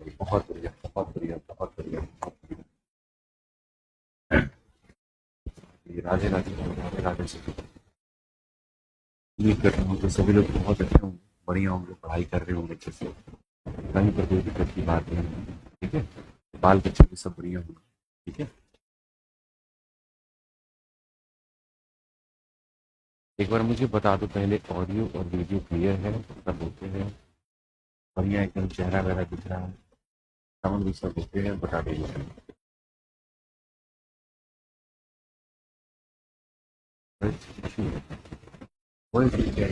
चलिए बहुत बढ़िया बहुत बढ़िया बहुत बढ़िया बहुत बढ़िया। ये राधे राधे राधे राधे से उम्मीद करता हूँ कि सभी लोग बहुत अच्छे होंगे, बढ़िया होंगे, पढ़ाई कर रहे होंगे अच्छे से, कहीं पर कोई दिक्कत की बात नहीं है। ठीक है, बाल बच्चे भी सब बढ़िया होंगे। ठीक है, एक बार मुझे बता दो पहले, ऑडियो और वीडियो क्लियर है, सब ओके है, बढ़िया एकदम चेहरा वगैरह दिख रहा है, साउंड भी सब ओके है, बता दीजिए। वॉइस भी क्या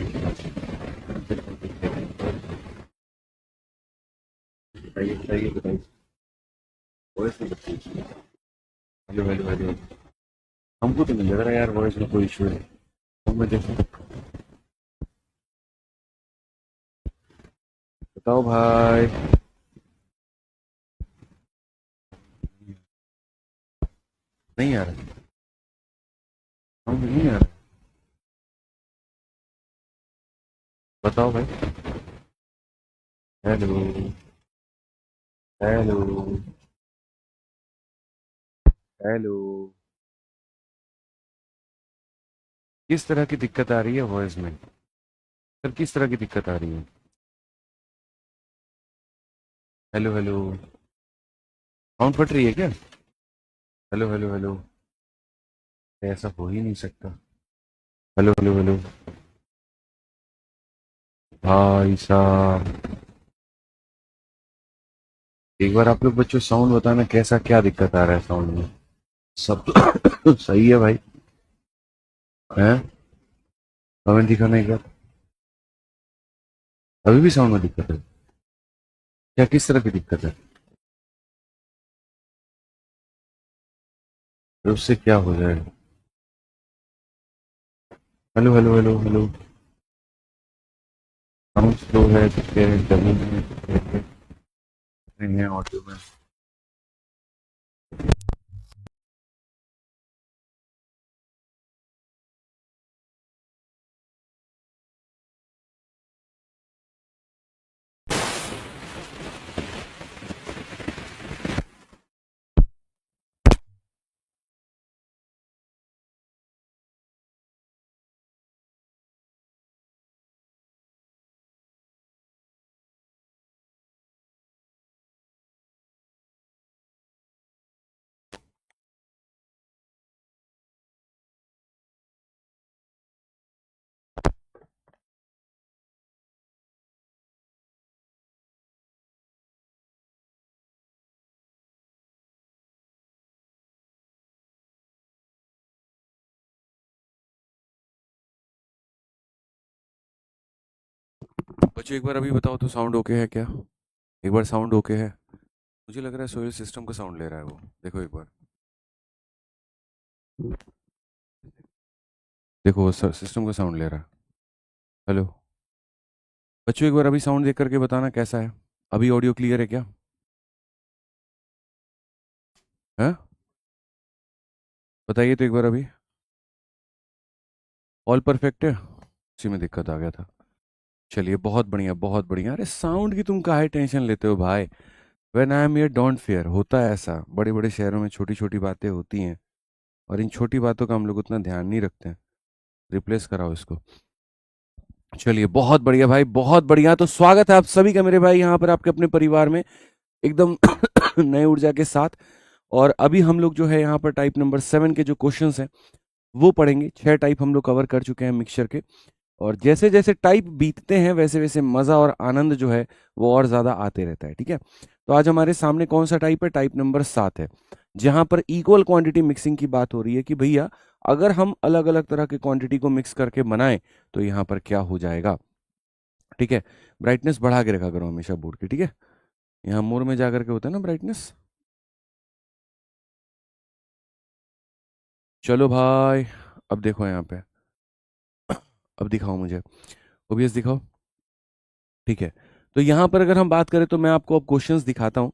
बताइए बताइए बताइए, वॉइस भी बताइए। हेलो हेलो हेलो, हमको तो नहीं लग रहा यार वॉइस में कोई इशू है। हम में देखो, बताओ भाई। नहीं आ रहा, हम नहीं आ रहा, बताओ भाई। हेलो हेलो हेलो, किस तरह की दिक्कत आ रही है वॉइस में? सर किस तरह की दिक्कत आ रही है? हेलो हेलो, साउंड फट रही है क्या? हेलो हेलो हेलो, ऐसा हो ही नहीं सकता। हेलो हेलो हेलो, भाई साहब, एक बार आप लोग बच्चों साउंड बताना, कैसा क्या दिक्कत आ रहा है साउंड में? सब तो सही है भाई, हैं? कमेंट दिखाना एक बार। अभी भी साउंड में दिक्कत है क्या? किस तरह की दिक्कत है? फिर उससे क्या हो जाएगा? Hello hello hello hello, sound slow है, कुछ कह रहे हैं डबल है, कुछ कह रहे हैं नहीं है ऑडियो में। बच्चों एक बार अभी बताओ तो साउंड ओके है क्या? एक बार साउंड ओके है? मुझे लग रहा है सोलर सिस्टम का साउंड ले रहा है वो, देखो एक बार, देखो वो सिस्टम का साउंड ले रहा है। हेलो बच्चों, एक बार अभी साउंड देख करके बताना कैसा है। अभी ऑडियो क्लियर है क्या? है, बताइए तो एक बार अभी। ऑल परफेक्ट है, उसी में दिक्कत आ गया था। चलिए बहुत बढ़िया बहुत बढ़िया। अरे साउंड की तुम काहे टेंशन लेते हो भाई? When I am here don't fear. होता है ऐसा, बड़े बड़े शहरों में छोटी छोटी बातें होती हैं, और इन छोटी बातों का हम लोग उतना ध्यान नहीं रखते हैं। रिप्लेस कराओ इसको। चलिए बहुत बढ़िया भाई, बहुत बढ़िया। तो स्वागत है आप सभी का मेरे भाई यहाँ पर, आपके अपने परिवार में, एकदम नए ऊर्जा के साथ। और अभी हम लोग जो है यहाँ पर टाइप नंबर 7 के जो क्वेश्चंस हैं वो पढ़ेंगे। 6 टाइप हम लोग कवर कर चुके हैं मिक्सचर के, और जैसे जैसे टाइप बीतते हैं वैसे वैसे मजा और आनंद जो है वो और ज्यादा आते रहता है। ठीक है, तो आज हमारे सामने कौन सा टाइप है? टाइप नंबर 7 है, जहां पर इक्वल क्वांटिटी मिक्सिंग की बात हो रही है कि भैया अगर हम अलग अलग तरह के क्वांटिटी को मिक्स करके बनाएं तो यहाँ पर क्या हो जाएगा। ठीक है, ब्राइटनेस बढ़ा के रखा करो हमेशा बोर्ड की। ठीक है, यहाँ मोर में जाकर के होता है ना ब्राइटनेस। चलो भाई, अब देखो यहाँ पे, अब दिखाओ मुझे, ओबीएस दिखाओ। ठीक है, तो यहाँ पर अगर हम बात करें तो मैं आपको अब क्वेश्चंस दिखाता हूँ,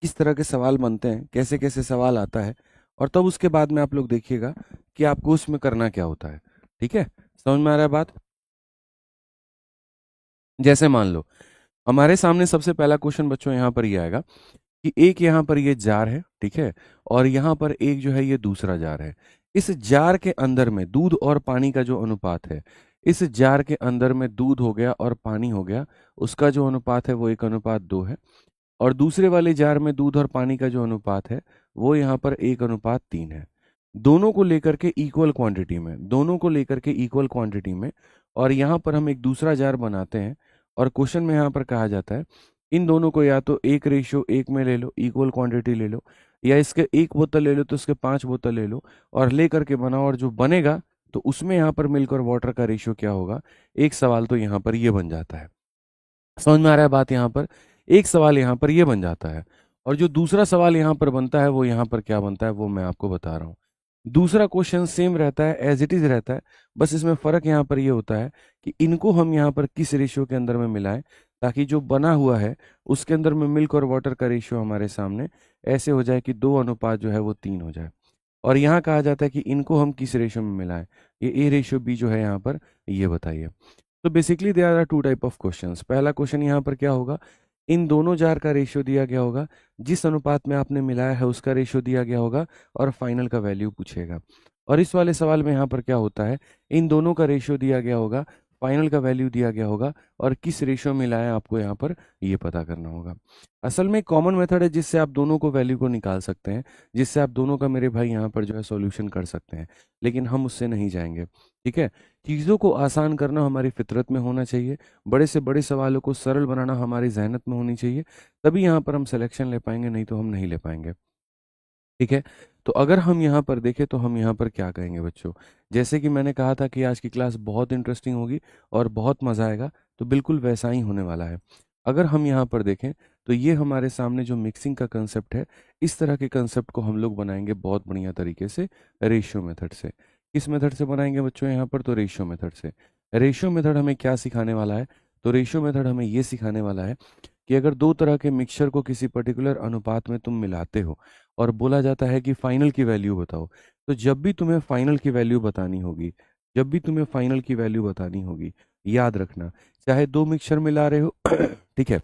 किस तरह के सवाल बनते हैं, कैसे कैसे सवाल आता है, और तब उसके बाद में आप लोग देखिएगा कि आपको उसमें करना क्या होता है। ठीक है, समझ में आ रहा है बात? जैसे मान लो हमारे सामने सबसे पहला क्वेश्चन बच्चों यहाँ पर ये आएगा कि एक यहाँ पर ये जार है, ठीक है, और यहाँ पर एक जो है ये दूसरा जार है। इस जार के अंदर में दूध और पानी का जो अनुपात है, इस जार के अंदर में दूध हो गया और पानी हो गया, उसका जो अनुपात है वो 1:2 है। और दूसरे वाले जार में दूध और पानी का जो अनुपात है वो यहाँ पर 1:3 है। दोनों को लेकर के इक्वल क्वांटिटी में, दोनों को लेकर के इक्वल क्वांटिटी में, और यहाँ पर हम एक दूसरा जार बनाते हैं। और क्वेश्चन में यहाँ पर कहा जाता है इन दोनों को या तो 1:1 में ले लो, इक्वल क्वांटिटी ले लो, या इसके 1 बोतल ले लो तो इसके 5 बोतल ले लो और ले करके बनाओ, और जो बनेगा तो उसमें यहाँ पर मिल्क और वाटर का रेशियो क्या होगा। एक सवाल तो यहाँ पर ये बन जाता है। समझ में आ रहा है बात यहाँ पर? एक सवाल यहाँ पर ये बन जाता है। और जो दूसरा सवाल यहाँ पर बनता है वो यहाँ पर क्या बनता है वो मैं आपको बता रहा हूँ। दूसरा क्वेश्चन सेम रहता है, एज इट इज रहता है, बस इसमें फर्क यहाँ पर ये होता है कि इनको हम यहाँ पर किस रेशियो के अंदर में मिलाएं ताकि जो बना हुआ है उसके अंदर में मिल्क और वाटर का रेशियो हमारे सामने ऐसे हो जाए कि 2 अनुपात जो है वो 3 हो जाए। और यहाँ कहा जाता है कि इनको हम किस रेशियो में मिलाएं, ये ए रेशियो बी जो है यहाँ पर, ये बताइए। तो basically there are two type of questions. पहला क्वेश्चन यहाँ पर क्या होगा, इन दोनों जार का रेशियो दिया गया होगा, जिस अनुपात में आपने मिलाया है उसका रेशियो दिया गया होगा, और फाइनल का वैल्यू पूछेगा। और इस वाले सवाल में यहाँ पर क्या होता है, इन दोनों का रेशियो दिया गया होगा, फाइनल का वैल्यू दिया गया होगा, और किस रेशियो में मिलाया आपको यहाँ पर ये पता करना होगा। असल में कॉमन मेथड है जिससे आप दोनों को वैल्यू को निकाल सकते हैं, जिससे आप दोनों का मेरे भाई यहाँ पर जो है सॉल्यूशन कर सकते हैं, लेकिन हम उससे नहीं जाएंगे। ठीक है, चीज़ों को आसान करना हमारी फितरत में होना चाहिए, बड़े से बड़े सवालों को सरल बनाना हमारी जहनत में होनी चाहिए, तभी यहाँ पर हम सिलेक्शन ले पाएंगे, नहीं तो हम नहीं ले पाएंगे। ठीक है, तो अगर हम यहाँ पर देखें तो हम यहाँ पर क्या कहेंगे बच्चों, जैसे कि मैंने कहा था कि आज की क्लास बहुत इंटरेस्टिंग होगी और बहुत मज़ा आएगा, तो बिल्कुल वैसा ही होने वाला है। अगर हम यहाँ पर देखें तो ये हमारे सामने जो मिक्सिंग का कंसेप्ट है, इस तरह के कंसेप्ट को हम लोग बनाएंगे बहुत बढ़िया तरीके से रेशियो मेथड से। किस मेथड से बनाएंगे बच्चों यहाँ पर, तो रेशियो मेथड से। रेशियो मेथड हमें क्या सिखाने वाला है, तो रेशियो मेथड हमें ये सिखाने वाला है कि अगर दो तरह के मिक्सचर को किसी पर्टिकुलर अनुपात में तुम मिलाते हो और बोला जाता है कि फाइनल की वैल्यू बताओ, तो जब भी तुम्हें फाइनल की वैल्यू बतानी होगी, जब भी तुम्हें फाइनल की वैल्यू बतानी होगी, याद रखना, चाहे दो मिक्सचर मिला रहे हो ठीक है,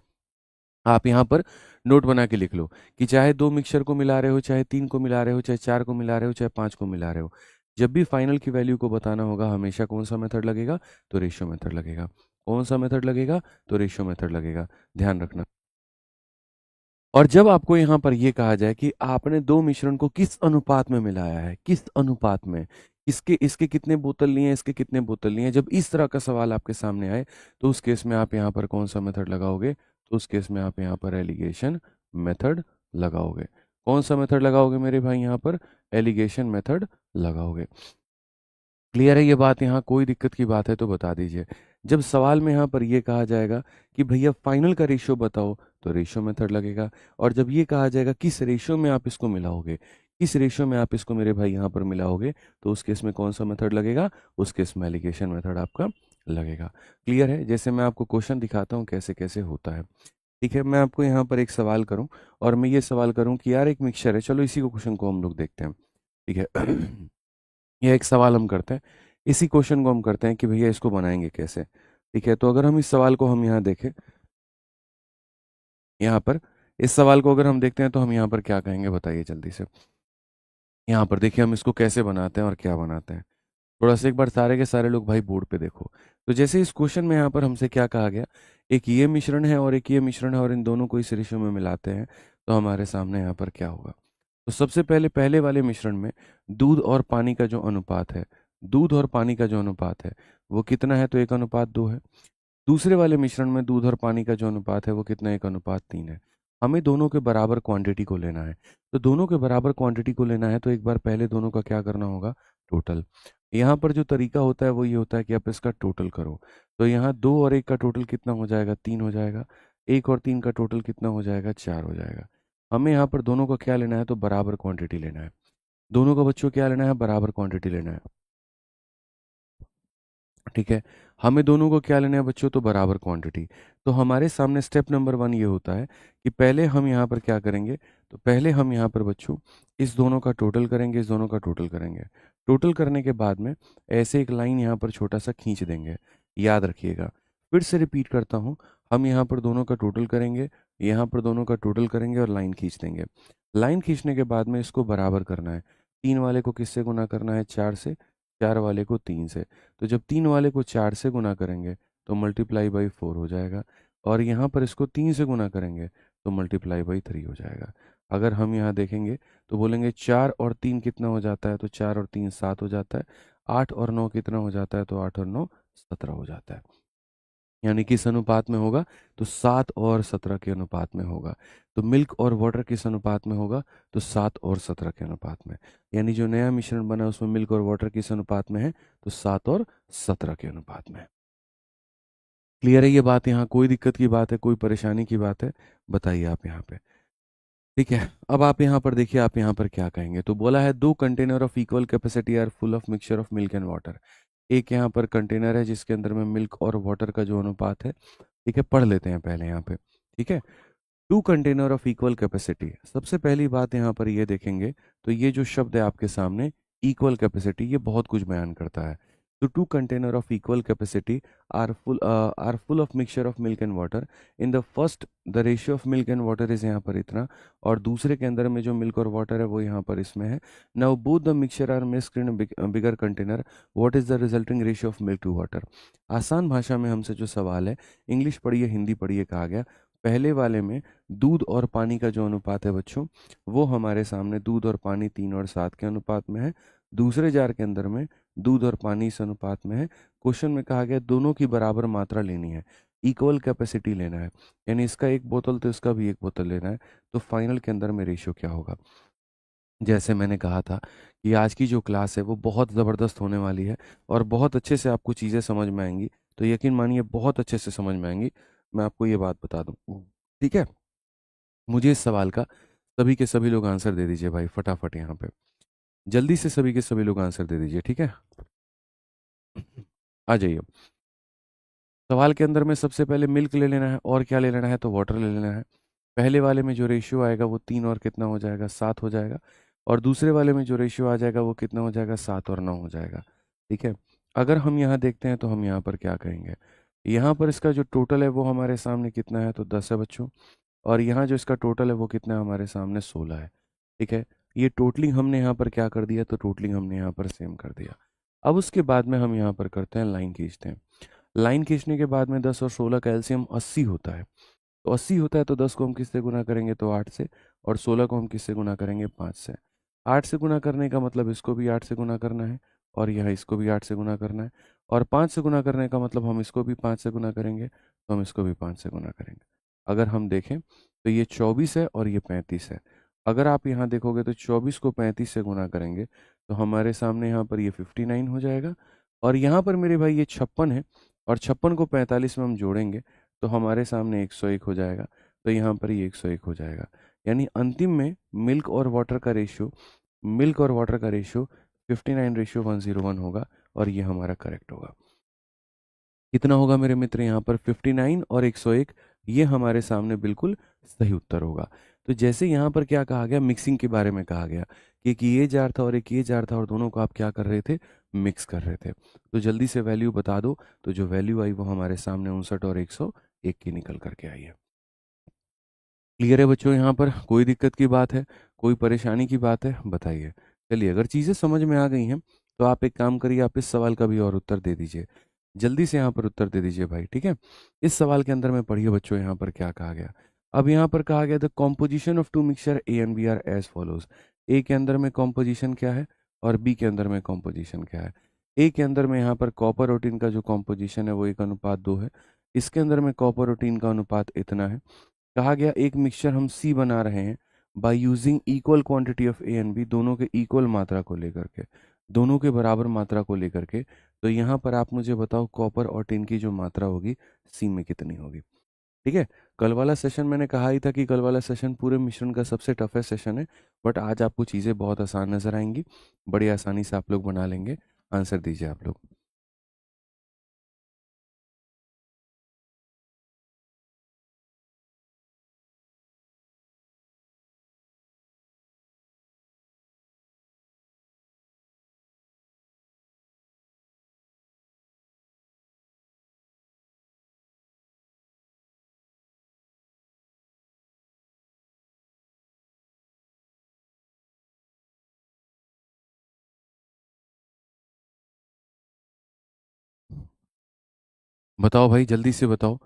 आप यहाँ पर नोट बना के लिख लो कि चाहे दो मिक्सचर को मिला रहे हो, चाहे 3 को मिला रहे हो, चाहे 4 को मिला रहे हो, चाहे 5 को मिला रहे हो, जब भी फाइनल की वैल्यू को बताना होगा हमेशा कौन सा मेथड लगेगा, तो रेशियो मेथड लगेगा। कौन सा मेथड लगेगा, तो रेशियो मेथड लगेगा, ध्यान रखना। और जब आपको यहाँ पर ये कहा जाए कि आपने दो मिश्रण को किस अनुपात में मिलाया है, किस अनुपात में, इसके इसके कितने बोतल लिए, इसके कितने बोतल लिए, जब इस तरह का सवाल आपके सामने आए तो उस केस में आप यहाँ पर कौन सा मेथड लगाओगे, तो उस केस में आप यहाँ पर एलिगेशन मेथड लगाओगे। कौन सा मेथड लगाओगे मेरे भाई, यहाँ पर एलिगेशन मेथड लगाओगे। क्लियर है ये बात, यहाँ कोई दिक्कत की बात है तो बता दीजिए। जब सवाल में यहाँ पर ये कहा जाएगा कि भैया फाइनल का रेशियो बताओ, तो रेशियो मेथड लगेगा। और जब ये कहा जाएगा किस रेशियो में आप इसको मिलाओगे, किस रेशियो में आप इसको मेरे भाई यहाँ पर मिलाओगे, तो उस केस में कौन सा मेथड लगेगा, उस केस में एलिगेशन मेथड आपका लगेगा। क्लियर है, जैसे मैं आपको क्वेश्चन दिखाता हूँ कैसे कैसे होता है। ठीक है, मैं आपको यहाँ पर एक सवाल करूँ और मैं ये सवाल करूँ कि यार एक मिक्सचर है, चलो इसी को क्वेश्चन को हम लोग देखते हैं। ठीक है यह एक सवाल हम करते हैं, इसी क्वेश्चन को हम करते हैं कि भैया इसको बनाएंगे कैसे। ठीक है, तो अगर हम इस सवाल को हम यहाँ देखें, यहाँ पर इस सवाल को अगर हम देखते हैं तो हम यहाँ पर क्या कहेंगे बताइए जल्दी से। यहाँ पर देखिए हम इसको कैसे बनाते हैं और क्या बनाते हैं, थोड़ा सा एक बार सारे के सारे लोग भाई बोर्ड पे देखो। तो जैसे इस क्वेश्चन में यहाँ पर हमसे क्या कहा गया, एक ये मिश्रण है और एक ये मिश्रण है और इन दोनों को इस रेशियो में मिलाते हैं, तो हमारे सामने यहाँ पर क्या होगा। तो सबसे पहले पहले वाले मिश्रण में दूध और पानी का जो अनुपात है, दूध और पानी का जो अनुपात है वो कितना है, तो 1:2 है। दूसरे वाले मिश्रण में दूध और पानी का जो अनुपात है वो कितना, 1:3 है। हमें दोनों के बराबर क्वांटिटी को लेना है, तो दोनों के बराबर क्वांटिटी को लेना है तो एक बार पहले दोनों का क्या करना होगा, टोटल। यहाँ पर जो तरीका होता है वो ये होता है कि आप इसका टोटल करो, तो यहाँ 2 और 1 का टोटल कितना हो जाएगा, 3 हो जाएगा। 1 और 3 का टोटल कितना हो जाएगा, 4 हो जाएगा। हमें यहाँ पर दोनों का क्या लेना है, तो बराबर क्वांटिटी लेना है। दोनों का बच्चों क्या लेना है, बराबर क्वांटिटी लेना है। ठीक है, हमें दोनों को क्या लेना है बच्चों, तो बराबर क्वांटिटी। तो हमारे सामने स्टेप नंबर 1 ये होता है कि पहले हम यहाँ पर क्या करेंगे, तो पहले हम यहाँ पर बच्चों इस दोनों का टोटल करेंगे, इस दोनों का टोटल करेंगे। टोटल करने के बाद में ऐसे एक लाइन यहाँ पर छोटा सा खींच देंगे, याद रखिएगा। फिर से रिपीट करता हूँ, हम यहाँ पर दोनों का टोटल करेंगे, यहाँ पर दोनों का टोटल करेंगे और लाइन खींच देंगे। लाइन खींचने के बाद में इसको बराबर करना है। 3 वाले को किससे गुना करना है? 4 से। 4 वाले को 3 से। तो जब 3 वाले को 4 से गुना करेंगे तो मल्टीप्लाई बाई 4 हो जाएगा, और यहाँ पर इसको 3 से गुना करेंगे तो मल्टीप्लाई बाई 3 हो जाएगा। अगर हम यहाँ देखेंगे तो बोलेंगे 4 और 3 कितना हो जाता है? तो 4 और 3 7 हो जाता है। 8 और 9 कितना हो जाता है? तो 8 और 9 17 हो जाता है। यानी किस अनुपात में होगा? तो 7 और 17 के अनुपात में होगा। तो मिल्क और वाटर किस अनुपात में होगा? तो 7 और 17 के अनुपात में। यानी जो नया मिश्रण बना उसमें मिल्क और वाटर किस अनुपात में है? तो 7 और 17 के अनुपात में। क्लियर है ये बात? यहाँ कोई दिक्कत की बात है, कोई परेशानी की बात है? बताइए आप यहाँ पे। ठीक है, अब आप यहाँ पर देखिए, आप यहाँ पर क्या कहेंगे। तो बोला है 2 container of equal capacity are full of mixture of milk and water. एक यहाँ पर कंटेनर है जिसके अंदर में मिल्क और वाटर का जो अनुपात है, ठीक है, पढ़ लेते हैं पहले यहाँ पे। ठीक है, 2 कंटेनर ऑफ इक्वल कैपेसिटी। सबसे पहली बात यहाँ पर ये देखेंगे तो ये जो शब्द है आपके सामने, इक्वल कैपेसिटी, ये बहुत कुछ बयान करता है। तो 2 container of equal capacity are full of mixture of milk and water. In the first the ratio of milk and water is यहाँ पर इतना, और दूसरे के अंदर में जो मिल्क और वाटर है वो यहाँ पर इसमें है। Now both the mixture are mixed in bigger container, what is the resulting ratio of milk to water. आसान भाषा में हमसे जो सवाल है, इंग्लिश पढ़िए हिंदी पढ़िए कहा गया। पहले वाले में दूध और पानी का जो अनुपात है बच्चों, वो हमारे सामने दूध और पानी 3 और 7 के अनुपात में है। दूसरे जार के अंदर में दूध और पानी इस अनुपात में है। क्वेश्चन में कहा गया दोनों की बराबर मात्रा लेनी है, इक्वल कैपेसिटी लेना है, यानी इसका एक बोतल तो इसका भी एक बोतल लेना है। तो फाइनल के अंदर में रेशियो क्या होगा? जैसे मैंने कहा था कि आज की जो क्लास है वो बहुत ज़बरदस्त होने वाली है और बहुत अच्छे से आपको चीज़ें समझ में आएंगी। तो यकीन मानिए बहुत अच्छे से समझ में आएंगी, मैं आपको ये बात बता दूं। ठीक है, मुझे इस सवाल का सभी के सभी लोग आंसर दे दीजिए भाई, फटाफट यहाँ पे जल्दी से सभी के सभी लोग आंसर दे दीजिए। ठीक है, आ जाइए। सवाल के अंदर में सबसे पहले मिल्क ले लेना है, और क्या ले लेना है? तो वाटर ले लेना है। पहले वाले में जो रेशियो आएगा वो 3 और कितना हो जाएगा? 7 हो जाएगा। और दूसरे वाले में जो रेशियो आ जाएगा वो कितना हो जाएगा? 7 और 9 हो जाएगा। ठीक है, अगर हम यहाँ देखते हैं तो हम यहाँ पर क्या कहेंगे? यहाँ पर इसका जो टोटल है वो हमारे सामने कितना है? तो 10 है बच्चों। और यहाँ जो इसका टोटल है वो कितना है? हमारे सामने 16 है। ठीक है, ये टोटलिंग हमने यहाँ पर क्या कर दिया? तो टोटलिंग हमने यहाँ पर सेम कर दिया। अब उसके बाद में हम यहाँ पर करते हैं लाइन खींचते हैं। लाइन खींचने के बाद में 10 और 16 का एलसीएम 80 होता है। तो 80 होता है तो 10 को हम किससे गुना करेंगे? तो 8 से। और 16 को हम किससे गुना करेंगे? 5 से। 8 से गुना करने का मतलब इसको भी 8 से गुना करना है, और यह इसको भी 8 से गुना करना है। और 5 से गुना करने का मतलब हम इसको भी 5 से गुना करेंगे, तो हम इसको भी 5 से गुना करेंगे। अगर हम देखें तो ये 24 है और ये 35 है। अगर आप यहाँ देखोगे तो 24 को 35 से गुना करेंगे तो हमारे सामने यहाँ पर ये 59 हो जाएगा। और यहाँ पर मेरे भाई ये 56 है, और 56 को 45 में हम जोड़ेंगे तो हमारे सामने 101 हो जाएगा। तो यहाँ पर ये 101 हो जाएगा। यानी अंतिम में मिल्क और वाटर का रेशियो 59:101 होगा, और ये हमारा करेक्ट होगा। कितना होगा मेरे मित्र? यहाँ पर 59 और 101, ये हमारे सामने बिल्कुल सही उत्तर होगा। तो जैसे यहाँ पर क्या कहा गया? मिक्सिंग के बारे में कहा गया कि एक ये जार था और एक ये जार था, और दोनों को आप क्या कर रहे थे? मिक्स कर रहे थे। तो जल्दी से वैल्यू बता दो। तो जो वैल्यू आई वो हमारे सामने 59 और 101 की निकल करके आई है। क्लियर है बच्चों? यहाँ पर कोई दिक्कत की बात है, कोई परेशानी की बात है? बताइए। चलिए, अगर चीज़ें समझ में आ गई हैं तो आप एक काम करिए, आप इस सवाल का भी और उत्तर दे दीजिए। जल्दी से यहाँ पर उत्तर दे दीजिए भाई। ठीक है, इस सवाल के अंदर में पढ़िए बच्चों यहाँ पर क्या कहा गया। अब यहाँ पर कहा गया the composition of two mixture A and B are as follows. A के अंदर में कॉम्पोजिशन क्या है और बी के अंदर में कॉम्पोजिशन क्या है? ए के अंदर में यहाँ पर कॉपर और टिन का जो कॉम्पोजिशन है वो 1:2 है। इसके अंदर में कॉपर और टिन का अनुपात इतना है। कहा गया एक मिक्सचर हम सी बना रहे हैं by using equal quantity of A and B, दोनों के इक्वल मात्रा को लेकर के, दोनों के बराबर मात्रा को लेकर के। तो यहाँ पर आप मुझे बताओ कॉपर और टिन की जो मात्रा होगी सी में कितनी होगी? ठीक है, कल वाला सेशन मैंने कहा ही था कि कल वाला सेशन पूरे मिश्रण का सबसे टफेस्ट सेशन है, बट आज आपको चीज़ें बहुत आसान नजर आएंगी, बड़ी आसानी से आप लोग बना लेंगे। आंसर दीजिए आप लोग। बताओ भाई, जल्दी से बताओ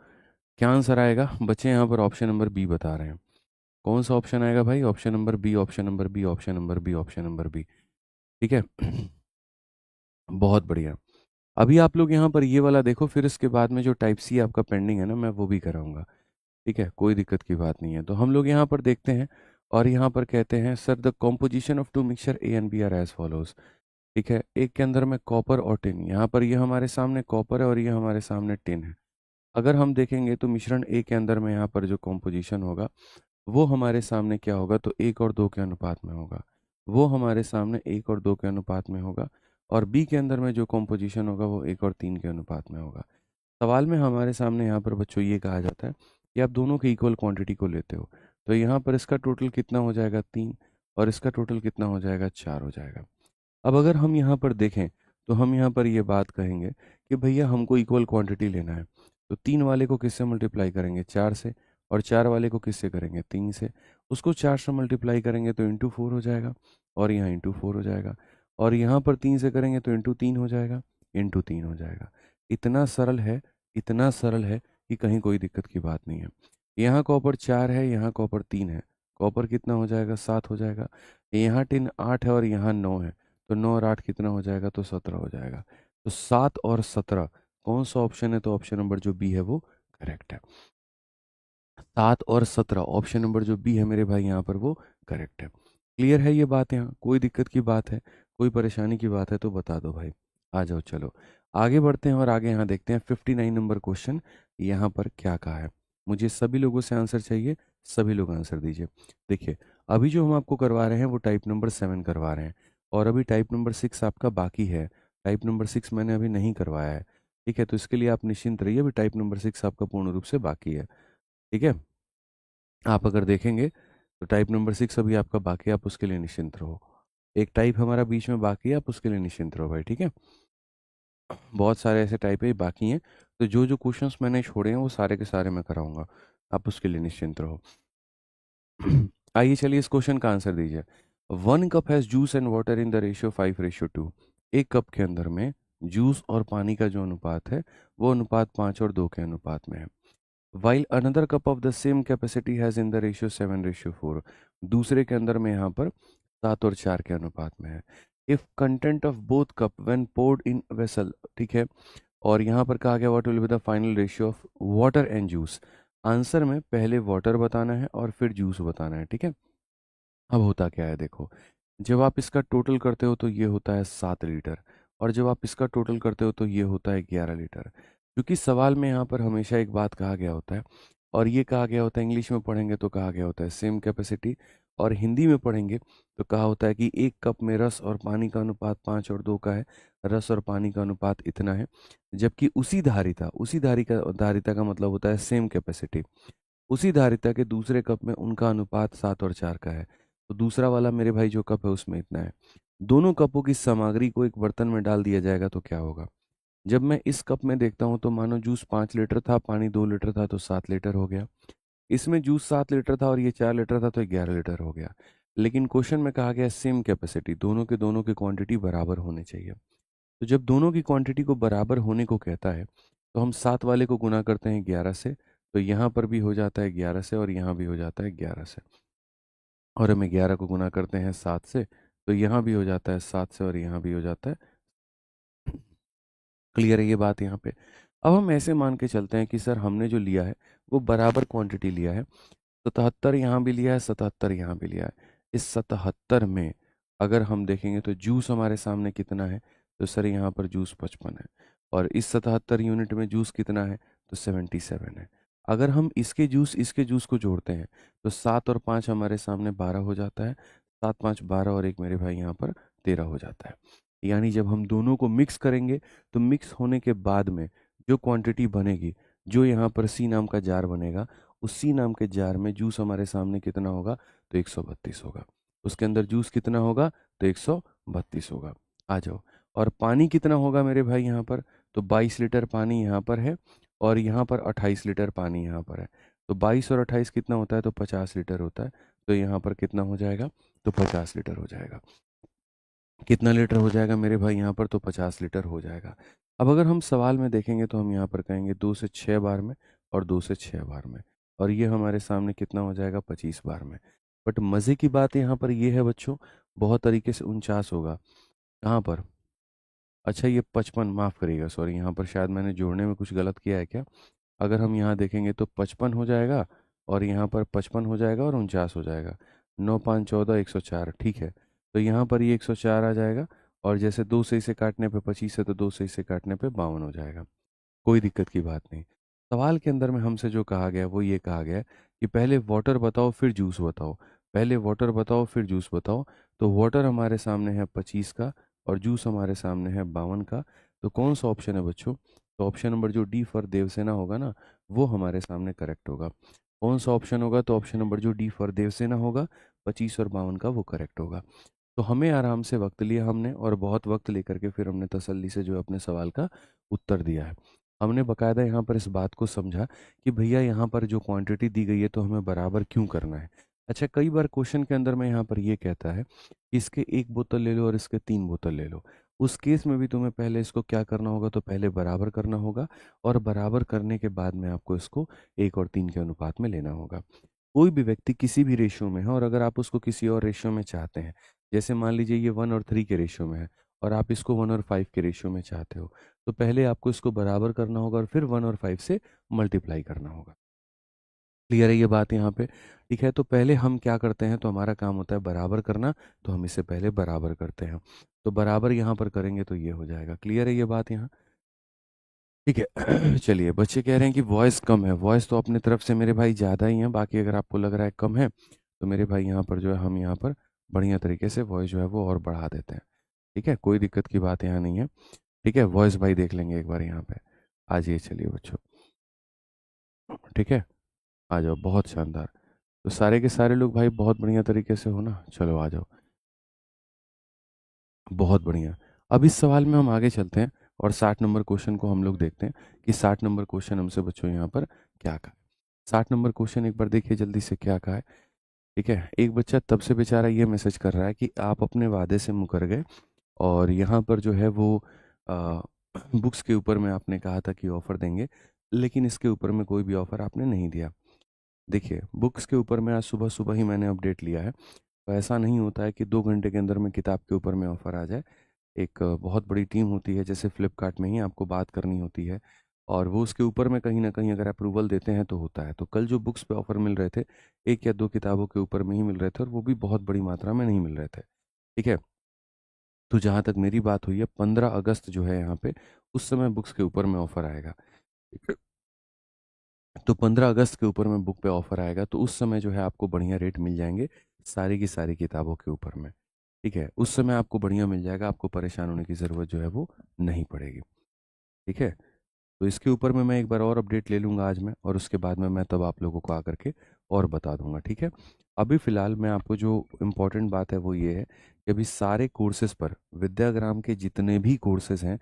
क्या आंसर आएगा। बच्चे यहाँ पर ऑप्शन नंबर बी बता रहे हैं। कौन सा ऑप्शन आएगा भाई? Option number B, option number B, option number B, option number B. ठीक है। बहुत बढ़िया। अभी आप लोग यहाँ पर ये वाला देखो, फिर इसके बाद में जो टाइप सी आपका पेंडिंग है ना, मैं वो भी कराऊंगा। ठीक है, कोई दिक्कत की बात नहीं है। तो हम लोग यहाँ पर देखते हैं और यहाँ पर कहते हैं sir the composition of two mixture A and B are as follows. ठीक है, एक के अंदर में कॉपर और टिन, यहाँ पर ये हमारे सामने कॉपर है और ये हमारे सामने टिन है। अगर हम देखेंगे तो मिश्रण ए के अंदर में यहाँ पर जो कॉम्पोजिशन होगा वो हमारे सामने क्या होगा, तो 1 और 2 के अनुपात में होगा। वो हमारे सामने 1 और 2 के अनुपात में होगा। और बी के अंदर में जो कॉम्पोजिशन होगा वो 1 और 3 के अनुपात में होगा। सवाल में हमारे सामने यहाँ पर बच्चों ये कहा जाता है कि आप दोनों के इक्वल क्वांटिटी को लेते हो, तो यहाँ पर इसका टोटल कितना हो जाएगा 3, और इसका टोटल कितना हो जाएगा 4 हो जाएगा। अब अगर हम यहाँ पर देखें तो हम यहाँ पर ये बात कहेंगे कि भैया हमको इक्वल क्वांटिटी लेना है, तो 3 वाले को किससे मल्टीप्लाई करेंगे? 4 से। और 4 वाले को किससे करेंगे? 3 से। उसको 4 से मल्टीप्लाई करेंगे तो इंटू 4 हो जाएगा, और यहाँ इंटू 4 हो जाएगा। और यहाँ पर 3 से करेंगे तो इंटू 3 हो जाएगा, इंटू 3 हो जाएगा। इतना सरल है, इतना सरल है कि कहीं कोई दिक्कत की बात नहीं है। यहाँ कॉपर 4 है, यहाँ कॉपर 3 है। कॉपर कितना हो जाएगा? 7 हो जाएगा। यहाँ टिन 8 है और यहाँ 9 है, तो 9 और 8 कितना हो जाएगा? तो 17 हो जाएगा। तो 7 और 17 कौन सा ऑप्शन है? तो ऑप्शन नंबर जो बी है वो करेक्ट है। 7 और 17 ऑप्शन नंबर जो बी है मेरे भाई यहाँ पर वो करेक्ट है। क्लियर है ये बात? यहाँ कोई दिक्कत की बात है, कोई परेशानी की बात है तो बता दो भाई। आ जाओ, चलो आगे बढ़ते हैं और आगे यहाँ देखते हैं 59 नंबर क्वेश्चन यहाँ पर क्या कहा है। मुझे सभी लोगों से आंसर चाहिए, सभी लोग आंसर दीजिए। देखिए, अभी जो हम आपको करवा रहे हैं वो टाइप नंबर 7 करवा रहे हैं, और अभी टाइप नंबर 6 आपका बाकी है। टाइप नंबर 6 मैंने अभी नहीं करवाया है। ठीक है, तो इसके लिए आप निश्चिंत रहिए, अभी टाइप नंबर 6 आपका पूर्ण रूप से बाकी है। ठीक है, आप अगर देखेंगे तो टाइप नंबर 6 अभी आपका बाकी है, आप उसके लिए निश्चिंत रहो। एक टाइप हमारा बीच में बाकी है, आप उसके लिए निश्चिंत रहो भाई। ठीक है, बहुत सारे ऐसे टाइप है बाकी हैं, तो जो जो क्वेश्चंस मैंने छोड़े हैं वो सारे के सारे मैं कराऊंगा, आप उसके लिए निश्चिंत रहो। आइए चलिए इस क्वेश्चन का आंसर दीजिए। 1 cup has juice and water in the ratio 5:2। एक कप के अंदर में जूस और पानी का जो अनुपात है वो अनुपात 5 और 2 के अनुपात में है। While another cup of the same capacity has in the ratio 7:4। दूसरे के अंदर में यहाँ पर 7 और 4 के अनुपात में है। If content of both cup when poured in vessel, ठीक है, और यहाँ पर कहा गया what will be the final ratio of water and juice. Answer में पहले वाटर बताना है और फिर जूस बताना है। ठीक है, अब होता क्या है देखो, जब आप इसका टोटल करते हो तो ये होता है 7 लीटर, और जब आप इसका टोटल करते हो तो ये होता है 11 लीटर। क्योंकि सवाल में यहाँ पर हमेशा एक बात कहा गया होता है, और ये कहा गया होता है, इंग्लिश में पढ़ेंगे तो कहा गया होता है सेम कैपेसिटी, और हिंदी में पढ़ेंगे तो कहा होता है कि एक कप में रस और पानी का अनुपात 5 और 2 का है, रस और पानी का अनुपात इतना है। जबकि उसी धारिता का मतलब होता है सेम कैपेसिटी। उसी धारिता के दूसरे कप में उनका अनुपात 7 और 4 का है, तो दूसरा वाला मेरे भाई जो कप है उसमें इतना है। दोनों कपों की सामग्री को एक बर्तन में डाल दिया जाएगा तो क्या होगा? जब मैं इस कप में देखता हूँ तो मानो जूस 5 लीटर था, पानी 2 लीटर था, तो 7 लीटर हो गया। इसमें जूस 7 लीटर था और ये 4 लीटर था, तो 11 लीटर हो गया। लेकिन क्वेश्चन में कहा गया सेम कैपेसिटी, दोनों की क्वांटिटी बराबर होनी चाहिए। तो जब दोनों की क्वांटिटी को बराबर होने को कहता है तो हम 7 वाले को गुना करते हैं 11 से, तो यहाँ पर भी हो जाता है 11 से और यहाँ भी हो जाता है 11 से। और हम 11 को गुना करते हैं 7 से, तो यहाँ भी हो जाता है 7 से और यहाँ भी हो जाता है। क्लियर है ये बात यहाँ पे? अब हम ऐसे मान के चलते हैं कि सर हमने जो लिया है वो बराबर क्वांटिटी लिया है। 77 यहाँ भी लिया है, 77 यहाँ भी लिया है। इस 77 में अगर हम देखेंगे तो जूस हमारे सामने कितना है, तो सर यहाँ पर जूस 55 है। और इस 77 यूनिट में जूस कितना है, तो 77 है। अगर हम इसके जूस को जोड़ते हैं तो 7 और 5 हमारे सामने 12 हो जाता है। 7 5 12 और एक मेरे भाई यहाँ पर 13 हो जाता है। यानी जब हम दोनों को मिक्स करेंगे तो मिक्स होने के बाद में जो क्वांटिटी बनेगी, जो यहाँ पर सी नाम का जार बनेगा, उस सी नाम के जार में जूस हमारे सामने कितना होगा, तो 132 होगा। उसके अंदर जूस कितना होगा, तो 132 होगा। आ जाओ। और पानी कितना होगा मेरे भाई यहाँ पर, तो 22 लीटर पानी यहाँ पर है, और यहाँ पर 28 लीटर पानी यहाँ पर है। तो 22 और 28 कितना होता है, तो 50 लीटर होता है। तो यहाँ पर कितना हो जाएगा, तो 50 लीटर हो जाएगा। कितना लीटर हो जाएगा मेरे भाई यहाँ पर, तो 50 लीटर हो जाएगा। अब अगर हम सवाल में देखेंगे तो हम यहाँ पर कहेंगे 2 से 6 बार में और 2 से 6 बार में, और ये हमारे सामने कितना हो जाएगा 25 बार में। बट मज़े की बात यहाँ पर ये है बच्चों, बहुत तरीके से 49 होगा। कहाँ पर? अच्छा ये 55, माफ़ करिएगा, सॉरी, यहाँ पर शायद मैंने जोड़ने में कुछ गलत किया है क्या? अगर हम यहाँ देखेंगे तो 55 हो जाएगा, और यहाँ पर 55 हो जाएगा और 49 हो जाएगा। 9 5 14 104, ठीक है। तो यहाँ पर ये 104 आ जाएगा, और जैसे 2 से इसे काटने पे 25 है, तो 2 से इसे काटने पे 52 हो जाएगा। कोई दिक्कत की बात नहीं। सवाल के अंदर में हमसे जो कहा गया है, वो ये कहा गया है कि पहले वाटर बताओ फिर जूस बताओ। पहले वाटर बताओ फिर जूस बताओ। तो वाटर हमारे सामने है 25 का, और जूस हमारे सामने है 52 का। तो कौन सा ऑप्शन है बच्चों? तो ऑप्शन नंबर जो डी फॉर देवसेना होगा ना, वो हमारे सामने करेक्ट होगा। कौन सा ऑप्शन होगा? तो ऑप्शन नंबर जो डी फॉर देवसेना होगा, 25 और 52 का, वो करेक्ट होगा। तो हमें आराम से वक्त लिया हमने, और बहुत वक्त लेकर के फिर हमने तसल्ली से जो है अपने सवाल का उत्तर दिया है। हमने बकायदा यहाँ पर इस बात को समझा कि भैया यहाँ पर जो क्वांटिटी दी गई है तो हमें बराबर क्यों करना है। अच्छा, कई बार क्वेश्चन के अंदर में यहाँ पर ये कहता है कि इसके 1 बोतल ले लो और इसके 3 बोतल ले लो। उस केस में भी तुम्हें पहले इसको क्या करना होगा? तो पहले बराबर करना होगा, और बराबर करने के बाद में आपको इसको 1 और 3 के अनुपात में लेना होगा। कोई भी व्यक्ति किसी भी रेशियो में है, और अगर आप उसको किसी और रेशियो में चाहते हैं, जैसे मान लीजिए ये 1 और 3 के रेशियो में है, और आप इसको 1 और 5 के रेशियो में चाहते हो, तो पहले आपको इसको बराबर करना होगा और फिर 1 और 5 से मल्टीप्लाई करना होगा। क्लियर है ये बात यहाँ पे? ठीक है, तो पहले हम क्या करते हैं, तो हमारा काम होता है बराबर करना, तो हम इसे पहले बराबर करते हैं। तो बराबर यहाँ पर करेंगे तो ये हो जाएगा। क्लियर है ये बात यहाँ? ठीक है। चलिए, बच्चे कह रहे हैं कि वॉइस कम है। वॉइस तो अपनी तरफ से मेरे भाई ज़्यादा ही है, बाकी अगर आपको लग रहा है कम है, तो मेरे भाई यहाँ पर जो है हम यहाँ पर बढ़िया तरीके से वॉइस जो है वो और बढ़ा देते हैं। ठीक है, कोई दिक्कत की बात यहाँ नहीं है। ठीक है, वॉइस भाई देख लेंगे एक बार यहाँ पे। आ जाइए, चलिए बच्चों। ठीक है, आ जाओ, बहुत शानदार। तो सारे के सारे लोग भाई बहुत बढ़िया तरीके से हो ना? चलो आ जाओ, बहुत बढ़िया। अब इस सवाल में हम आगे चलते हैं, और 60 नंबर क्वेश्चन को हम लोग देखते हैं कि 60 नंबर क्वेश्चन हमसे बच्चों यहाँ पर क्या कहा है। 60 नंबर क्वेश्चन एक बार देखिए जल्दी से, क्या कहा है। ठीक है, एक बच्चा तब से बेचारा ये मैसेज कर रहा है कि आप अपने वादे से मुकर गए, और यहाँ पर जो है वो बुक्स के ऊपर में आपने कहा था कि ऑफ़र देंगे, लेकिन इसके ऊपर में कोई भी ऑफ़र आपने नहीं दिया। देखिए, बुक्स के ऊपर में आज सुबह-सुबह ही मैंने अपडेट लिया है, तो ऐसा नहीं होता है कि 2 घंटे के अंदर में किताब के ऊपर में ऑफ़र आ जाए। एक बहुत बड़ी टीम होती है, जैसे फ्लिपकार्ट में ही आपको बात करनी होती है, और वो उसके ऊपर में कहीं न कहीं अगर अप्रूवल देते हैं तो होता है। तो कल जो बुक्स पे ऑफ़र मिल रहे थे, 1 या 2 किताबों के ऊपर में ही मिल रहे थे, और वो भी बहुत बड़ी मात्रा में नहीं मिल रहे थे। ठीक है? तो जहाँ तक मेरी बात हुई है, 15 अगस्त जो है यहाँ पे, उस समय बुक्स के ऊपर में ऑफ़र आएगा। ठीक है? तो 15 अगस्त के ऊपर में बुक पे ऑफ़र आएगा, तो उस समय जो है आपको बढ़िया रेट मिल जाएँगे सारी की सारी किताबों के ऊपर में। ठीक है? उस समय आपको बढ़िया मिल जाएगा, आपको परेशान होने की ज़रूरत जो है वो नहीं पड़ेगी। ठीक है? तो इसके ऊपर में मैं एक बार और अपडेट ले लूँगा आज मैं, और उसके बाद में मैं तब आप लोगों को आकर के और बता दूँगा। ठीक है? अभी फ़िलहाल मैं आपको जो इम्पोर्टेंट बात है वो ये है कि अभी सारे कोर्सेज़ पर, विद्याग्राम के जितने भी कोर्सेज़ हैं,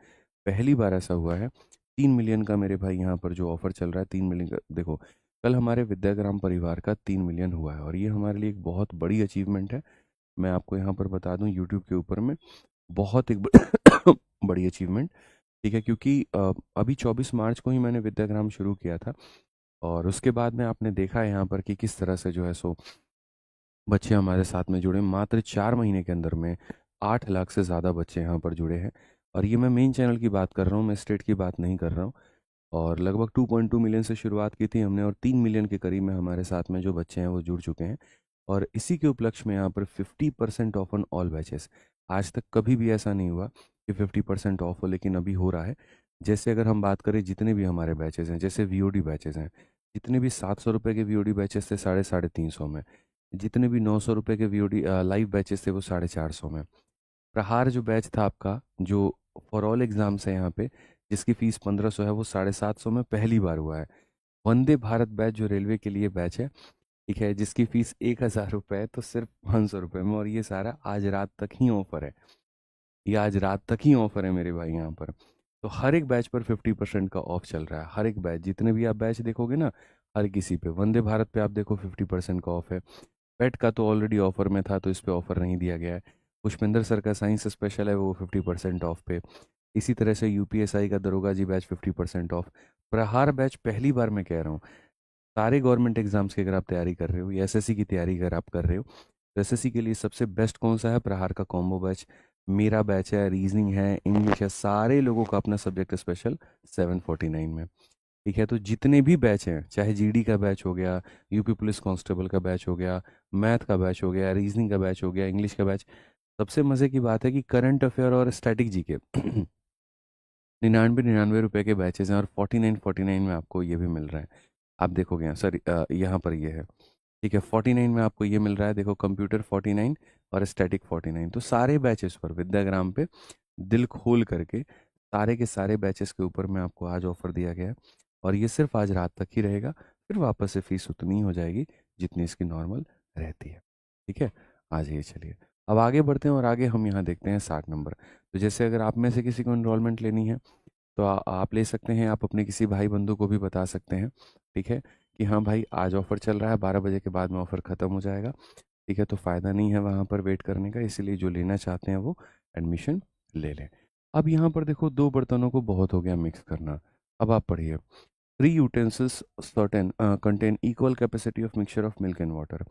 पहली बार ऐसा हुआ है 3 मिलियन का मेरे भाई यहाँ पर जो ऑफ़र चल रहा है, 3 मिलियन का। देखो, कल हमारे विद्याग्राम परिवार का 3 मिलियन हुआ है, और ये हमारे लिए एक बहुत बड़ी अचीवमेंट है। मैं आपको यहाँ पर बता दूँ, यूट्यूब के ऊपर में बहुत एक बड़ी अचीवमेंट। ठीक है, क्योंकि अभी 24 मार्च को ही मैंने विद्याग्राम शुरू किया था, और उसके बाद में आपने देखा है यहाँ पर कि किस तरह से जो है सो बच्चे हमारे साथ में जुड़े। मात्र 4 महीने के अंदर में 8 लाख से ज़्यादा बच्चे यहाँ पर जुड़े हैं, और ये मैं मेन चैनल की बात कर रहा हूँ, मैं स्टेट की बात नहीं कर रहा हूँ। और लगभग 2.2 मिलियन से शुरुआत की थी हमने, और 3 मिलियन के करीब में हमारे साथ में जो बच्चे हैं वो जुड़ चुके हैं। और इसी के उपलक्ष्य में यहाँ पर 50% ऑफ ऑन ऑल बैचेस। आज तक कभी भी ऐसा नहीं हुआ कि 50% ऑफ हो, लेकिन अभी हो रहा है। जैसे अगर हम बात करें जितने भी हमारे बैचेस हैं, जैसे वीओडी बैचेस हैं, जितने भी 700 रुपये के वीओडी बैचेस थे, 350 में। जितने भी 900 रुपये के वीओडी लाइव बैचेस थे, वो 450 में। प्रहार जो बैच था आपका, जो फॉर ऑल एग्जाम्स है यहाँ पे, जिसकी फीस 1500 है, वो 750 में पहली बार हुआ है। वंदे भारत बैच जो रेलवे के लिए बैच है, ठीक है, जिसकी फीस 1000 रुपये है, तो सिर्फ 500 रुपये में, और ये सारा आज रात तक ही ऑफर है। ये आज रात तक ही ऑफर है मेरे भाई यहाँ पर। तो हर एक बैच पर 50% का ऑफ चल रहा है। हर एक बैच, जितने भी आप बैच देखोगे ना, हर किसी पे, वंदे भारत पे आप देखो 50% का ऑफ है। पेट का तो ऑलरेडी ऑफर में था, तो इस पे ऑफर नहीं दिया गया है। पुष्पेंद्र सर का साइंस स्पेशल है, वो 50% ऑफ पे। इसी तरह से यूपीएसआई का दरोगा जी बैच 50% ऑफ। प्रहार बैच पहली बार मैं कह रहा हूँ, सारे गवर्नमेंट एग्जाम्स की अगर आप तैयारी कर रहे हो या एसएससी की तैयारी अगर आप कर रहे हो, तो एसएससी के लिए सबसे बेस्ट कौन सा है? प्रहार का कॉम्बो बैच। मेरा बैच है, रीजनिंग है, इंग्लिश है, सारे लोगों का अपना सब्जेक्ट स्पेशल 749 में। ठीक है, तो जितने भी बैच हैं, चाहे जीडी का बैच हो गया, यूपी पुलिस कांस्टेबल का बैच हो गया, मैथ का बैच हो गया, रीजनिंग का बैच हो गया, इंग्लिश का बैच, सबसे मज़े की बात है कि करंट अफेयर और स्टैटिक जी के 99 रुपए के बैचेस हैं, और 49 में आपको ये भी मिल रहा है। आप देखोगे यहाँ सर, यहाँ पर ये है। ठीक है, 49 में आपको ये मिल रहा है, देखो, कंप्यूटर 49 और स्टैटिक 49। तो सारे बैचेस पर विद्याग्राम पे दिल खोल करके सारे के सारे बैचेस के ऊपर में आपको आज ऑफर दिया गया है, और ये सिर्फ आज रात तक ही रहेगा, फिर वापस से फीस उतनी ही हो जाएगी जितनी इसकी नॉर्मल रहती है। ठीक है, आ जाइए, चलिए अब आगे बढ़ते हैं, और आगे हम यहाँ देखते हैं 60 नंबर। तो जैसे अगर आप में से किसी को इनरोलमेंट लेनी है, तो आप ले सकते हैं, आप अपने किसी भाई बंधु को भी बता सकते हैं। ठीक है, कि हाँ भाई आज ऑफ़र चल रहा है, 12 बजे के बाद में ऑफ़र ख़त्म हो जाएगा। ठीक है, तो फ़ायदा नहीं है वहाँ पर वेट करने का, इसीलिए जो लेना चाहते हैं वो एडमिशन ले लें। अब यहाँ पर देखो, दो बर्तनों को बहुत हो गया मिक्स करना। अब आप पढ़िए, 3 utensils certain contain equal capacity of mixture of milk and water।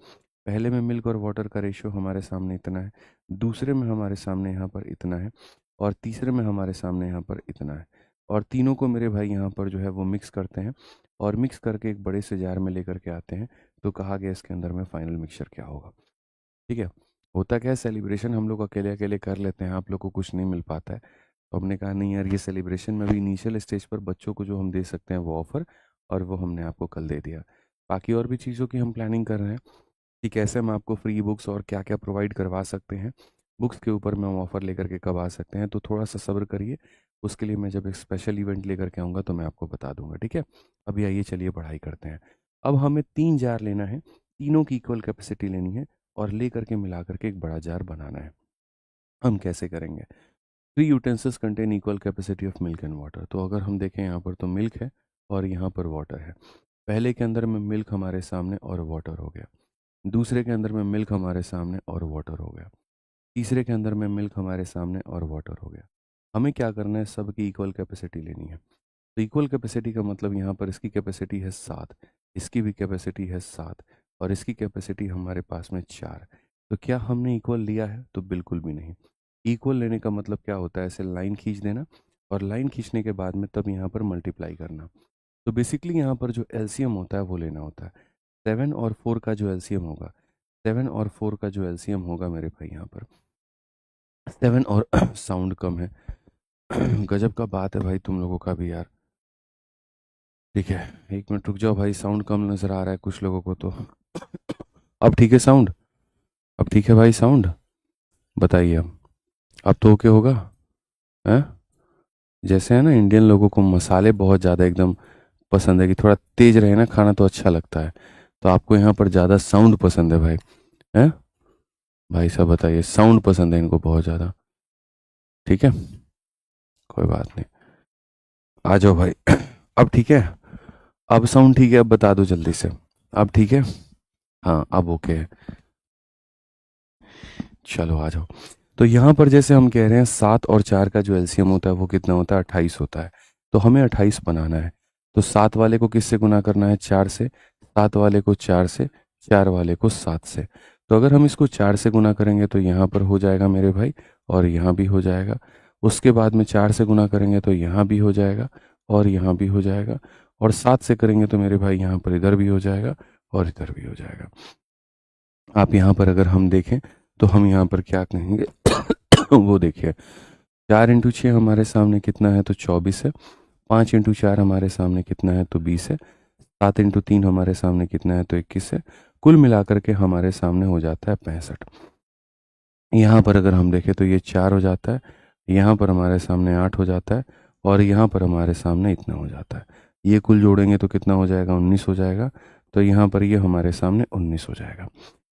पहले में मिल्क और वाटर का रेशियो हमारे सामने इतना है, दूसरे में हमारे सामने यहाँ पर इतना है, और तीसरे में हमारे सामने यहाँ पर इतना है। और तीनों को मेरे भाई यहाँ पर जो है वो मिक्स करते हैं, और मिक्स करके एक बड़े से जार में लेकर के आते हैं। तो कहा गया इसके अंदर में फाइनल मिक्सचर क्या होगा। ठीक है, होता क्या है, सेलिब्रेशन हम लोग अकेले अकेले कर लेते हैं, आप लोग को कुछ नहीं मिल पाता है। तो हमने कहा नहीं यार, ये सेलिब्रेशन में भी इनिशियल स्टेज पर बच्चों को जो हम दे सकते हैं वो ऑफ़र, और वो हमने आपको कल दे दिया। बाकी और भी चीज़ों की हम प्लानिंग कर रहे हैं कि कैसे हम आपको फ्री बुक्स और क्या क्या प्रोवाइड करवा सकते हैं, बुक्स के ऊपर में हम ऑफ़र लेकर के कब आ सकते हैं। तो थोड़ा सा सब्र करिए, उसके लिए मैं जब एक स्पेशल इवेंट लेकर के आऊँगा तो मैं आपको बता दूंगा। ठीक है, अभी आइए चलिए पढ़ाई करते हैं। अब हमें 3 जार लेना है, तीनों की इक्वल कैपेसिटी लेनी है, और ले करके मिला करके एक बड़ा जार बनाना है। हम कैसे करेंगे? 3 utensils contain equal capacity of milk and water. तो अगर हम देखें यहाँ पर, तो मिल्क है और यहाँ पर वाटर है। पहले के अंदर में मिल्क हमारे सामने और वाटर हो गया, दूसरे के अंदर में मिल्क हमारे सामने और वाटर हो गया, तीसरे के अंदर में मिल्क हमारे सामने और वाटर हो गया। हमें क्या करना है, सबकी इक्वल कैपेसिटी लेनी है। तो इक्वल कैपेसिटी का मतलब यहाँ पर इसकी कैपेसिटी है 7, इसकी भी कैपेसिटी है 7, और इसकी कैपेसिटी हमारे पास में 4। तो क्या हमने इक्वल लिया है? तो बिल्कुल भी नहीं। इक्वल लेने का मतलब क्या होता है, ऐसे लाइन खींच देना, और लाइन खींचने के बाद में तब यहाँ पर मल्टीप्लाई करना। तो बेसिकली यहाँ पर जो एलसीएम होता है वो लेना होता है। 7 और 4 का जो एलसीएम होगा, 7 और 4 का जो एलसीएम होगा मेरे भाई, यहाँ पर 7 और साउंड कम है। गजब का बात है भाई तुम लोगों का भी यार। ठीक है, 1 मिनट रुक जाओ भाई, साउंड कम नज़र आ रहा है कुछ लोगों को तो। अब ठीक है साउंड? अब ठीक है भाई साउंड? बताइए अब तो ओके होगा? हैं? जैसे है ना, इंडियन लोगों को मसाले बहुत ज़्यादा एकदम पसंद है, कि थोड़ा तेज रहे ना खाना तो अच्छा लगता है। तो आपको यहाँ पर ज़्यादा साउंड पसंद है भाई, हैं? भाई साहब बताइए, साउंड पसंद है इनको बहुत ज़्यादा। ठीक है, कोई बात नहीं, आ जाओ भाई। अब ठीक है? अब साउंड ठीक है? अब बता दो जल्दी से, अब ठीक है? हाँ, अब ओके है। चलो आ जाओ। तो यहाँ पर जैसे हम कह रहे हैं, 7 और 4 का जो एलसीएम होता है वो कितना होता है? 28 होता है। तो हमें 28 बनाना है। तो 7 वाले को किससे गुना करना है? 4 से। 7 वाले को 4 से, 4 वाले को 7 से। तो अगर हम इसको 4 से गुना करेंगे तो यहाँ पर हो जाएगा मेरे भाई, और यहाँ भी हो जाएगा। उसके बाद में 4 से गुना करेंगे तो यहाँ भी हो जाएगा, और यहाँ भी हो जाएगा। और 7 से करेंगे तो मेरे भाई यहाँ पर इधर भी हो जाएगा, और इधर भी हो जाएगा। आप यहाँ पर अगर हम देखें तो हम यहाँ पर क्या कहेंगे, वो देखिए, 4 × 6 हमारे सामने कितना है? तो 24 है। 5 × 4 हमारे सामने कितना है? तो 20 है। 7 × 3 हमारे सामने कितना है? तो 21 है। कुल मिलाकर के हमारे सामने हो जाता है 65। यहाँ पर अगर हम देखें तो ये 4 हो जाता है, यहाँ पर हमारे सामने 8 हो जाता है, और यहाँ पर हमारे सामने इतना हो जाता है। ये कुल जोड़ेंगे तो कितना हो जाएगा? 19 हो जाएगा। तो यहाँ पर ये हमारे सामने 19 हो जाएगा।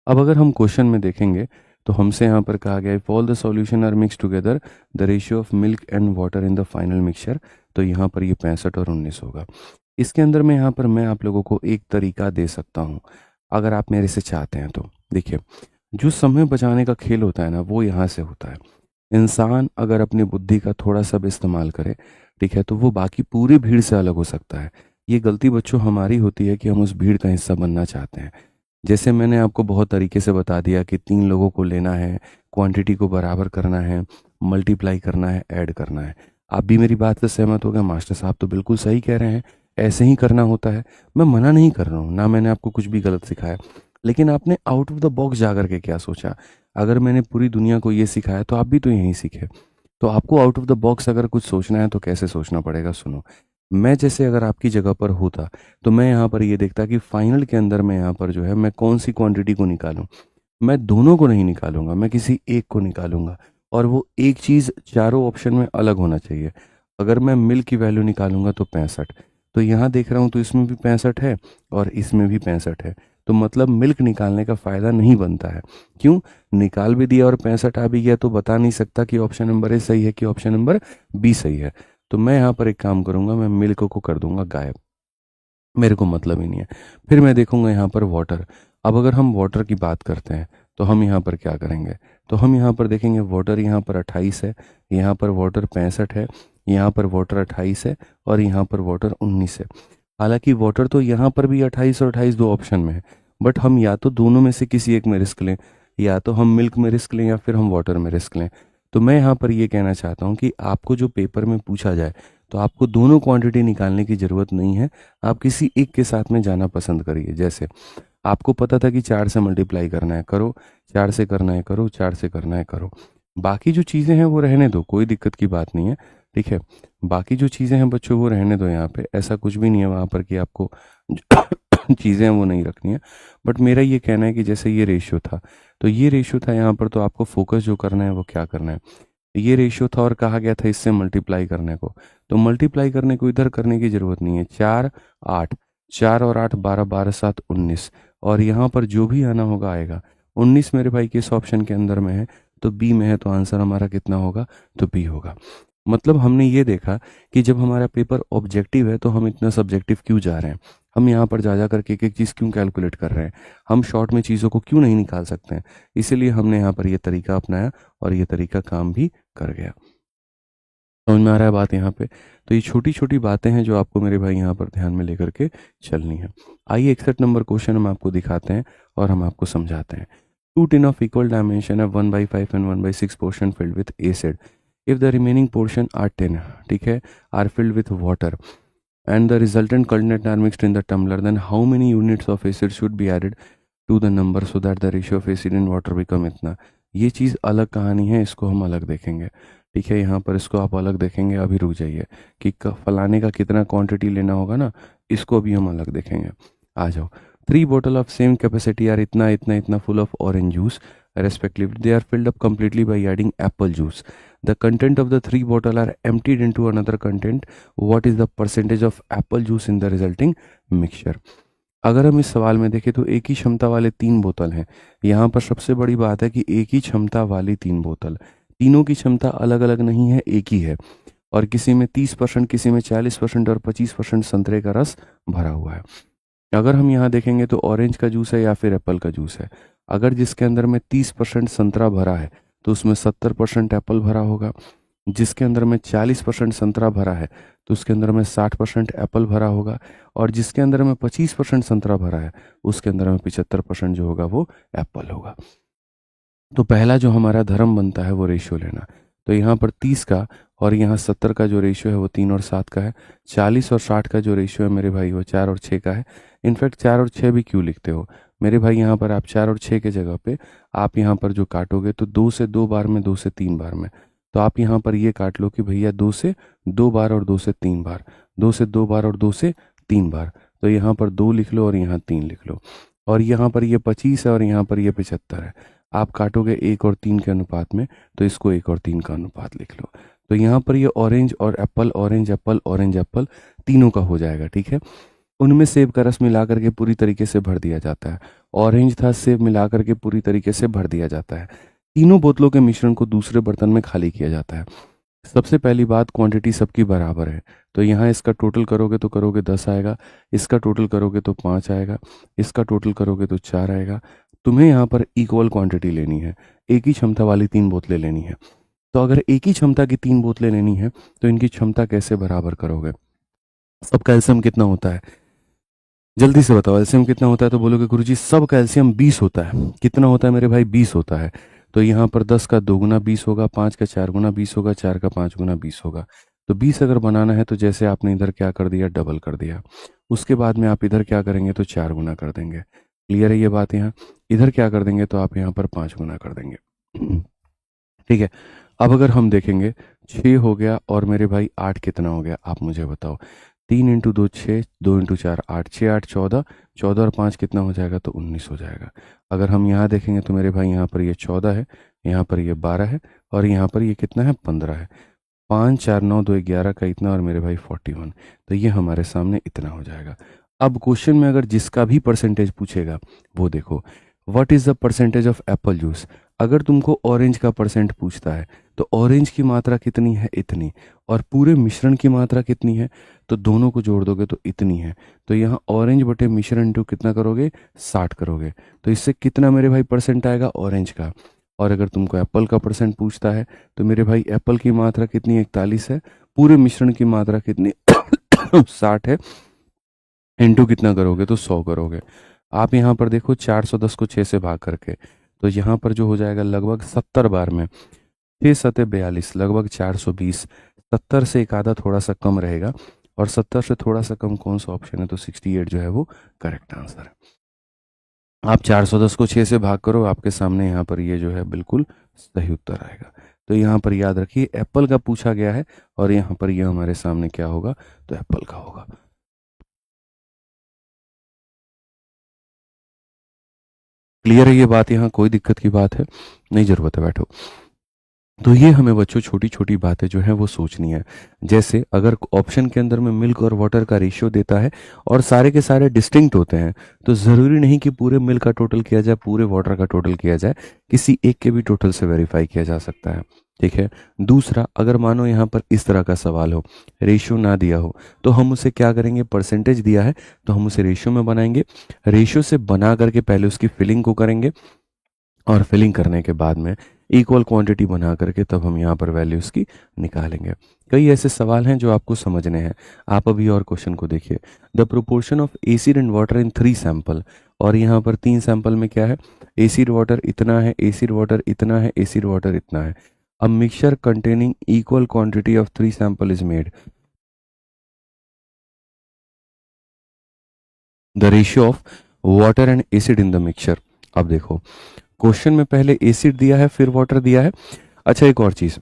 अब अगर हम क्वेश्चन में देखेंगे तो हमसे यहाँ पर कहा गया है, if all the solution are mix together the ratio of milk and water in the final mixture. तो यहाँ पर ये 65 और 19 होगा। इसके अंदर में यहाँ पर मैं आप लोगों को एक तरीका दे सकता हूँ, अगर आप मेरे से चाहते हैं तो। देखिए, जो समय बचाने का खेल होता है ना, वो यहाँ से होता है। इंसान अगर अपनी बुद्धि का थोड़ा सा भी इस्तेमाल करे, ठीक है, तो वो बाकी पूरी भीड़ से अलग हो सकता है। ये गलती बच्चों हमारी होती है कि हम उस भीड़ का हिस्सा बनना चाहते हैं। जैसे मैंने आपको बहुत तरीके से बता दिया कि 3 लोगों को लेना है, क्वांटिटी को बराबर करना है, मल्टीप्लाई करना है, ऐड करना है। आप भी मेरी बात से सहमत हो गए, मास्टर साहब तो बिल्कुल सही कह रहे हैं, ऐसे ही करना होता है। मैं मना नहीं कर रहा हूँ, ना मैंने आपको कुछ भी गलत सिखाया, लेकिन आपने आउट ऑफ द बॉक्स जा कर के क्या सोचा? अगर मैंने पूरी दुनिया को ये सिखाया तो आप भी तो यही सीखे। तो आपको आउट ऑफ द बॉक्स अगर कुछ सोचना है तो कैसे सोचना पड़ेगा, सुनो। मैं जैसे अगर आपकी जगह पर होता तो मैं यहाँ पर ये देखता कि फाइनल के अंदर मैं यहाँ पर जो है मैं कौन सी क्वांटिटी को निकालूं। मैं दोनों को नहीं निकालूंगा, मैं किसी एक को निकालूंगा, और वो एक चीज़ चारों ऑप्शन में अलग होना चाहिए। अगर मैं मिल्क की वैल्यू निकालूंगा तो 65, तो यहाँ देख रहा हूँ तो इसमें भी 65 है और इसमें भी 65 है, तो मतलब मिल्क निकालने का फ़ायदा नहीं बनता है। क्यों? निकाल भी दिया और 65 आ भी गया तो बता नहीं सकता कि ऑप्शन नंबर ए सही है कि ऑप्शन नंबर बी सही है। तो मैं यहाँ पर एक काम करूँगा, मैं मिल्क को कर दूंगा गायब, मेरे को मतलब ही नहीं है। फिर मैं देखूंगा यहाँ पर वाटर। अब अगर हम वाटर की बात करते हैं तो हम यहाँ पर क्या करेंगे? तो हम यहाँ पर देखेंगे वाटर यहाँ पर 28 है, यहाँ पर वाटर 65 है, यहाँ पर वाटर 28 है और यहाँ पर वाटर 19 है। हालांकि वाटर तो यहाँ पर भी 28 और 28 दो ऑप्शन में है, बट हम या तो दोनों में से किसी एक में रिस्क लें, या तो हम मिल्क में रिस्क लें या फिर हम वाटर में रिस्क लें। तो मैं यहाँ पर ये कहना चाहता हूँ कि आपको जो पेपर में पूछा जाए तो आपको दोनों क्वांटिटी निकालने की ज़रूरत नहीं है, आप किसी एक के साथ में जाना पसंद करिए। जैसे आपको पता था कि 4 से मल्टीप्लाई करना है, करो, 4 से करना है करो, 4 से करना है करो। बाकी जो चीज़ें हैं वो रहने दो, कोई दिक्कत की बात नहीं है, ठीक है। बाकी जो चीज़ें हैं बच्चों वो रहने दो, यहाँ पे ऐसा कुछ भी नहीं है वहाँ पर कि आपको चीज़ें हैं वो नहीं रखनी है। बट मेरा ये कहना है कि जैसे ये रेशियो था, तो ये रेशियो था यहाँ पर, तो आपको फोकस जो करना है वो क्या करना है, ये रेशियो था और कहा गया था इससे मल्टीप्लाई करने को। तो मल्टीप्लाई करने को इधर करने की ज़रूरत नहीं है। 4 8, 4 और 8 12, 12 7 19, और यहाँ पर जो भी आना होगा आएगा। 19 मेरे भाई किस ऑप्शन के अंदर में है? तो बी में है, तो आंसर हमारा कितना होगा? तो बी होगा। मतलब हमने ये देखा कि जब हमारा पेपर ऑब्जेक्टिव है तो हम इतना सब्जेक्टिव क्यों जा रहे हैं, हम यहाँ पर जा करके एक एक चीज़ क्यों कैलकुलेट कर रहे हैं, हम शॉर्ट में चीज़ों को क्यों नहीं निकाल सकते हैं। इसीलिए हमने यहाँ पर ये तरीका अपनाया और ये तरीका काम भी कर गया। समझ में आ रहा है बात यहाँ पे? तो ये छोटी छोटी बातें हैं जो आपको मेरे भाई यहाँ पर ध्यान में लेकर के चलनी है। आइए 61 नंबर क्वेश्चन हम आपको दिखाते हैं और हम आपको समझाते हैं। Two tin of equal dimension है 1/5 and 1/6 portion filled with acid. If the remaining portion are 10, ठीक है, are filled with water and the resultant coordinate are mixed in the tumbler, then how many units of acid should be added to the number so that the ratio of acid and water become इतना। ये चीज़ अलग कहानी है, इसको हम अलग देखेंगे, ठीक है। यहाँ पर इसको आप अलग देखेंगे, अभी रुक जाइए कि फलाने का कितना क्वांटिटी लेना होगा ना, इसको भी हम अलग देखेंगे। आ जाओ। 3 bottle of same capacity are इतना इतना इतना full of orange juice respectively. They are filled up completely by adding apple juice. The content of the 3 bottle are emptied into another content. What is the percentage of apple juice in the resulting mixture? अगर हम इस सवाल में देखें तो एक ही क्षमता वाले 3 बोतल हैं। यहाँ पर सबसे बड़ी बात है कि एक ही क्षमता वाली 3 बोतल, तीनों की क्षमता अलग अलग नहीं है, एक ही है, और किसी में 30%, किसी में 40% और 25% संतरे का रस भरा हुआ है। अगर हम यहाँ देखेंगे तो ऑरेंज का जूस है या फिर एप्पल का जूस है। अगर जिसके अंदर में 30% संतरा भरा है तो उसमें 70% एप्पल भरा होगा। जिसके अंदर में 40% संतरा भरा है तो उसके अंदर में 60% एप्पल भरा होगा, और जिसके अंदर में 25% संतरा भरा है उसके अंदर में 75% जो होगा वो एप्पल होगा। तो पहला जो हमारा धर्म बनता है वो रेशियो लेना। तो यहाँ पर 30 का और यहाँ 70 का जो रेशियो है वो 3 और 7 का है। 40 और 60 का जो रेशियो है मेरे भाई वो 4 और 6 का है। इनफैक्ट 4 और 6 भी क्यों लिखते हो मेरे भाई? यहाँ पर आप 4 और 6 के जगह पे आप यहाँ पर जो काटोगे तो 2 से 2 बार में, 2 से 3 बार में, तो आप यहाँ पर ये काट लो कि भैया 2 से 2 बार और 2 से 3 बार, 2 से 2 बार और 2 से 3 बार। तो यहाँ पर 2 लिख लो और यहाँ 3 लिख लो, और यहाँ पर ये 25 है और यहाँ पर ये 75 है। आप काटोगे 1 और 3 के अनुपात में, तो इसको 1 और 3 का अनुपात लिख लो। तो यहाँ पर ये ऑरेंज और Apple, orange Apple, orange Apple तीनों का हो जाएगा, ठीक है। उनमें सेब का रस मिला करके पूरी तरीके से भर दिया जाता है। ऑरेंज था, सेब मिला करके पूरी तरीके से भर दिया जाता है। तीनों बोतलों के मिश्रण को दूसरे बर्तन में खाली किया जाता है। सबसे पहली बात, क्वांटिटी सबकी बराबर है, तो यहाँ इसका टोटल करोगे तो करोगे 10 आएगा, इसका टोटल करोगे तो 5 आएगा, इसका टोटल करोगे तो 4 आएगा। तुम्हें यहाँ पर इक्वल क्वांटिटी लेनी है, एक ही क्षमता वाली 3 बोतलें लेनी है। तो अगर एक ही क्षमता की 3 बोतलें लेनी है तो इनकी क्षमता कैसे बराबर करोगे? सब कैल्शियम कितना होता है? जल्दी से बताओ, एल्शियम कितना होता है? तो बोलोगे गुरुजी सब कैल्शियम 20 होता है। कितना होता है मेरे भाई? 20 होता है। तो यहाँ पर 10 का 2 गुना 20 होगा, 5 का 4 गुना 20 होगा, 4 का 5 गुना 20 होगा। तो 20 अगर बनाना है तो जैसे आपने इधर क्या कर दिया, डबल कर दिया। उसके बाद में आप इधर क्या करेंगे तो 4 गुना कर देंगे। क्लियर है ये बात? यहाँ इधर क्या कर देंगे तो आप यहाँ पर 5 गुना कर देंगे। ठीक है। अब अगर हम देखेंगे 6 हो गया और मेरे भाई 8 कितना हो गया, आप मुझे बताओ। 3 इंटू 2 6, 2 इंटू 4 8, 6 8 14, 14 और 5 कितना हो जाएगा तो 19 हो जाएगा। अगर हम यहाँ देखेंगे तो मेरे भाई यहाँ पर ये 14 है, यहाँ पर ये 12 है और यहाँ पर ये कितना है 15 है। 5 4 9 2 11 का इतना और मेरे भाई 41। तो ये हमारे सामने इतना हो जाएगा। अब क्वेश्चन में अगर जिसका भी परसेंटेज पूछेगा वो देखो, what is the percentage of Apple juice. अगर तुमको ऑरेंज का परसेंट पूछता है तो ऑरेंज की मात्रा कितनी है, इतनी, और पूरे मिश्रण की मात्रा कितनी है तो दोनों को जोड़ दोगे तो इतनी है। तो यहाँ ऑरेंज बटे मिश्रण इंटू कितना करोगे, 60 करोगे। तो इससे कितना मेरे भाई परसेंट आएगा ऑरेंज का। और अगर तुमको एप्पल का परसेंट पूछता है तो मेरे भाई एप्पल की मात्रा कितनी 41 है, पूरे मिश्रण की मात्रा कितनी 60 है, इंटू कितना करोगे तो 100 करोगे। आप यहाँ पर देखो 410 को 6 से भाग करके, तो यहाँ पर जो हो जाएगा लगभग 70 बार में 6 सते 42, लगभग 420। 70 से एक आधा थोड़ा सा कम रहेगा और 70 से थोड़ा सा कम कौन सा ऑप्शन है तो 68 जो है वो करेक्ट आंसर है। आप 410 को 6 से भाग करो, आपके सामने यहाँ पर ये जो है बिल्कुल सही उत्तर आएगा। तो यहाँ पर याद रखिए एप्पल का पूछा गया है और यहाँ पर ये हमारे सामने क्या होगा तो एप्पल का होगा। क्लियर है ये बात? यहाँ कोई दिक्कत की बात है? नहीं, जरूरत है, बैठो। तो ये हमें बच्चों छोटी छोटी बातें जो है वो सोचनी है। जैसे अगर ऑप्शन के अंदर में मिल्क और वाटर का रेशियो देता है और सारे के सारे डिस्टिंक्ट होते हैं तो ज़रूरी नहीं कि पूरे मिल्क का टोटल किया जाए, पूरे वाटर का टोटल किया जाए, किसी एक के भी टोटल से वेरीफाई किया जा सकता है। ठीक है। दूसरा, अगर मानो यहाँ पर इस तरह का सवाल हो, रेशियो ना दिया हो, तो हम उसे क्या करेंगे, परसेंटेज दिया है तो हम उसे रेशियो में बनाएंगे। रेशियो से बना करके पहले उसकी फिलिंग को करेंगे और फिलिंग करने के बाद में इक्वल क्वांटिटी बना करके तब हम यहाँ पर वैल्यूज़ की निकालेंगे। कई ऐसे सवाल हैं जो आपको समझने हैं। आप अभी और क्वेश्चन को देखिए, the proportion of acid and water in 3 sample, और यहाँ पर 3 सैंपल में क्या है, एसिड वाटर इतना है, एसिड वाटर इतना है, एसिड वाटर इतना है। अब mixture containing equal quantity of 3 sample is made, the ratio of water and acid in the mixture. अब देखो क्वेश्चन में पहले एसिड दिया है फिर वाटर दिया है। अच्छा, एक और चीज़,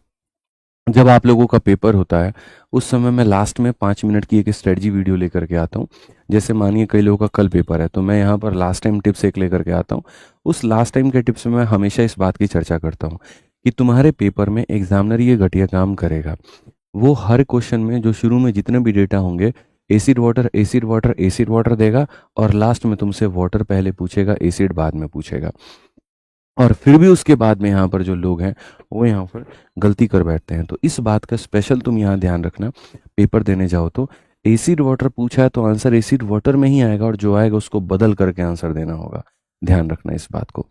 जब आप लोगों का पेपर होता है उस समय मैं लास्ट में 5 मिनट की एक स्ट्रेटजी वीडियो लेकर के आता हूँ। जैसे मानिए कई लोगों का कल पेपर है तो मैं यहाँ पर लास्ट टाइम टिप्स एक लेकर के आता हूँ। उस लास्ट टाइम के टिप्स में मैं हमेशा इस बात की चर्चा करता हूँ कि तुम्हारे पेपर में एग्जामिनर ये घटिया काम करेगा। वो हर क्वेश्चन में जो शुरू में जितने भी डेटा होंगे, acid water acid water acid water देगा और लास्ट में तुमसे वाटर पहले पूछेगा, एसिड बाद में पूछेगा। और फिर भी उसके बाद में यहाँ पर जो लोग हैं वो यहाँ पर गलती कर बैठते हैं। तो इस बात का स्पेशल तुम यहाँ ध्यान रखना, पेपर देने जाओ तो एसिड वाटर पूछा है तो आंसर एसिड वाटर में ही आएगा और जो आएगा उसको बदल करके आंसर देना होगा। ध्यान रखना इस बात को।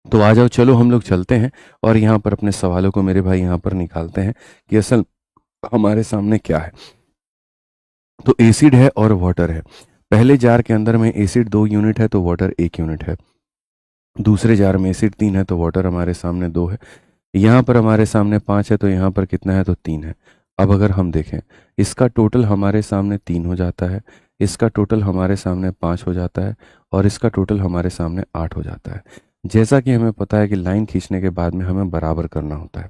तो आ जाओ, चलो हम लोग चलते हैं और यहाँ पर अपने सवालों को मेरे भाई यहाँ पर निकालते हैं कि असल हमारे सामने क्या है। तो एसिड है और वाटर है। पहले जार के अंदर में एसिड 2 यूनिट है तो वाटर 1 यूनिट है। दूसरे जार में एसिड 3 है तो वाटर हमारे सामने 2 है। यहाँ पर हमारे सामने 5 है तो यहाँ पर कितना है तो 3 है। अब अगर हम देखें इसका टोटल हमारे सामने 3 हो जाता है, इसका टोटल हमारे सामने 5 हो जाता है और इसका टोटल हमारे सामने 8 हो जाता है। जैसा कि हमें पता है कि लाइन खींचने के बाद में हमें बराबर करना होता है।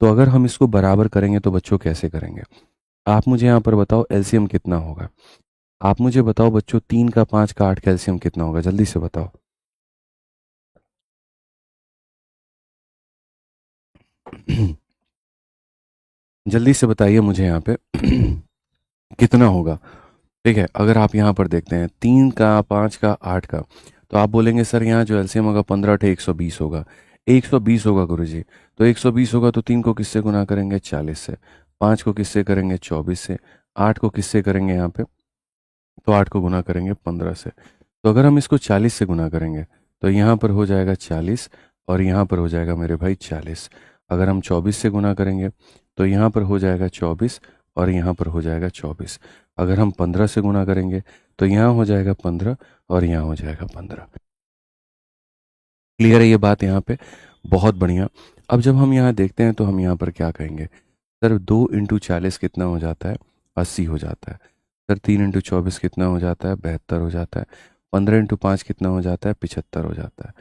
तो अगर हम इसको बराबर करेंगे तो बच्चों कैसे करेंगे? आप मुझे यहाँ पर बताओ एलसीएम कितना होगा। आप मुझे बताओ बच्चों 3 का 5 का 8 का एलसीएम कितना होगा, जल्दी से बताओ। जल्दी से बताइए मुझे यहाँ पे कितना होगा। ठीक है। अगर आप यहाँ पर देखते हैं 3 का 5 का 8 का, तो आप बोलेंगे सर यहाँ जो एलसीएम होगा 15 अठे 120 होगा। 120 होगा गुरुजी। तो 120 होगा तो 3 को किससे गुना करेंगे 40 से, 5 को किससे करेंगे 24 से, 8 को किससे करेंगे यहाँ पे तो 8 को गुना करेंगे 15 से। तो अगर हम इसको 40 से गुना करेंगे तो यहाँ पर हो जाएगा 40 और यहाँ पर हो जाएगा मेरे भाई 40। अगर हम 24 से गुना करेंगे तो यहाँ पर हो जाएगा 24 और यहाँ पर हो जाएगा 24। अगर हम 15 से गुना करेंगे तो यहाँ हो जाएगा 15 और यहाँ हो जाएगा 15। क्लियर है ये बात यहाँ पे? बहुत बढ़िया। अब जब हम यहाँ देखते हैं तो हम यहाँ पर क्या कहेंगे, सर 2 × 40 कितना हो जाता है? 80 हो जाता है। सर 3 × 24 कितना हो जाता है? 72 हो जाता है। 15 × 5 कितना हो जाता है? 75 हो जाता है।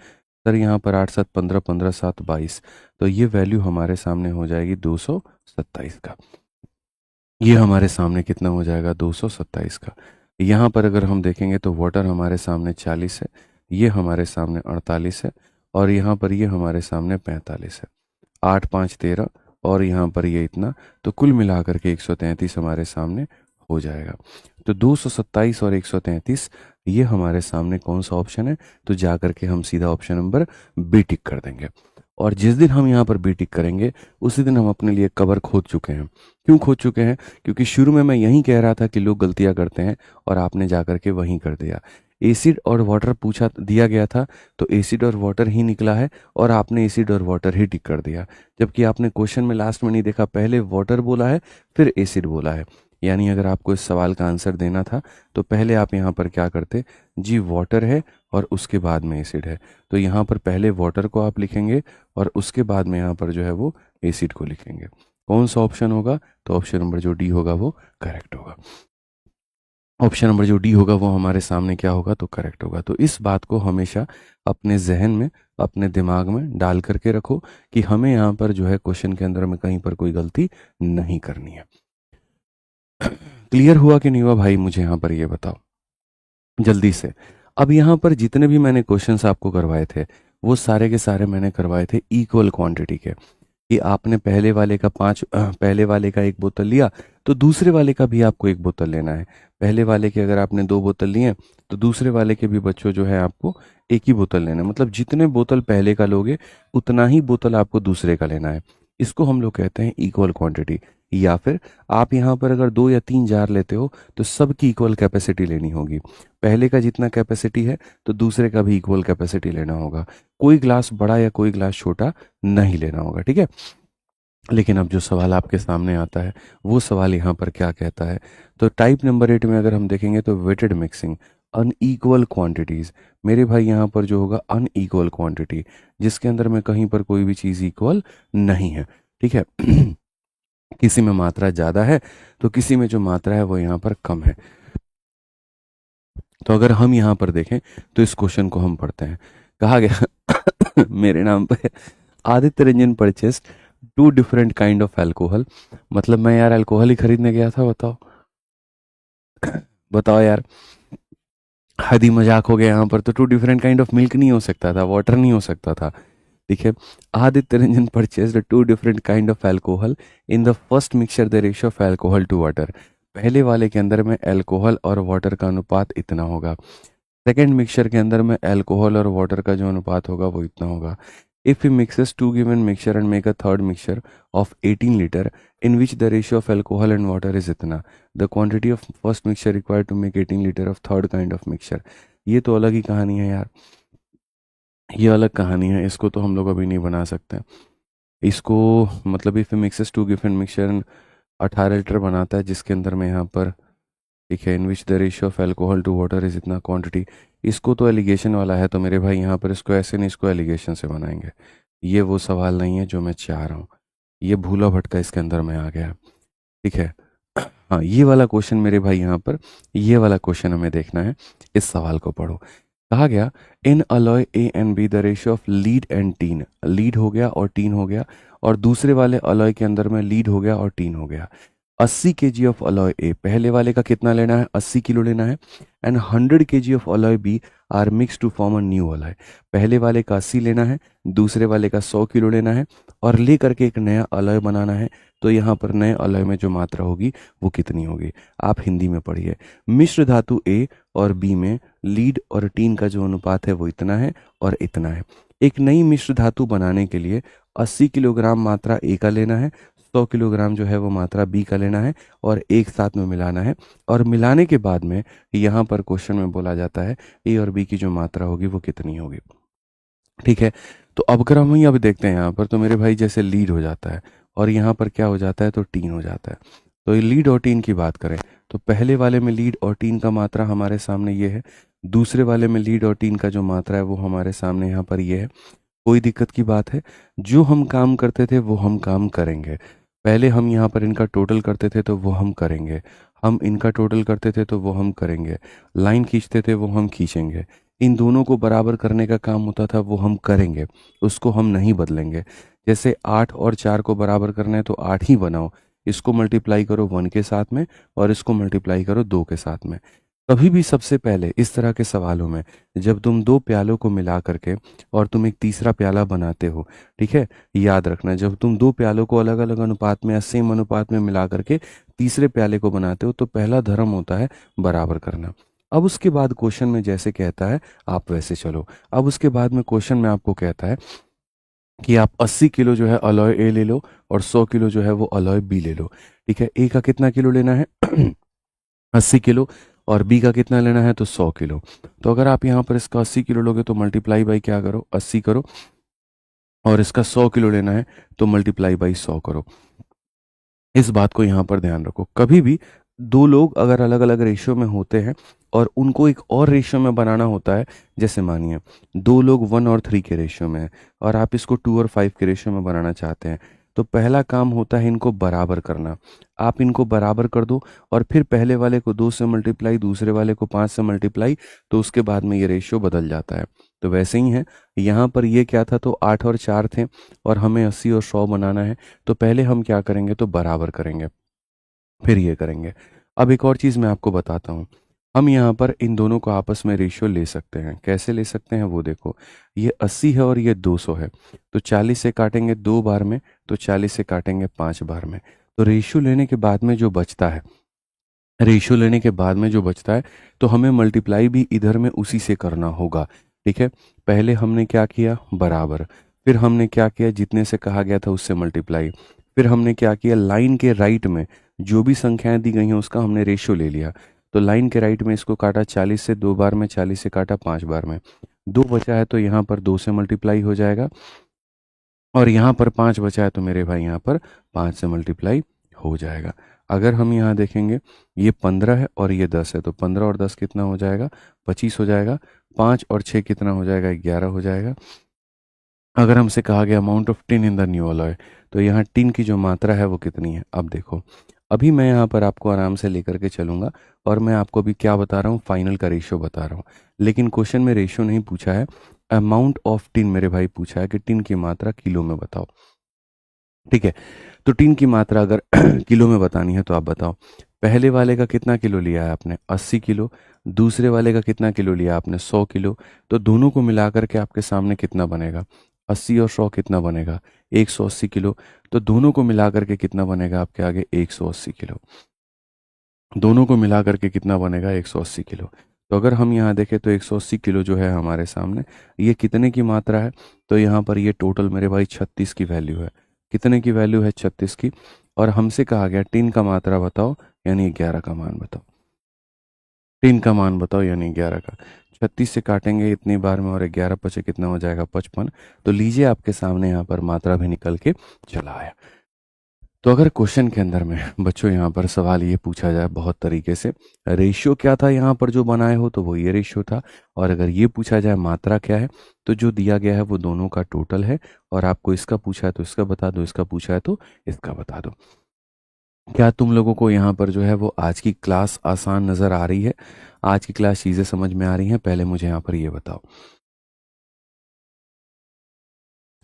सर यहाँ पर 8 7 15, 15 7 22, तो ये वैल्यू हमारे सामने हो जाएगी 227 का। ये हमारे सामने कितना हो जाएगा? 227 का। यहाँ पर अगर हम देखेंगे तो वाटर हमारे सामने 40 है, ये हमारे सामने 48 है, और यहाँ पर ये हमारे सामने 45 है। 8 5 13 और यहाँ पर ये इतना, तो कुल मिलाकर के 133 हमारे सामने हो जाएगा। तो 227 और 133 ये हमारे सामने कौन सा ऑप्शन है? तो जाकर के हम सीधा ऑप्शन नंबर बी टिक कर देंगे। और जिस दिन हम यहाँ पर बी टिक करेंगे उसी दिन हम अपने लिए कबर खोद चुके हैं। क्यों खोद चुके हैं? क्योंकि शुरू में मैं यही कह रहा था कि लोग गलतियां करते हैं और आपने जाकर के वहीं कर दिया। एसिड और वाटर पूछा दिया गया था तो एसिड और वाटर ही निकला है और आपने एसिड और वाटर ही टिक कर दिया, जबकि आपने क्वेश्चन में लास्ट में नहीं देखा, पहले वाटर बोला है फिर एसिड बोला है। यानी अगर आपको इस सवाल का आंसर देना था तो पहले आप यहाँ पर क्या करते, जी वाटर है और उसके बाद में एसिड है, तो यहाँ पर पहले वाटर को आप लिखेंगे और उसके बाद में यहाँ पर जो है वो एसिड को लिखेंगे। कौन सा ऑप्शन होगा? तो ऑप्शन नंबर जो डी होगा वो करेक्ट होगा। ऑप्शन नंबर जो डी होगा वो हमारे सामने क्या होगा? तो करेक्ट होगा। तो इस बात को हमेशा अपने जहन में, अपने दिमाग में डाल करके रखो कि हमें यहाँ पर जो है क्वेश्चन के अंदर में कहीं पर कोई गलती नहीं करनी है। क्लियर हुआ कि नहीं हुआ भाई? मुझे यहाँ पर ये बताओ जल्दी से। अब यहाँ पर जितने भी मैंने क्वेश्चंस आपको करवाए थे वो सारे के सारे मैंने करवाए थे इक्वल क्वांटिटी के, कि आपने पहले वाले का एक बोतल लिया तो दूसरे वाले का भी आपको एक बोतल लेना है। पहले वाले के अगर आपने 2 बोतल लिए तो दूसरे वाले के भी बच्चों जो है आपको एक ही बोतल लेना है। मतलब जितने बोतल पहले का लोगे उतना ही बोतल आपको दूसरे का लेना है। इसको हम लोग कहते हैं इक्वल क्वांटिटी। या फिर आप यहाँ पर अगर 2 या 3 जार लेते हो तो सबकी इक्वल कैपेसिटी लेनी होगी। पहले का जितना कैपेसिटी है तो दूसरे का भी इक्वल कैपेसिटी लेना होगा। कोई ग्लास बड़ा या कोई ग्लास छोटा नहीं लेना होगा, ठीक है। लेकिन अब जो सवाल आपके सामने आता है वो सवाल यहाँ पर क्या कहता है? तो टाइप नंबर 8 में अगर हम देखेंगे तो वेटेड मिक्सिंग अनइक्वल क्वांटिटीज। मेरे भाई यहाँ पर जो होगा अनइक्वल क्वांटिटी, जिसके अंदर में कहीं पर कोई भी चीज़ इक्वल नहीं है, ठीक है। किसी में मात्रा ज़्यादा है तो किसी में जो मात्रा है वो यहाँ पर कम है। तो अगर हम यहाँ पर देखें तो इस क्वेश्चन को हम पढ़ते हैं। कहा गया मेरे नाम पर Aditya Ranjan purchased 2 different kind of alcohol. मतलब मैं यार अल्कोहल ही खरीदने गया था, बताओ बताओ यार, हद ही मजाक हो गया यहाँ पर। तो 2 डिफरेंट काइंड ऑफ मिल्क नहीं हो सकता था, वाटर नहीं हो सकता था। देखिए, Aditya Ranjan purchased 2 different kind of alcohol. In the first mixture the ratio of alcohol to water. पहले वाले के अंदर में अल्कोहल और वाटर का अनुपात इतना होगा। सेकेंड मिक्सचर के अंदर में अल्कोहल और वाटर का जो अनुपात होगा वो इतना होगा। If he mixes 2 given mixture and make a third mixture of 18 liter in which the ratio of alcohol and water is इतना, the quantity of first mixture required to make 18 liter of third kind of mixture। ये तो अलग ही कहानी है यार, ये अलग कहानी है, इसको तो हम लोग अभी नहीं बना सकते। इसको मतलब if mixes 2 given mixture 18 litre बनाता है, जिसके अंदर में यहाँ पर ठीक है in which the ratio of alcohol to water is इतना क्वांटिटी। इसको तो एलिगेशन वाला है तो मेरे भाई यहाँ पर इसको ऐसे नहीं, इसको एलिगेशन से बनाएंगे। ये वो सवाल नहीं है जो मैं चाह रहा हूँ, ये भूला भटका इसके अंदर में आ गया, ठीक है। हाँ, ये वाला क्वेश्चन मेरे भाई यहाँ पर, ये वाला क्वेश्चन हमें देखना है। इस सवाल को पढ़ो। कहा गया in alloy A and B the ratio of lead and tin. Lead हो गया और टीन हो गया, और दूसरे वाले अलॉय के अंदर में लीड हो गया और टीन हो गया। 80 kg ऑफ अलॉय ए, पहले वाले का कितना लेना है? 80 किलो लेना है। And 100 kg of alloy B are mix to form a new alloy. पहले वाले का 80 लेना है, दूसरे वाले का 100 किलो लेना है और ले करके एक नया अलॉय बनाना है। तो यहाँ पर नए अलॉय में जो मात्रा होगी वो कितनी होगी? आप हिंदी में पढ़िए। मिश्र धातु ए और बी में लीड और टीन का जो अनुपात है वो इतना है और इतना है। एक नई मिश्र धातु बनाने के लिए 80 किलोग्राम मात्रा ए का लेना है, 100 किलोग्राम जो है वो मात्रा बी का लेना है और एक साथ में मिलाना है। और मिलाने के बाद में यहाँ पर क्वेश्चन में बोला जाता है ए और बी की जो मात्रा होगी वो कितनी होगी, ठीक है। तो अब अगर हम यहाँ पे देखते हैं यहाँ पर, तो मेरे भाई जैसे लीड हो जाता है और यहाँ पर क्या हो जाता है, तो टीन हो जाता है। तो ये लीड और टीन की बात करें तो पहले वाले में लीड और टीन का मात्रा हमारे सामने ये है, दूसरे वाले में लीड और टीन का जो मात्रा है वो हमारे सामने यहाँ पर ये है। कोई दिक्कत की बात है? जो हम काम करते थे वो हम काम करेंगे। पहले हम यहाँ पर इनका टोटल करते थे तो वो हम करेंगे, हम इनका टोटल करते थे तो वो हम करेंगे, लाइन खींचते थे वो हम खींचेंगे, इन दोनों को बराबर करने का काम होता था वो हम करेंगे, उसको हम नहीं बदलेंगे। जैसे 8 और 4 को बराबर करना है तो 8 ही बनाओ, इसको मल्टीप्लाई करो 1 के साथ में और इसको मल्टीप्लाई करो 2 के साथ में। कभी भी सबसे पहले इस तरह के सवालों में जब तुम दो प्यालों को मिला करके और तुम एक तीसरा प्याला बनाते हो, ठीक है, याद रखना जब तुम दो प्यालों को अलग अलग अनुपात में या सेम अनुपात में मिला करके तीसरे प्याले को बनाते हो तो पहला धर्म होता है बराबर करना। अब उसके बाद क्वेश्चन में जैसे कहता है आप वैसे चलो। अब उसके बाद में क्वेश्चन में आपको कहता है कि आप 80 किलो जो है अलॉय ए ले लो और 100 किलो जो है वो अलॉय बी ले लो। ठीक है, ए का कितना किलो लेना है 80 किलो, और बी का कितना लेना है तो 100 किलो। तो अगर आप यहाँ पर इसका 80 किलो लोगे तो मल्टीप्लाई बाई क्या करो 80 करो, और इसका 100 किलो लेना है तो मल्टीप्लाई बाई 100 करो। इस बात को यहाँ पर ध्यान रखो, कभी भी दो लोग अगर अलग अलग रेशियो में होते हैं और उनको एक और रेशियो में बनाना होता है, जैसे मानिए दो लोग 1 और 3 के रेशियो में हैं और आप इसको 2 और 5 के रेशियो में बनाना चाहते हैं, तो पहला काम होता है इनको बराबर करना। आप इनको बराबर कर दो और फिर पहले वाले को 2 से मल्टीप्लाई, दूसरे वाले को 5 से मल्टीप्लाई, तो उसके बाद में ये रेशियो बदल जाता है। तो वैसे ही है यहाँ पर, ये क्या था, तो 8 और 4 थे और हमें 80 और 100 बनाना है, तो पहले हम क्या करेंगे, तो बराबर करेंगे, फिर ये करेंगे। अब एक और चीज़ मैं आपको बताता हूँ, हम यहाँ पर इन दोनों को आपस में रेशियो ले सकते हैं। कैसे ले सकते हैं वो देखो, ये 80 है और ये 200 है, तो 40 से काटेंगे 2 बार में, तो 40 से काटेंगे 5 बार में। तो रेशियो लेने के बाद में जो बचता है, रेशियो लेने के बाद में जो बचता है, तो हमें मल्टीप्लाई भी इधर में उसी से करना होगा। ठीक है, पहले हमने क्या किया, बराबर, फिर हमने क्या किया, जितने से कहा गया था उससे मल्टीप्लाई, फिर हमने क्या किया, लाइन के राइट में जो भी संख्याएं दी गई हैं उसका हमने रेशियो ले लिया। तो लाइन के राइट में इसको काटा 40 से 2 बार में, 40 से काटा 5 बार में, 2 बचा है तो यहाँ पर 2 से मल्टीप्लाई हो जाएगा, और यहाँ पर 5 बचा है तो मेरे भाई यहाँ पर 5 से मल्टीप्लाई हो जाएगा। अगर हम यहाँ देखेंगे, ये 15 है और ये 10 है, तो 15 और 10 कितना हो जाएगा, 25 हो जाएगा। 5 और 6 कितना हो जाएगा, 11 हो जाएगा। अगर हमसे कहा गया amount of tin in the new alloy, तो यहाँ टिन की जो मात्रा है वो कितनी है। अब देखो, अभी मैं यहाँ पर आपको आराम से लेकर के चलूंगा और मैं आपको अभी क्या बता रहा हूँ, फाइनल का रेशियो बता रहा हूँ, लेकिन क्वेश्चन में रेशियो नहीं पूछा है, अमाउंट ऑफ टिन मेरे भाई पूछा है कि टिन की मात्रा किलो में बताओ। ठीक है, तो टिन की मात्रा अगर किलो में बतानी है तो आप बताओ, पहले वाले का कितना किलो लिया है आपने, 80 किलो, दूसरे वाले का कितना किलो लिया आपने, 100 किलो, तो दोनों को मिलाकर के आपके सामने कितना बनेगा, 80 और 100 कितना बनेगा, 180 किलो। तो दोनों को मिलाकर के कितना बनेगा आपके आगे, 180 किलो। दोनों को मिला करके कितना बनेगा, 180 किलो। तो अगर हम यहाँ देखें तो 180 किलो जो है हमारे सामने, ये कितने की मात्रा है, तो यहाँ पर ये टोटल मेरे भाई 36 की वैल्यू है। कितने की वैल्यू है, 36 की। और हमसे कहा गया टिन का मात्रा बताओ, यानी 11 का मान बताओ। टिन का मान बताओ यानी 11 का। 36 से काटेंगे इतनी बार में और 11 पचे कितना हो जाएगा, 55। तो लीजिए आपके सामने यहाँ पर मात्रा भी निकल के चला आया। तो अगर क्वेश्चन के अंदर में बच्चों यहाँ पर सवाल ये पूछा जाए बहुत तरीके से, रेशियो क्या था यहाँ पर जो बनाए हो, तो वो ये रेशियो था। और अगर ये पूछा जाए मात्रा क्या है, तो जो दिया गया है वो दोनों का टोटल है, और आपको इसका पूछा है तो इसका बता दो, इसका पूछा है तो इसका बता दो। क्या तुम लोगों को यहाँ पर जो है वो आज की क्लास आसान नज़र आ रही है, आज की क्लास चीज़ें समझ में आ रही हैं? पहले मुझे यहाँ पर ये बताओ,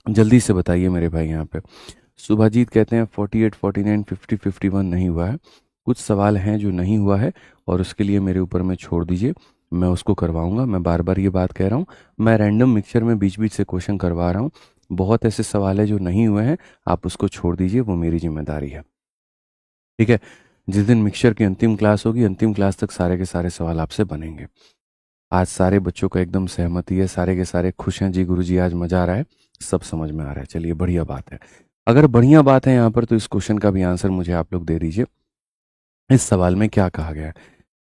जल्दी से बताइए मेरे भाई। यहाँ पे सुभाजीत कहते हैं 48, 49, 50, 51 नहीं हुआ है। कुछ सवाल हैं जो नहीं हुआ है और उसके लिए मेरे ऊपर में छोड़ दीजिए, मैं उसको करवाऊंगा। मैं बार बार ये बात कह रहा हूँ, मैं रैंडम मिक्सचर में बीच बीच से क्वेश्चन करवा रहा हूँ। बहुत ऐसे सवाल है जो नहीं हुए हैं, आप उसको छोड़ दीजिए, वो मेरी जिम्मेदारी है। ठीक है, जिस दिन मिक्सचर की अंतिम क्लास होगी, अंतिम क्लास तक सारे के सारे सवाल आपसे बनेंगे। आज सारे बच्चों को एकदम सहमति है, सारे के सारे खुश हैं, जी गुरुजी आज मजा आ रहा है, सब समझ में आ रहा है। चलिए बढ़िया बात है। अगर बढ़िया बात है यहाँ पर, तो इस क्वेश्चन का भी आंसर मुझे आप लोग दे दीजिए। इस सवाल में क्या कहा गया है,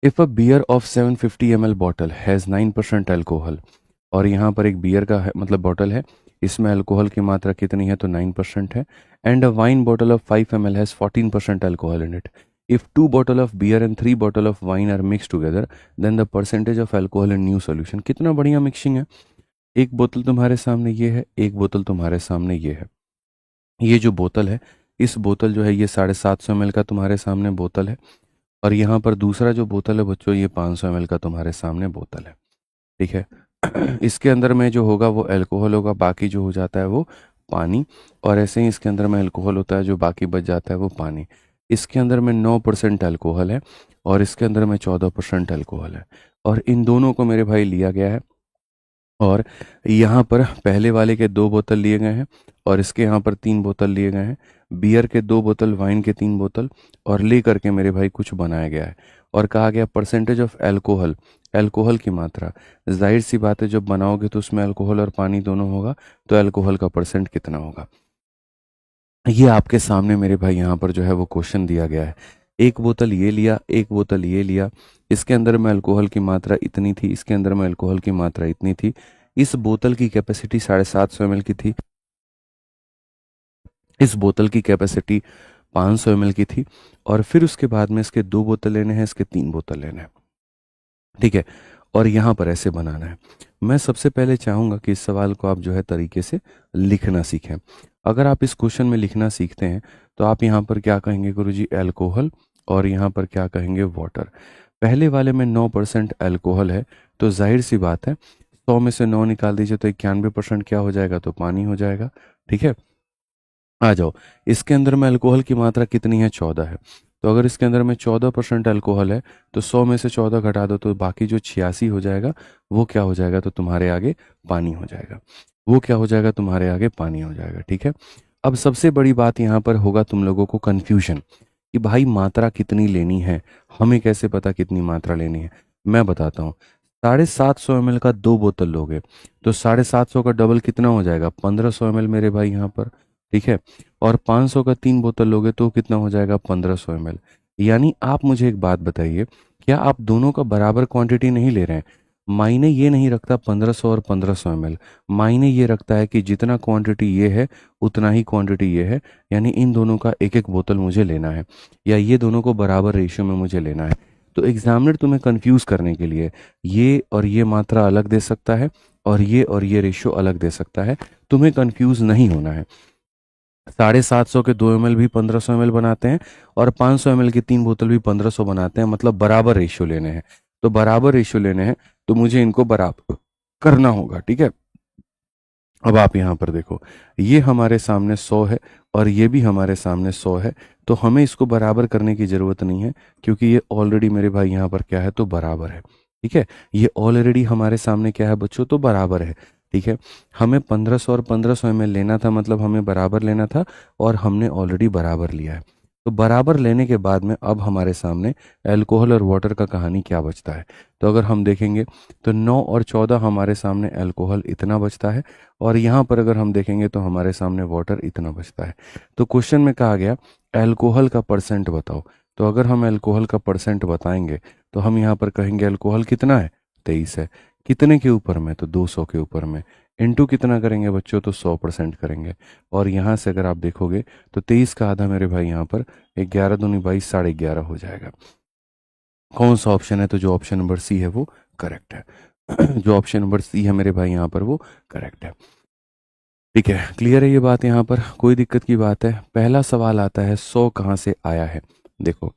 if a beer of 750 ml bottle has 9% alcohol, और यहाँ पर एक बियर का मतलब बॉटल है, इसमें अल्कोहल की मात्रा कितनी है, तो 9% है। And a wine bottle of 5 ml has 14% alcohol in it. If 2 bottle of beer and 3 bottle of wine are mix together then the percentage of alcohol in new solution. कितना बढ़िया मिक्सिंग है। एक बोतल तुम्हारे सामने ये है, एक बोतल तुम्हारे सामने ये है। ये जो बोतल है, इस बोतल जो है ये 750 ml का तुम्हारे सामने बोतल है, और यहाँ पर दूसरा जो बोतल है बच्चों ये 500 ml का तुम्हारे सामने बोतल है। ठीक है। इसके अंदर में जो होगा वो अल्कोहल होगा, बाकी जो हो जाता है वो पानी। और ऐसे ही इसके अंदर में अल्कोहल होता है, जो बाकी बच जाता है वो पानी। इसके अंदर में 9% अल्कोहल है और इसके अंदर में 14% अल्कोहल है, और इन दोनों को मेरे भाई लिया गया है। और यहाँ पर पहले वाले के 2 बोतल लिए गए हैं और इसके यहाँ पर 3 बोतल लिए गए हैं। बियर के 2 बोतल, वाइन के 3 बोतल, और ले करके मेरे भाई कुछ बनाया गया है। और कहा गया परसेंटेज ऑफ अल्कोहल, अल्कोहल की मात्रा। जाहिर सी बात है, जब बनाओगे तो उसमें अल्कोहल और पानी दोनों होगा, तो अल्कोहल का परसेंट कितना होगा। ये आपके सामने मेरे भाई यहाँ पर जो है वो क्वेश्चन दिया गया है। एक बोतल ये लिया, एक बोतल ये लिया, इसके अंदर में अल्कोहल की मात्रा इतनी थी, इसके अंदर में अल्कोहल की मात्रा इतनी थी। इस बोतल की कैपेसिटी 750 ml की थी, इस बोतल की कैपेसिटी 500 ml की थी, और फिर उसके बाद में इसके 2 बोतल लेने हैं, इसके 3 बोतल लेने हैं। ठीक है। और यहाँ पर ऐसे बनाना है। मैं सबसे पहले चाहूँगा कि इस सवाल को आप जो है तरीके से लिखना सीखें। अगर आप इस क्वेश्चन में लिखना सीखते हैं तो आप यहाँ पर क्या कहेंगे गुरुजी, अल्कोहल, और यहाँ पर क्या कहेंगे, वाटर। पहले वाले में 9% अल्कोहल है, तो जाहिर सी बात है 100 में से 9 निकाल दीजिए तो 91% क्या हो जाएगा, तो पानी हो जाएगा। ठीक है। आ जाओ, इसके अंदर में अल्कोहल की मात्रा कितनी है, 14 है। तो अगर इसके अंदर में 14% अल्कोहल है तो 100 में से 14 घटा दो तो बाकी जो 86 हो जाएगा वो क्या हो जाएगा, तो तुम्हारे आगे पानी हो जाएगा। वो क्या हो जाएगा, तुम्हारे आगे पानी हो जाएगा। ठीक है। अब सबसे बड़ी बात यहाँ पर होगा तुम लोगों को कन्फ्यूजन कि भाई मात्रा कितनी लेनी है, हमें कैसे पता कितनी मात्रा लेनी है। मैं बताता हूँ। 750 ml का 2 बोतल लोगे तो 750 का डबल कितना हो जाएगा, 1500 ml मेरे भाई यहाँ पर। ठीक है। और 500 का 3 बोतल लोगे तो कितना हो जाएगा, 1500 ml। यानी आप मुझे एक बात बताइए, क्या आप दोनों का बराबर क्वांटिटी नहीं ले रहे हैं। मायने ये नहीं रखता 1500 और 1500 ml, मायने ये रखता है कि जितना क्वांटिटी ये है उतना ही क्वांटिटी ये है। यानी इन दोनों का एक एक बोतल मुझे लेना है, या ये दोनों को बराबर रेशियो में मुझे लेना है। तो एग्जामिनर तुम्हें कंफ्यूज करने के लिए ये और ये मात्रा अलग दे सकता है और ये रेशियो अलग दे सकता है। तुम्हें कंफ्यूज नहीं होना है। 750 के 2 ml भी 1500 ml बनाते हैं और 500 ml की 3 बोतल भी 1500 बनाते हैं, मतलब बराबर रेशियो लेने हैं। तो बराबर रेशियो लेने हैं तो मुझे इनको बराबर करना होगा। ठीक है। अब आप यहाँ पर देखो, ये हमारे सामने 100 है और ये भी हमारे सामने 100 है, तो हमें इसको बराबर करने की ज़रूरत नहीं है, क्योंकि ये ऑलरेडी मेरे भाई यहाँ पर क्या है, तो बराबर है। ठीक है। ये ऑलरेडी हमारे सामने क्या है बच्चों, तो बराबर है। ठीक है। हमें 1500 और 1500 ml लेना था, मतलब हमें बराबर लेना था, और हमने ऑलरेडी बराबर लिया है। तो बराबर लेने के बाद में अब हमारे सामने अल्कोहल और वाटर का कहानी क्या बचता है। तो अगर हम देखेंगे तो 9 और 14 हमारे सामने अल्कोहल इतना बचता है, और यहाँ पर अगर हम देखेंगे तो हमारे सामने वाटर इतना बचता है। तो क्वेश्चन में कहा गया अल्कोहल का परसेंट बताओ। तो अगर हम अल्कोहल का परसेंट बताएंगे तो हम यहाँ पर कहेंगे अल्कोहल कितना है, 23 है। कितने के ऊपर में, तो 200 के ऊपर में। इनटू कितना करेंगे बच्चों, तो 100% करेंगे। और यहाँ से अगर आप देखोगे तो 23 का आधा मेरे भाई यहाँ पर 11 दूनी 22, 11.5 हो जाएगा। कौन सा ऑप्शन है, तो जो ऑप्शन नंबर सी है वो करेक्ट है। जो ऑप्शन नंबर सी है मेरे भाई यहाँ पर वो करेक्ट है। ठीक है। क्लियर है ये बात, यहाँ पर कोई दिक्कत की बात है। पहला सवाल आता है 100 कहाँ से आया है। देखो,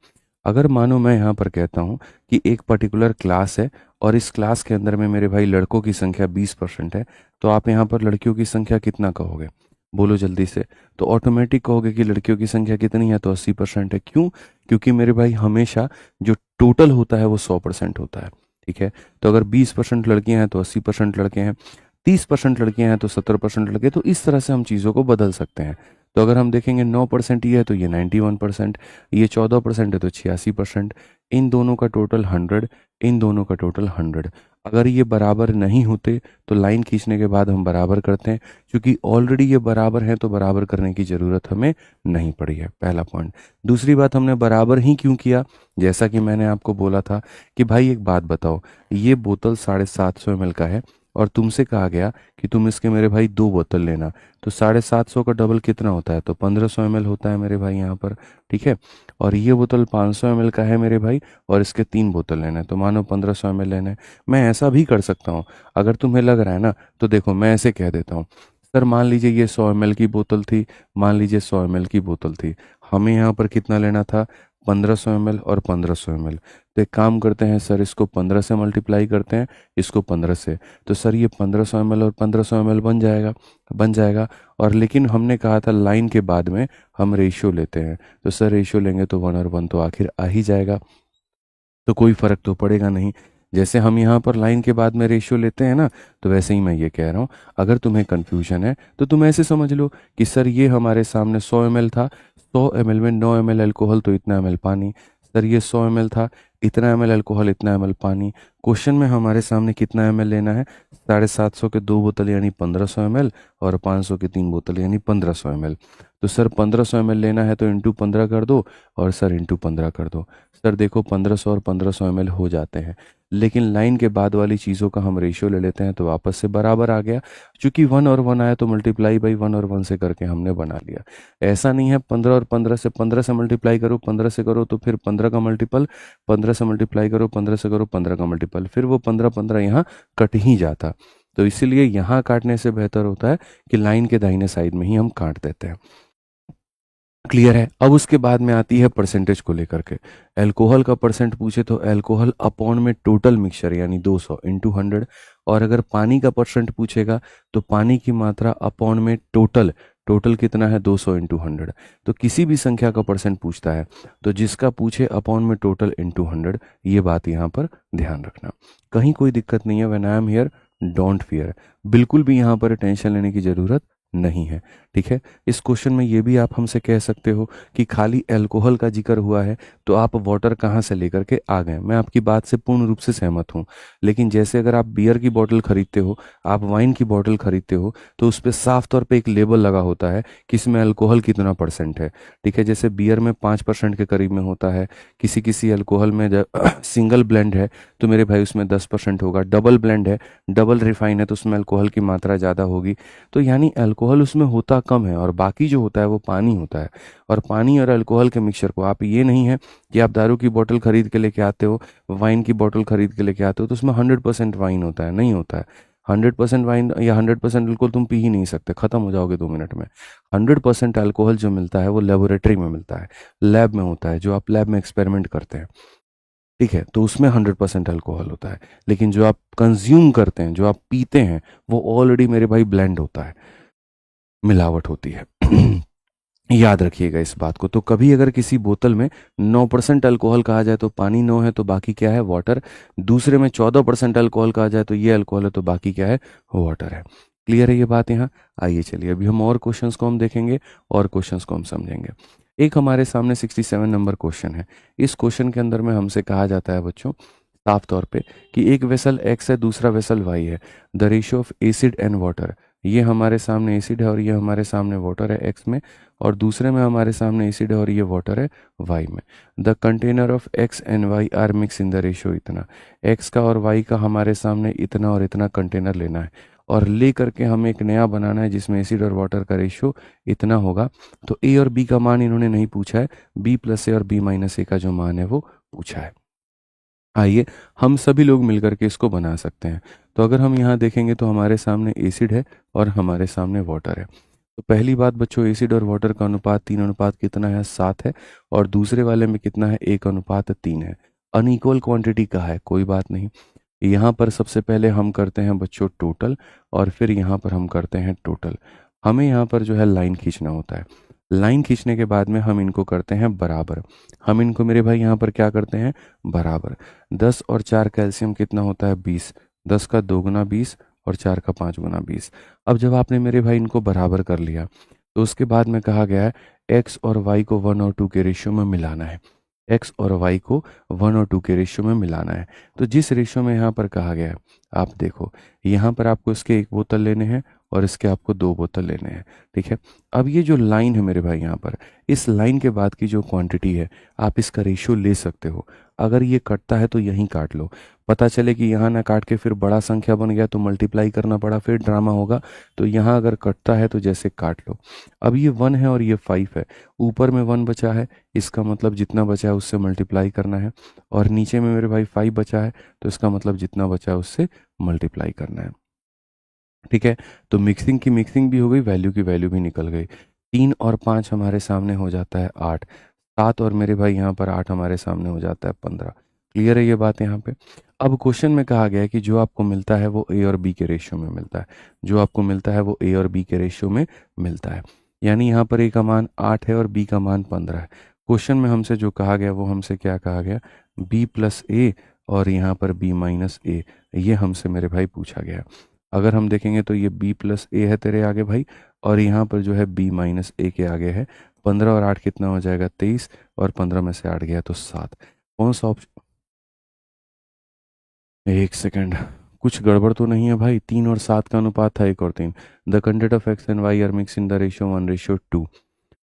अगर मानो मैं यहाँ पर कहता हूँ कि एक पर्टिकुलर क्लास है और इस क्लास के अंदर में मेरे भाई लड़कों की संख्या 20% है, तो आप यहाँ पर लड़कियों की संख्या कितना कहोगे, बोलो जल्दी से। तो ऑटोमेटिक कहोगे कि लड़कियों की संख्या कितनी है, तो 80% है। क्यों, क्योंकि मेरे भाई हमेशा जो टोटल होता है वो 100% होता है। ठीक है। तो अगर 20% लड़कियां हैं तो 80% लड़के हैं, 30% लड़कियां हैं तो 70% लड़के। तो इस तरह से हम चीज़ों को बदल सकते हैं। तो अगर हम देखेंगे 9% ये है तो ये 91%, ये 14% है तो 86%। इन दोनों का टोटल 100, इन दोनों का टोटल 100। अगर ये बराबर नहीं होते तो लाइन खींचने के बाद हम बराबर करते हैं, क्योंकि ऑलरेडी ये बराबर है तो बराबर करने की ज़रूरत हमें नहीं पड़ी है। पहला पॉइंट। दूसरी बात, हमने बराबर ही क्यों किया, जैसा कि मैंने आपको बोला था कि भाई एक बात बताओ, ये बोतल 750 ml का है और तुमसे कहा गया कि तुम इसके मेरे भाई 2 बोतल लेना, तो 750 का डबल कितना होता है, तो 1500 ml होता है मेरे भाई यहाँ पर। ठीक है, और ये बोतल 500 ml का है मेरे भाई, और इसके 3 बोतल लेना है, तो मानो 1500 ml लेना है। मैं ऐसा भी कर सकता हूँ, अगर तुम्हें लग रहा है ना, तो देखो मैं ऐसे कह देता हूँ, सर मान लीजिए ये 100 ml की बोतल थी, मान लीजिए 100 ml की बोतल थी, हमें यहाँ पर कितना लेना था, 1500 ml और 1500 ml। तो एक काम करते हैं सर, इसको 15 से मल्टीप्लाई करते हैं, इसको 15 से, तो सर ये 1500 ml और 1500 ml बन जाएगा, बन जाएगा। और लेकिन हमने कहा था लाइन के बाद में हम रेशियो लेते हैं, तो सर रेशियो लेंगे तो 1 और 1 तो आखिर आ ही जाएगा, तो कोई फर्क तो पड़ेगा नहीं। जैसे हम यहाँ पर लाइन के बाद में रेशियो लेते हैं ना, तो वैसे ही मैं ये कह रहा हूँ, अगर तुम्हें कन्फ्यूजन है तो तुम ऐसे समझ लो कि सर ये हमारे सामने 100 ml था, 100 ml में 9 ml अल्कोहल तो इतना ml पानी, सर ये 100 ml था, इतना ml अल्कोहल इतना ml पानी। क्वेश्चन में हमारे सामने कितना ml लेना है, 750 के 2 बोतल यानी 1500 ml, और 500 के 3 बोतल यानी 1500 ml। तो सर 1500 ml लेना है तो इंटू 15 कर दो, और सर इंटू 15 कर दो। सर देखो 1500 और 1500 ml हो जाते हैं, लेकिन लाइन के बाद वाली चीज़ों का हम रेशियो ले लेते हैं तो वापस से बराबर आ गया। चूंकि 1 और 1 आया तो मल्टीप्लाई बाई 1 और 1 से करके हमने बना लिया। ऐसा नहीं है 15 और 15 से मल्टीप्लाई करो, 15 से करो तो फिर 15 का मल्टीपल, 15 से मल्टीप्लाई करो, 15 से करो, 15 का मल्टीपल, फिर वो 15 15 यहाँ कट ही जाता। तो इसीलिए यहाँ काटने से बेहतर होता है कि लाइन के दाहिने साइड में ही हम काट देते हैं। क्लियर है। अब उसके बाद में आती है परसेंटेज को लेकर के। अल्कोहल का परसेंट पूछे तो अल्कोहल अपॉन में टोटल मिक्सचर यानी 200 इंटू 100, और अगर पानी का परसेंट पूछेगा तो पानी की मात्रा अपॉन में टोटल, टोटल कितना है 200 इंटू 100। तो किसी भी संख्या का परसेंट पूछता है तो जिसका पूछे अपॉन में टोटल इंटू 100, ये बात यहाँ पर ध्यान रखना। कहीं कोई दिक्कत नहीं है, when I am here don't fear, बिल्कुल भी यहाँ पर टेंशन लेने की जरूरत नहीं है। ठीक है, इस क्वेश्चन में ये भी आप हमसे कह सकते हो कि खाली अल्कोहल का जिक्र हुआ है तो आप वाटर कहाँ से लेकर के आ गए। मैं आपकी बात से पूर्ण रूप से सहमत हूँ, लेकिन जैसे अगर आप बियर की बोतल खरीदते हो, आप वाइन की बोतल खरीदते हो, तो उस पर साफ तौर पे एक लेबल लगा होता है कि इसमें अल्कोहल कितना परसेंट है। ठीक है, जैसे बियर में 5% के करीब में होता है, किसी किसी अल्कोहल में जब सिंगल ब्लेंड है तो मेरे भाई उसमें 10% होगा, डबल ब्लेंड है, डबल रिफाइन है तो उसमें अल्कोहल की मात्रा ज़्यादा होगी। तो यानी अल्कोहल उसमें होता कम है और बाकी जो होता है वो पानी होता है। और पानी और अल्कोहल के मिक्सचर को आप, ये नहीं है कि आप दारू की बोतल खरीद के लेके आते हो, वाइन की बोतल खरीद के लेके आते हो तो उसमें 100% वाइन होता है, नहीं होता है। 100% वाइन या 100% अल्कोहल तुम पी ही नहीं सकते, खत्म हो जाओगे 2 मिनट में। 100% अल्कोहल जो मिलता है वो लेबोरेटरी में मिलता है, लैब में होता है, जो आप लैब में एक्सपेरिमेंट करते हैं। ठीक है, तो उसमें 100% अल्कोहल होता है, लेकिन जो आप कंज्यूम करते हैं, जो आप पीते हैं, वो ऑलरेडी मेरे भाई ब्लेंड होता है, मिलावट होती है। याद रखिएगा इस बात को। तो कभी अगर किसी बोतल में 9% अल्कोहल कहा जाए तो पानी 9 है तो बाकी क्या है, वाटर। दूसरे में 14% अल्कोहल कहा जाए तो ये अल्कोहल है तो बाकी क्या है, वाटर है। क्लियर है ये बात यहाँ। आइए चलिए अभी हम और क्वेश्चंस को हम देखेंगे और क्वेश्चंस को हम समझेंगे। एक हमारे सामने 67 नंबर क्वेश्चन है। इस क्वेश्चन के अंदर में हमसे कहा जाता है बच्चों साफ तौर पे कि एक वेसल एक्स है, दूसरा वेसल वाई है, the ratio of acid and water. ये हमारे सामने एसिड है और ये हमारे सामने वाटर है एक्स में, और दूसरे में हमारे सामने एसिड है और ये वाटर है वाई में। The container of X and Y are mix in the ratio इतना। एक्स का और वाई का हमारे सामने इतना और इतना कंटेनर लेना है और ले करके हमें एक नया बनाना है जिसमें एसिड और वाटर का रेशियो इतना होगा। तो ए और बी का मान इन्होंने नहीं पूछा है, बी प्लस ए और बी माइनस ए का जो मान है वो पूछा है। आइए हम सभी लोग मिलकर के इसको बना सकते हैं। तो अगर हम यहाँ देखेंगे तो हमारे सामने एसिड है और हमारे सामने वाटर है। तो पहली बात बच्चों, एसिड और वाटर का अनुपात 3 अनुपात कितना है, 7 है, और दूसरे वाले में कितना है, 1 अनुपात 3 है। अनइक्वल क्वांटिटी का है, कोई बात नहीं। यहाँ पर सबसे पहले हम करते हैं बच्चों टोटल, और फिर यहाँ पर हम करते हैं टोटल। हमें यहाँ पर जो है लाइन खींचना होता है। लाइन खींचने के बाद में हम इनको करते हैं बराबर। हम इनको मेरे भाई यहाँ पर क्या करते हैं, बराबर। 10 और 4 कैल्शियम कितना होता है, 20। 10 का 2 गुना 20 और 4 का 5 गुना 20। अब जब आपने मेरे भाई इनको बराबर कर लिया तो उसके बाद में कहा गया है एक्स और वाई को 1 और 2 के रेशियो में मिलाना है। एक्स और वाई को 1 और 2 के रेशियो में मिलाना है। तो जिस रेशियो में यहाँ पर कहा गया है, आप देखो यहाँ पर आपको इसके 1 बोतल लेने हैं और इसके आपको 2 बोतल लेने हैं। ठीक है, अब ये जो लाइन है मेरे भाई यहाँ पर, इस लाइन के बाद की जो क्वांटिटी है आप इसका रेशियो ले सकते हो। अगर ये कटता है तो यहीं काट लो, पता चले कि यहाँ ना काट के फिर बड़ा संख्या बन गया तो मल्टीप्लाई करना पड़ा, फिर ड्रामा होगा। तो यहाँ अगर कटता है तो जैसे काट लो। अब ये 1 है और ये 5 है, ऊपर में 1 बचा है, इसका मतलब जितना बचा है उससे मल्टीप्लाई करना है, और नीचे में मेरे भाई 5 बचा है, तो इसका मतलब जितना बचा है उससे मल्टीप्लाई करना है। ठीक है, तो मिक्सिंग की मिक्सिंग भी हो गई, वैल्यू की वैल्यू भी निकल गई। 3 और 5 हमारे सामने हो जाता है 8, 7 और मेरे भाई यहाँ पर 8 हमारे सामने हो जाता है 15। क्लियर है ये बात यहाँ पे? अब क्वेश्चन में कहा गया है कि जो आपको मिलता है वो ए और बी के रेशियो में मिलता है, जो आपको मिलता है वो ए और बी के रेशियो में मिलता है। यानी यहाँ पर ए का मान 8 है और बी का मान 15 है। क्वेश्चन में हमसे जो कहा गया वो हमसे क्या कहा गया, बी प्लस ए और यहाँ पर बी माइनस ए, ये हमसे मेरे भाई पूछा गया। अगर हम देखेंगे तो ये b प्लस ए है तेरे आगे भाई, और यहाँ पर जो है b माइनस ए के आगे है। 15 और 8 कितना हो जाएगा, 23, और 15 में से 8 गया तो 7। कौन सा ऑप्शन, एक सेकंड, कुछ गड़बड़ तो नहीं है भाई? 3 और 7 का अनुपात था, 1 और 3। The content of X and Y are mix in the ratio 1:2।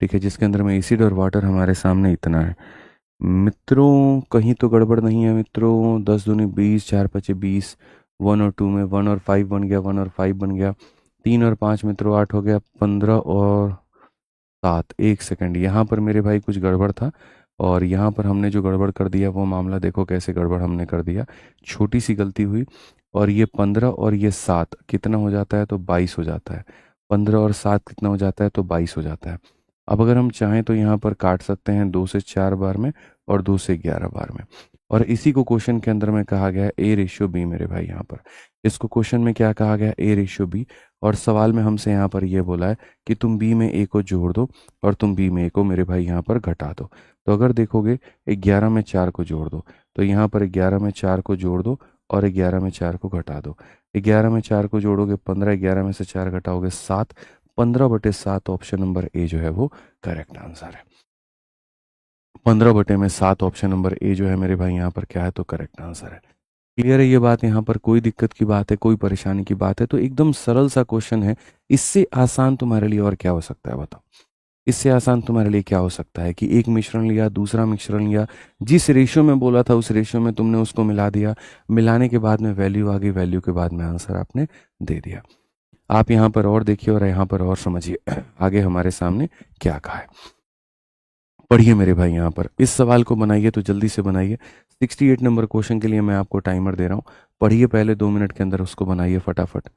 ठीक है, जिसके अंदर में एसिड और वाटर हमारे सामने इतना है। मित्रों कहीं तो गड़बड़ नहीं है मित्रों, 10 दूनी 20, 4 पचे 20, 1 और 2 में 1 और 5 बन गया, 1 और 5 बन गया, 3 और 5 मित्रों 8 हो गया, 15 और 7। एक सेकंड, यहाँ पर मेरे भाई कुछ गड़बड़ था, और यहाँ पर हमने जो गड़बड़ कर दिया वो मामला देखो कैसे गड़बड़ हमने कर दिया, छोटी सी गलती हुई। और ये 15 और ये 7 कितना हो जाता है, तो 22 हो जाता है। 15 और 7 कितना हो जाता है, तो 22 हो जाता है। अब अगर हम चाहें तो यहाँ पर काट सकते हैं 2 से 4 बार में और 2 से 11 बार में, और इसी को क्वेश्चन के अंदर में कहा गया है ए रेशियो बी मेरे भाई। यहाँ पर इसको क्वेश्चन में क्या कहा गया, ए रेशियो बी, और सवाल में हमसे यहाँ पर ये बोला है कि तुम बी में ए को जोड़ दो और तुम बी में ए को मेरे भाई यहाँ पर घटा दो। तो अगर देखोगे 11 में 4 को जोड़ दो, तो यहाँ पर 11 में 4 को जोड़ दो और 11 में 4 को घटा दो। 11 में 4 को जोड़ोगे 15, 11 में से 4 घटाओगे 7, 15/7 ऑप्शन नंबर ए जो है वो करेक्ट आंसर है। 15/7 ऑप्शन नंबर ए जो है मेरे भाई यहाँ पर क्या है, तो करेक्ट आंसर है। क्लियर है ये बात? यहाँ पर कोई दिक्कत की बात है, कोई परेशानी की बात है? तो एकदम सरल सा क्वेश्चन है, इससे आसान तुम्हारे लिए और क्या हो सकता है बताओ? इससे आसान तुम्हारे लिए क्या हो सकता है कि एक मिश्रण लिया, दूसरा मिश्रण लिया, जिस रेशियो में बोला था उस रेशियो में तुमने उसको मिला दिया, मिलाने के बाद में वैल्यू आ गई, वैल्यू के बाद में आंसर आपने दे दिया। आप यहाँ पर और देखिए और यहाँ पर और समझिए आगे हमारे सामने क्या कहा है। पढ़िए मेरे भाई, यहाँ पर इस सवाल को बनाइए तो जल्दी से बनाइए। 68 नंबर क्वेश्चन के लिए मैं आपको टाइमर दे रहा हूँ, पढ़िए पहले 2 मिनट के अंदर उसको बनाइए फटाफट।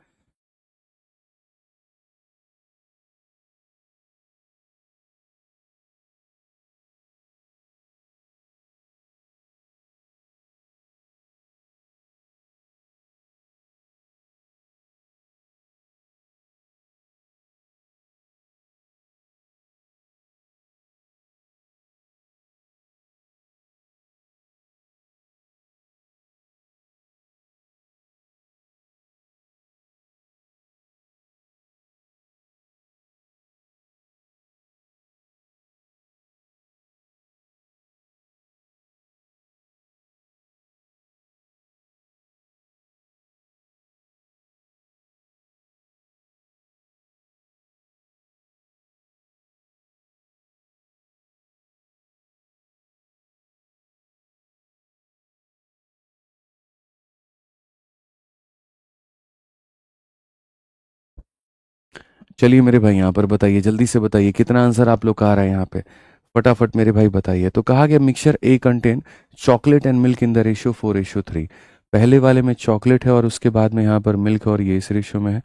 चलिए मेरे भाई यहाँ पर बताइए, जल्दी से बताइए कितना आंसर आप लोग का आ रहा है यहाँ पे, फटाफट मेरे भाई बताइए। तो कहा गया mixture A contain chocolate and milk in the ratio 4:3। पहले वाले में चॉकलेट है और उसके बाद में यहाँ पर मिल्क और ये इस रेशियो में है।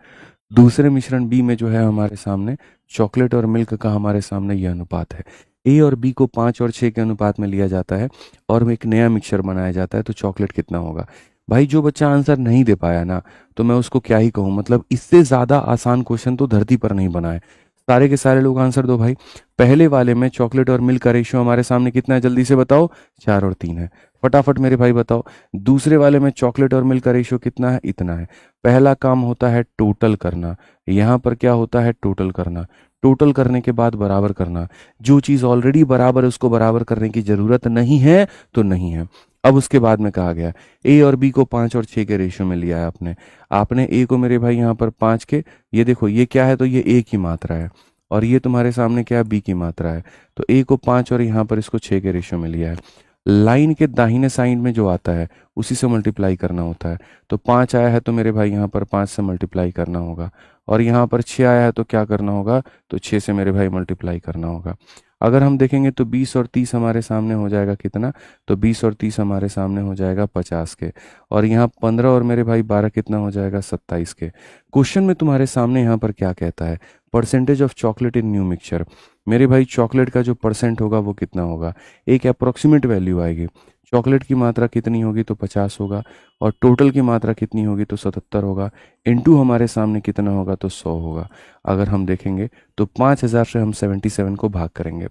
दूसरे मिश्रण बी में जो है हमारे सामने चॉकलेट और मिल्क का हमारे सामने यह अनुपात है। ए और बी को 5 और 6 के अनुपात में लिया जाता है और एक नया मिक्सचर बनाया जाता है, तो चॉकलेट कितना होगा? भाई जो बच्चा आंसर नहीं दे पाया ना, तो मैं उसको क्या ही कहूँ, मतलब इससे ज़्यादा आसान क्वेश्चन तो धरती पर नहीं बना है। सारे के सारे लोग आंसर दो भाई। पहले वाले में चॉकलेट और मिल्क का रेशियो हमारे सामने कितना है, जल्दी से बताओ। 4 और 3 है, फटाफट मेरे भाई बताओ। दूसरे वाले में चॉकलेट और मिल्क का रेशियो कितना है, इतना है। पहला काम होता है टोटल करना, यहाँ पर क्या होता है, टोटल करना। टोटल करने के बाद बराबर करना, जो चीज़ ऑलरेडी बराबर है उसको बराबर करने की जरूरत नहीं है तो नहीं है। अब उसके बाद में कहा गया ए और बी को 5 और 6 के रेशियो में लिया है आपने। आपने ए को मेरे भाई यहाँ पर 5 के, ये देखो ये क्या है, तो ये ए की मात्रा है, और ये तुम्हारे सामने क्या है, बी की मात्रा है। तो ए को 5 और यहाँ पर इसको 6 के रेशियो में लिया है। लाइन के दाहिने साइड में जो आता है उसी से मल्टीप्लाई करना होता है। तो 5 आया है तो मेरे भाई यहाँ पर 5 से मल्टीप्लाई करना होगा, और यहाँ पर 6 आया है तो क्या करना होगा, तो 6 से मेरे भाई मल्टीप्लाई करना होगा। अगर हम देखेंगे तो 20 और 30 हमारे सामने हो जाएगा कितना, तो 20 और 30 हमारे सामने हो जाएगा 50 के, और यहाँ 15 और मेरे भाई 12 कितना हो जाएगा, 27 के। क्वेश्चन में तुम्हारे सामने यहाँ पर क्या कहता है, percentage of chocolate in new mixture. मेरे भाई चॉकलेट का जो परसेंट होगा वो कितना होगा, एक अप्रोक्सीमेट वैल्यू आएगी। चॉकलेट की मात्रा कितनी होगी, तो 50 होगा, और टोटल की मात्रा कितनी होगी, तो 77 होगा, इनटू हमारे सामने कितना होगा, तो 100 होगा। अगर हम देखेंगे तो 5000 से हम 77 को भाग करेंगे।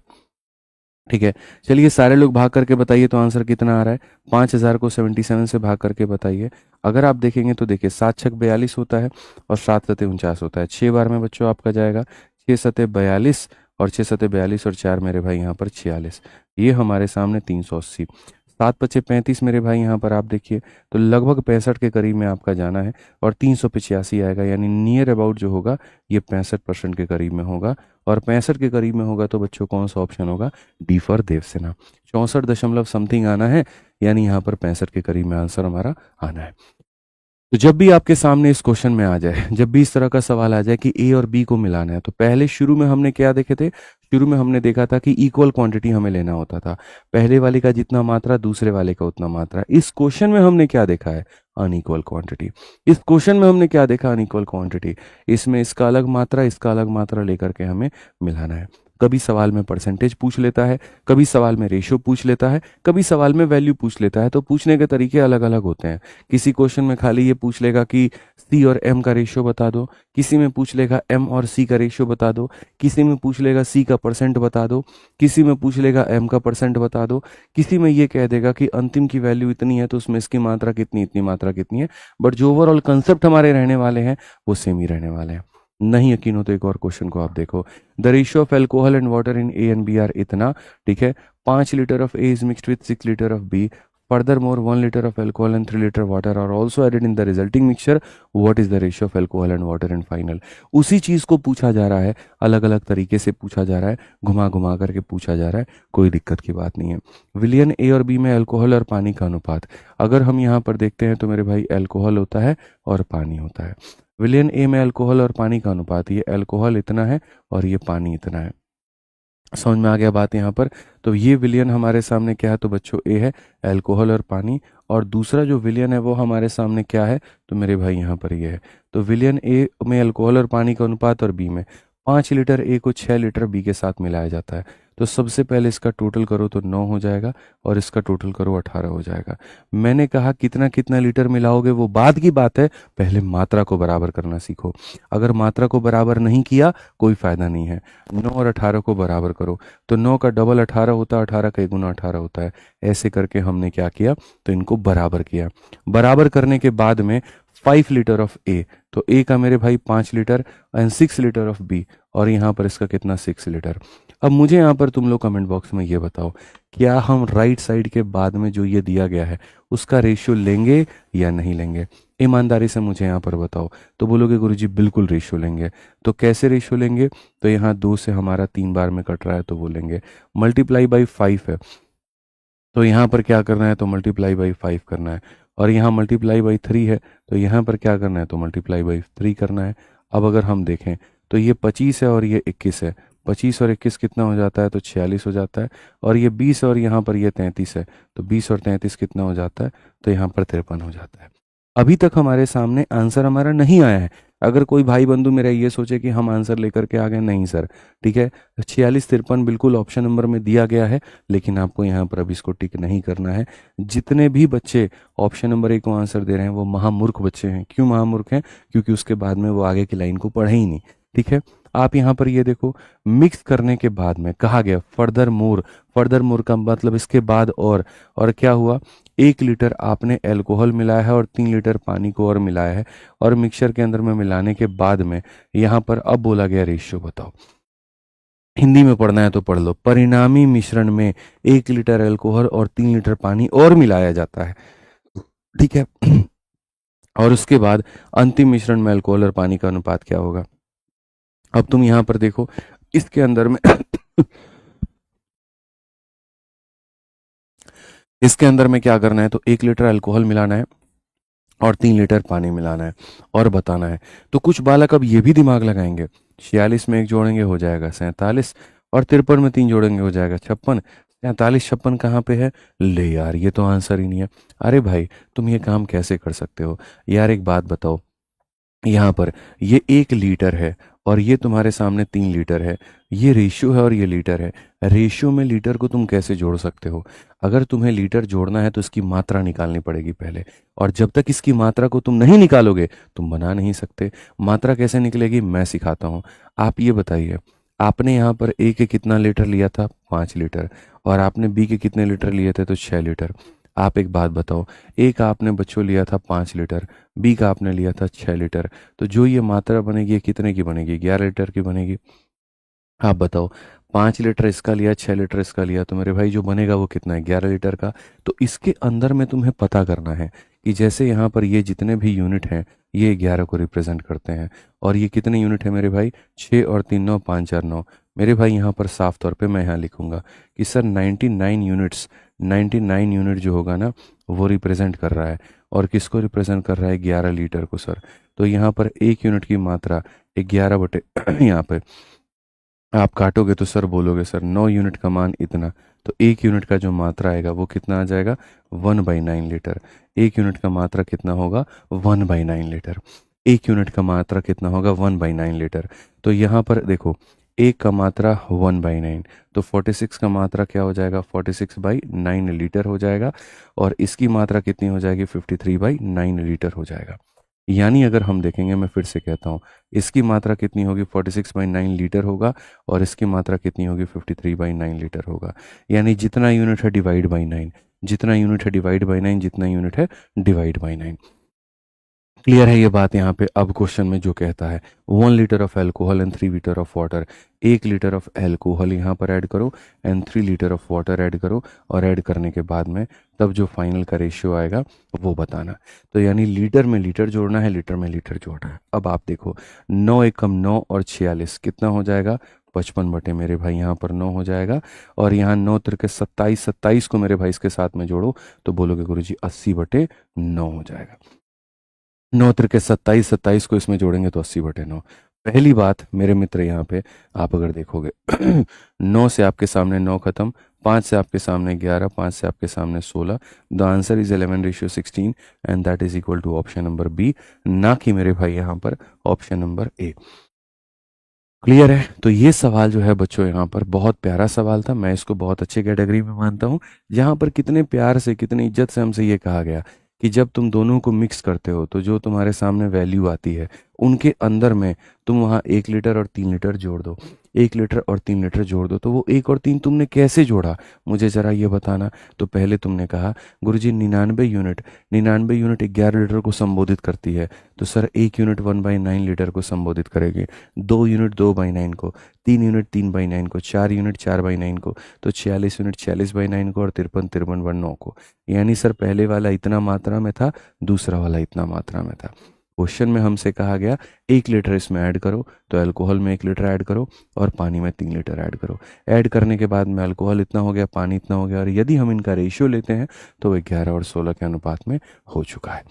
ठीक है, चलिए सारे लोग भाग करके बताइए तो आंसर कितना आ रहा है, 5000 को 77 से भाग करके बताइए। अगर आप देखेंगे तो देखिए 7 छक 42 होता है और 7 सते 49 होता है, 6 बार में बच्चों आपका जाएगा 6 सते 42, और 6 सते 42 और 4 मेरे भाई यहाँ पर 46, ये हमारे सामने 380। 7 पचे 35 मेरे भाई यहाँ पर आप देखिए तो लगभग 65 के करीब में आपका जाना है, और 385 आएगा, यानी नियर अबाउट जो होगा ये 65% के करीब में होगा। और 65 के करीब में होगा तो बच्चों कौन सा ऑप्शन होगा, डी फॉर देवसेना। 64 दशमलव समथिंग आना है, यानी यहाँ पर 65 के करीब में आंसर हमारा आना है। तो जब भी आपके सामने इस क्वेश्चन में आ जाए, जब भी इस तरह का सवाल आ जाए कि ए और बी को मिलाना है, तो पहले शुरू में हमने क्या देखे थे, शुरू में हमने देखा था कि इक्वल क्वांटिटी हमें लेना होता था, पहले वाले का जितना मात्रा दूसरे वाले का उतना मात्रा। इस क्वेश्चन में हमने क्या देखा है, अनइक्वल क्वांटिटी। इस क्वेश्चन में हमने क्या देखा, अनइक्वल क्वांटिटी। इसमें इसका अलग मात्रा, इसका अलग मात्रा लेकर के हमें मिलाना है। कभी सवाल में परसेंटेज पूछ लेता है, कभी सवाल में रेशियो पूछ लेता है, कभी सवाल में वैल्यू पूछ लेता है, तो पूछने के तरीके अलग अलग होते हैं। किसी क्वेश्चन में खाली ये पूछ लेगा कि सी और एम का रेशियो बता दो, किसी में पूछ लेगा एम और सी का रेशियो बता दो, किसी में पूछ लेगा सी का परसेंट बता दो, किसी में पूछ लेगा एम का परसेंट बता दो, किसी में ये कह देगा कि अंतिम की वैल्यू इतनी है तो उसमें इसकी मात्रा कितनी, इतनी मात्रा कितनी है। बट जो ओवरऑल कंसेप्ट हमारे रहने वाले हैं वो सेम ही रहने वाले हैं। नहीं यकीन हो तो एक और क्वेश्चन को आप देखो, the ratio of alcohol and water in A and B are इतना, ठीक है, 5 litre of A is mixed with 6 litre of B, furthermore 1 liter of alcohol and 3 liter water are also added in the resulting mixture, what is the ratio of alcohol and water in final। उसी चीज को पूछा जा रहा है, अलग अलग तरीके से पूछा जा रहा है, घुमा घुमा करके पूछा जा रहा है, कोई दिक्कत की बात नहीं है। विलियन ए और बी में अल्कोहल और पानी का अनुपात, अगर हम यहाँ पर देखते हैं तो मेरे भाई अल्कोहल होता है और पानी होता है। विलियन ए में अल्कोहल और पानी का अनुपात, ये अल्कोहल इतना है और ये पानी इतना है। समझ में आ गया बात यहाँ पर। तो ये विलियन हमारे सामने क्या है, तो बच्चों ए है अल्कोहल और पानी, और दूसरा जो विलियन है वो हमारे सामने क्या है, तो मेरे भाई यहाँ पर ये है। तो विलियन ए में अल्कोहल और पानी का अनुपात, और बी में 5 लीटर ए को 6 लीटर बी के साथ मिलाया जाता है। तो सबसे पहले इसका टोटल करो तो 9 हो जाएगा, और इसका टोटल करो 18 हो जाएगा। मैंने कहा कितना कितना लीटर मिलाओगे वो बाद की बात है, पहले मात्रा को बराबर करना सीखो। अगर मात्रा को बराबर नहीं किया कोई फायदा नहीं है। 9 और 18 को बराबर करो, तो 9 का डबल 18 होता है, 18 का 1 गुना 18 होता है। ऐसे करके हमने क्या किया, तो इनको बराबर किया। बराबर करने के बाद में 5 लीटर ऑफ ए, तो ए का मेरे भाई 5 litre and 6 litre of B, और यहाँ पर इसका कितना 6 लीटर। अब मुझे यहाँ पर तुम लोग कमेंट बॉक्स में ये बताओ, क्या हम राइट साइड के बाद में जो ये दिया गया है उसका रेशियो लेंगे या नहीं लेंगे, ईमानदारी से मुझे यहाँ पर बताओ। तो बोलोगे गुरुजी बिल्कुल रेशियो लेंगे। तो कैसे रेशियो लेंगे, तो यहाँ 2 से हमारा 3 बार में कट रहा है तो वो लेंगे, मल्टीप्लाई बाई 5 है, तो यहाँ पर क्या करना है, तो मल्टीप्लाई बाई 5 करना है, और यहाँ मल्टीप्लाई बाई 3 है, तो यहाँ पर क्या करना है, तो मल्टीप्लाई बाई 3 करना है। अब अगर हम देखें तो ये 25 है और ये 21 है, 25 और 21 कितना हो जाता है, तो 46 हो जाता है, और ये 20 और यहाँ पर ये 33 है, तो 20 और 33 कितना हो जाता है, तो यहाँ पर 53 हो जाता है। अभी तक हमारे सामने आंसर हमारा नहीं आया है। अगर कोई भाई बंधु मेरा ये सोचे कि हम आंसर लेकर के आ गए, नहीं सर, ठीक है, 46 53 बिल्कुल ऑप्शन नंबर में दिया गया है, लेकिन आपको यहाँ पर अब इसको टिक नहीं करना है। जितने भी बच्चे ऑप्शन नंबर 1 को आंसर दे रहे हैं वो महामूर्ख बच्चे हैं। क्यों महामूर्ख हैं, क्योंकि उसके बाद में वो आगे की लाइन को पढ़े ही नहीं। ठीक है, आप यहाँ पर ये देखो, मिक्स करने के बाद में कहा गया फर्दर मोर, फर्दर मोर का मतलब इसके बाद और क्या हुआ, 1 लीटर आपने अल्कोहल मिलाया है और 3 लीटर पानी को और मिलाया है, और मिक्सचर के अंदर में मिलाने के बाद में यहाँ पर अब बोला गया रेशियो बताओ। हिंदी में पढ़ना है तो पढ़ लो। परिणामी मिश्रण में 1 लीटर अल्कोहल और 3 लीटर पानी और मिलाया जाता है, ठीक है। और उसके बाद अंतिम मिश्रण में अल्कोहल और पानी का अनुपात क्या होगा। अब तुम यहां पर देखो, इसके अंदर में इसके अंदर में क्या करना है, तो 1 लीटर अल्कोहल मिलाना है और 3 लीटर पानी मिलाना है और बताना है। तो कुछ बालक अब ये भी दिमाग लगाएंगे, 46 में 1 जोड़ेंगे हो जाएगा 47, और 53 में 3 जोड़ेंगे हो जाएगा 56। 43 56 कहाँ पे है, ले यार ये तो आंसर ही नहीं है। अरे भाई तुम ये काम कैसे कर सकते हो यार, एक बात बताओ, यहाँ पर ये 1 लीटर है और ये तुम्हारे सामने 3 लीटर है, ये रेशियो है और ये लीटर है। रेशियो में लीटर को तुम कैसे जोड़ सकते हो। अगर तुम्हें लीटर जोड़ना है तो इसकी मात्रा निकालनी पड़ेगी पहले, और जब तक इसकी मात्रा को तुम नहीं निकालोगे तुम बना नहीं सकते। मात्रा कैसे निकलेगी मैं सिखाता हूँ। आप ये बताइए, आपने यहाँ पर ए के कितना लीटर लिया था, 5 लीटर, और आपने बी के कितने लीटर लिए थे, तो 6 लीटर। आप एक बात बताओ, ए का आपने बच्चों लिया था 5 लीटर, बी का आपने लिया था 6 लीटर, तो जो ये मात्रा बनेगी ये कितने की बनेगी, 11 लीटर की बनेगी। आप बताओ, 5 लीटर इसका लिया, 6 लीटर इसका लिया, तो मेरे भाई जो बनेगा वो कितना है, 11 लीटर का। तो इसके अंदर में तुम्हें पता करना है कि जैसे यहाँ पर ये जितने भी यूनिट हैं ये 11 को रिप्रेजेंट करते हैं, और ये कितने यूनिट है मेरे भाई, 6 और 3 9, 5 4 9। मेरे भाई यहाँ पर साफ तौर पे मैं यहाँ लिखूंगा कि सर 99 यूनिट्स, 99 यूनिट जो होगा ना वो रिप्रेजेंट कर रहा है, और किसको रिप्रेजेंट कर रहा है, 11 लीटर को सर। तो यहाँ पर 1 यूनिट की मात्रा 11 बटे यहाँ पे आप काटोगे तो सर बोलोगे सर 9 यूनिट का मान इतना, तो 1 यूनिट का जो मात्रा आएगा वो कितना आ जाएगा, 1/9 लीटर। 1 यूनिट का मात्रा कितना होगा, 1/9 लीटर। 1 यूनिट का मात्रा कितना होगा, 1/9 लीटर। तो यहाँ पर देखो, एक का मात्रा 1/9, तो 46 का मात्रा क्या हो जाएगा, 46/9 लीटर हो जाएगा, और इसकी मात्रा कितनी हो जाएगी, 53/9 लीटर हो जाएगा। यानी अगर हम देखेंगे, मैं फिर से कहता हूँ, इसकी मात्रा कितनी होगी, 46/9 लीटर होगा, और इसकी मात्रा कितनी होगी, 53/9 लीटर होगा। यानी जितना यूनिट है डिवाइड बाई 9, जितना यूनिट है डिवाइड बाई 9, जितना यूनिट है डिवाइड बाई 9। क्लियर है ये बात यहाँ पे। अब क्वेश्चन में जो कहता है 1 litre of alcohol and 3 litre of water, 1 litre of alcohol यहाँ पर ऐड करो and 3 litre of water add करो, और ऐड करने के बाद में तब जो फाइनल का रेशियो आएगा वो बताना। तो यानी लीटर में लीटर जोड़ना है, लीटर में लीटर जोड़ना है। अब आप देखो, 9 एकम 9 और 46 कितना हो जाएगा, 55 बटे मेरे भाई यहाँ पर 9 हो जाएगा, और यहाँ 9 तिरके 27, 27 को मेरे भाई इसके साथ में जोड़ो तो बोलोगे गुरुजी 80/9 हो जाएगा। 9 तिरके 27, 27 को इसमें जोड़ेंगे तो 80/9। पहली बात मेरे मित्र यहाँ पे आप अगर देखोगे 9 से आपके सामने 9 खत्म, 5 से आपके सामने 11, 5 से आपके सामने 16। The answer is 11:16 and that is equal to option number B, ना कि मेरे भाई यहाँ पर ऑप्शन नंबर ए। क्लियर है। तो ये सवाल जो है बच्चों यहाँ पर बहुत प्यारा सवाल था, मैं इसको बहुत अच्छे कैटेगरी में मानता हूँ, जहाँ पर कितने प्यार से कितनी इज्जत से हमसे ये कहा गया कि जब तुम दोनों को मिक्स करते हो तो जो तुम्हारे सामने वैल्यू आती है उनके अंदर में तुम वहाँ 1 लीटर और 3 लीटर जोड़ दो, 1 लीटर और 3 लीटर जोड़ दो, तो वो 1 और 3 तुमने कैसे जोड़ा, मुझे ज़रा ये बताना। तो पहले तुमने कहा गुरुजी 99 यूनिट, 99 यूनिट 11 लीटर को संबोधित करती है, तो सर 1 यूनिट 1/9 लीटर को संबोधित करेगी, 2 यूनिट 2/9 को, 3 यूनिट 3/9 को, 4 यूनिट 4/9 को, तो 46 यूनिट 46/9 को, और 53 53/9 को। यानी सर पहले वाला इतना मात्रा में था, दूसरा वाला इतना मात्रा में था। क्वेश्चन में हमसे कहा गया 1 लीटर इसमें ऐड करो, तो अल्कोहल में 1 लीटर ऐड करो और पानी में 3 लीटर ऐड करो। ऐड करने के बाद में अल्कोहल इतना हो गया, पानी इतना हो गया, और यदि हम इनका रेशियो लेते हैं तो वो 11 और 16 के अनुपात में हो चुका है।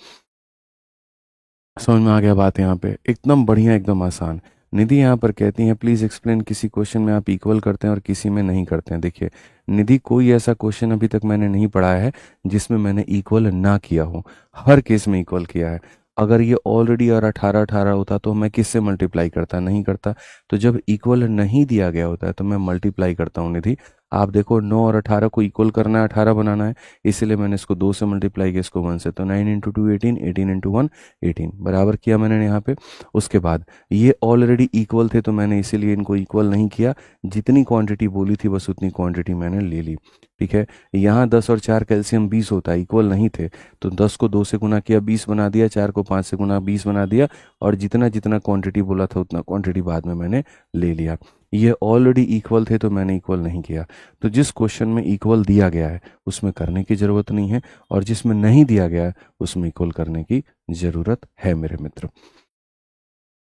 समझ में आ गया बात यहाँ पे, एकदम बढ़िया, एकदम आसान। निधि यहाँ पर कहती हैं प्लीज एक्सप्लेन, किसी क्वेश्चन में आप इक्वल करते हैं और किसी में नहीं करते हैं। देखिए निधि, कोई ऐसा क्वेश्चन अभी तक मैंने नहीं पढ़ाया है जिसमें मैंने इक्वल ना किया हो, हर केस में इक्वल किया है। अगर ये ऑलरेडी और 18 18 होता तो मैं किससे मल्टीप्लाई करता, नहीं करता। तो जब इक्वल नहीं दिया गया होता है तो मैं मल्टीप्लाई करता हूँ निधि। आप देखो 9 और 18 को इक्वल करना है, 18 बनाना है, इसलिए मैंने इसको 2 से मल्टीप्लाई किया, इसको 1 से, तो 9 × 2 18, 18 × 1 18, बराबर किया मैंने यहाँ पे। उसके बाद ये ऑलरेडी इक्वल थे तो मैंने इसीलिए इनको इक्वल नहीं किया, जितनी क्वांटिटी बोली थी बस उतनी क्वांटिटी मैंने ले ली, ठीक है। यहाँ 10 और 4 कैल्शियम 20 होता है, इक्वल नहीं थे, तो 10 को 2 से गुना किया 20 बना दिया, 4 को 5 से गुना 20 बना दिया, और जितना जितना क्वांटिटी बोला था उतना क्वांटिटी बाद में मैंने ले लिया। ये ऑलरेडी इक्वल थे तो मैंने इक्वल नहीं किया। तो जिस क्वेश्चन में इक्वल दिया गया है उसमें करने की ज़रूरत नहीं है, और जिसमें नहीं दिया गया है उसमें इक्वल करने की ज़रूरत है मेरे मित्र।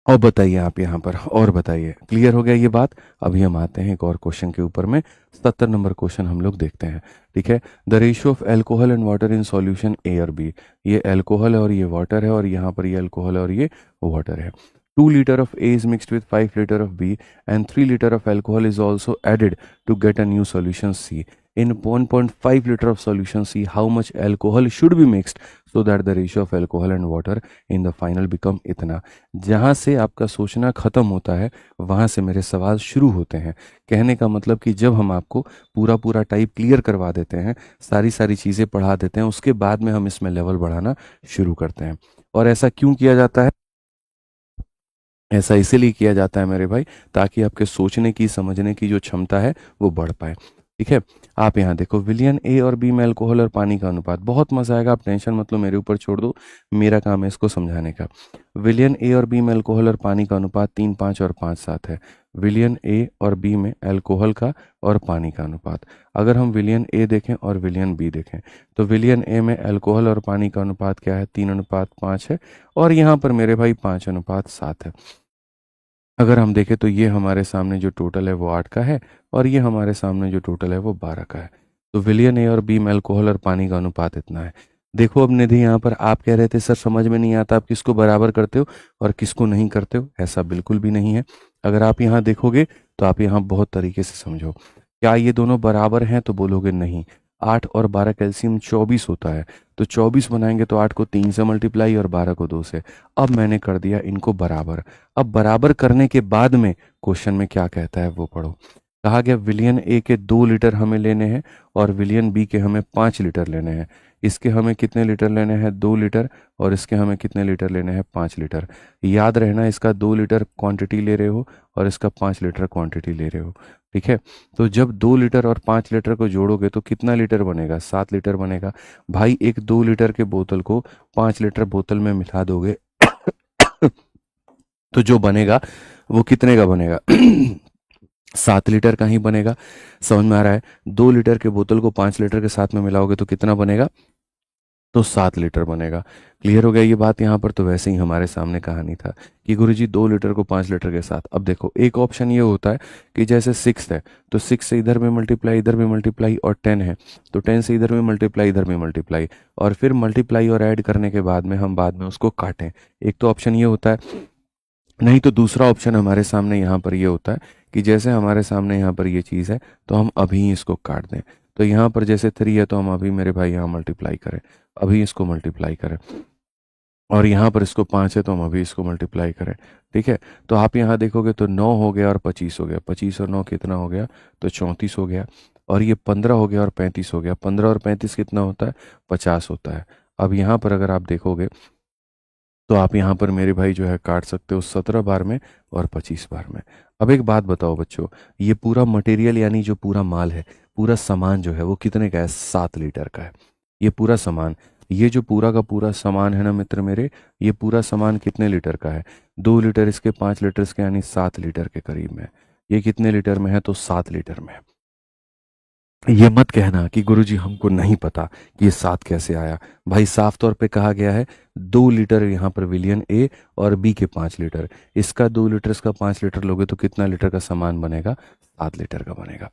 और बताइए आप यहाँ पर, और बताइए, क्लियर हो गया ये बात। अभी हम आते हैं एक और क्वेश्चन के ऊपर में। 70 नंबर क्वेश्चन हम लोग देखते हैं। ठीक है, the ratio of alcohol and water in solution A और बी। ये एल्कोहल है और ये वाटर है, और यहाँ पर ये एल्कोहल है और ये वाटर है। 2 liter of A is mixed with 5 liter of B and 3 liter of alcohol is also added to get a new solution C. In 1.5 liter of solution C, how much alcohol should be mixed so that the ratio of alcohol and water in the final become इतना। जहाँ से आपका सोचना ख़त्म होता है वहाँ से मेरे सवाल शुरू होते हैं। कहने का मतलब कि जब हम आपको पूरा पूरा टाइप क्लियर करवा देते हैं, सारी सारी चीज़ें पढ़ा देते हैं, उसके बाद में हम इसमें लेवल बढ़ाना शुरू करते हैं। और ऐसा क्यों किया जाता है? ऐसा इसीलिए किया जाता है मेरे भाई, ताकि आपके सोचने की, समझने की जो क्षमता है वो बढ़ पाए। ठीक है, आप यहाँ देखो, विलियन ए और बी में अल्कोहल और पानी का अनुपात। बहुत मजा आएगा, आप टेंशन मत लो, मेरे ऊपर छोड़ दो, मेरा काम है इसको समझाने का। विलियन ए और बी में अल्कोहल और पानी का अनुपात 3:5 और 5:7 है। विलियन ए और बी में अल्कोहल का और पानी का अनुपात। अगर हम विलियन ए देखें और विलियन बी देखें, तो विलियन ए में अल्कोहल और पानी का अनुपात क्या है? 3:5 है, और यहाँ पर मेरे भाई 5:7 है। अगर हम देखें तो ये हमारे सामने जो टोटल है वो 8 का है, और ये हमारे सामने जो टोटल है वो 12 का है। तो विलियन ए और बी में अल्कोहल और पानी का अनुपात इतना है। देखो अब निधि, यहाँ पर आप कह रहे थे सर समझ में नहीं आता, आप किसको बराबर करते हो और किसको नहीं करते हो। ऐसा बिल्कुल भी नहीं है। अगर आप यहाँ देखोगे तो आप यहाँ बहुत तरीके से समझो। क्या ये दोनों बराबर हैं? तो बोलोगे नहीं। 8 और 12 कैल्शियम 24 होता है, तो 24 बनाएंगे तो 8 को 3 से मल्टीप्लाई और 12 को 2 से। अब मैंने कर दिया इनको बराबर। अब बराबर करने के बाद में क्वेश्चन में क्या कहता है वो पढ़ो। कहा गया विलियन ए के 2 लीटर हमें लेने हैं और विलियन बी के हमें 5 लीटर लेने हैं। इसके हमें कितने लीटर लेने हैं? 2 लीटर। और इसके हमें कितने लीटर लेने हैं? 5 लीटर। याद रहना, इसका 2 लीटर क्वांटिटी ले रहे हो और इसका 5 लीटर क्वांटिटी ले रहे हो। ठीक है, तो जब 2 लीटर और 5 लीटर को जोड़ोगे तो कितना लीटर बनेगा? 7 लीटर बनेगा। भाई एक 2 लीटर के बोतल को 5 लीटर बोतल में मिला दोगे तो जो बनेगा वो कितने का बनेगा? 7 लीटर का ही बनेगा। समझ में आ रहा है? 2 लीटर के बोतल को 5 लीटर के साथ में मिलाओगे तो कितना बनेगा? तो 7 लीटर बनेगा। क्लियर हो गया ये बात यहाँ पर? तो वैसे ही हमारे सामने कहानी था कि गुरुजी 2 लीटर को 5 लीटर के साथ। अब देखो, एक ऑप्शन ये होता है कि जैसे 6 है तो 6 से इधर में मल्टीप्लाई, इधर में मल्टीप्लाई, और 10 है तो 10 से इधर में मल्टीप्लाई, इधर में मल्टीप्लाई, और फिर मल्टीप्लाई और ऐड करने के बाद में हम बाद में उसको काटें। एक तो ऑप्शन ये होता है। नहीं तो दूसरा ऑप्शन हमारे सामने यहाँ पर ये होता है कि जैसे हमारे सामने यहाँ पर ये चीज़ है तो हम अभी इसको काट दें। तो यहाँ पर जैसे 3 है तो हम अभी मेरे भाई यहाँ मल्टीप्लाई करें, अभी इसको मल्टीप्लाई करें, और यहाँ पर इसको 5 है तो हम अभी इसको मल्टीप्लाई करें। ठीक है, तो आप यहाँ देखोगे तो 9 हो गया और 25 हो गया। 25 और 9 कितना हो गया? तो 34 हो गया। और ये 15 हो गया और 35 हो गया। 15 और 35 कितना होता है? 50 होता है। अब यहाँ पर अगर आप देखोगे तो आप यहाँ पर मेरे भाई जो है काट सकते हो 17 बार में और 25 बार में। अब एक बात बताओ बच्चों, ये पूरा मटेरियल यानी जो पूरा माल है, पूरा सामान जो है वो कितने का है? 7 लीटर का है। ये पूरा सामान, ये जो पूरा का पूरा सामान है ना मित्र मेरे, ये पूरा सामान कितने लीटर का है? 2 लीटर इसके, 5 लीटर इसके, यानी 7 लीटर के करीब में। ये कितने लीटर में है? तो 7 लीटर में। ये मत कहना कि गुरुजी हमको नहीं पता कि ये 7 कैसे आया। भाई साफ तौर पे कहा गया है 2 लीटर यहाँ पर विलियन ए और बी के 5 लीटर। इसका 2 लीटर, इसका 5 लीटर लोगे तो कितना लीटर का सामान बनेगा? 7 लीटर का बनेगा।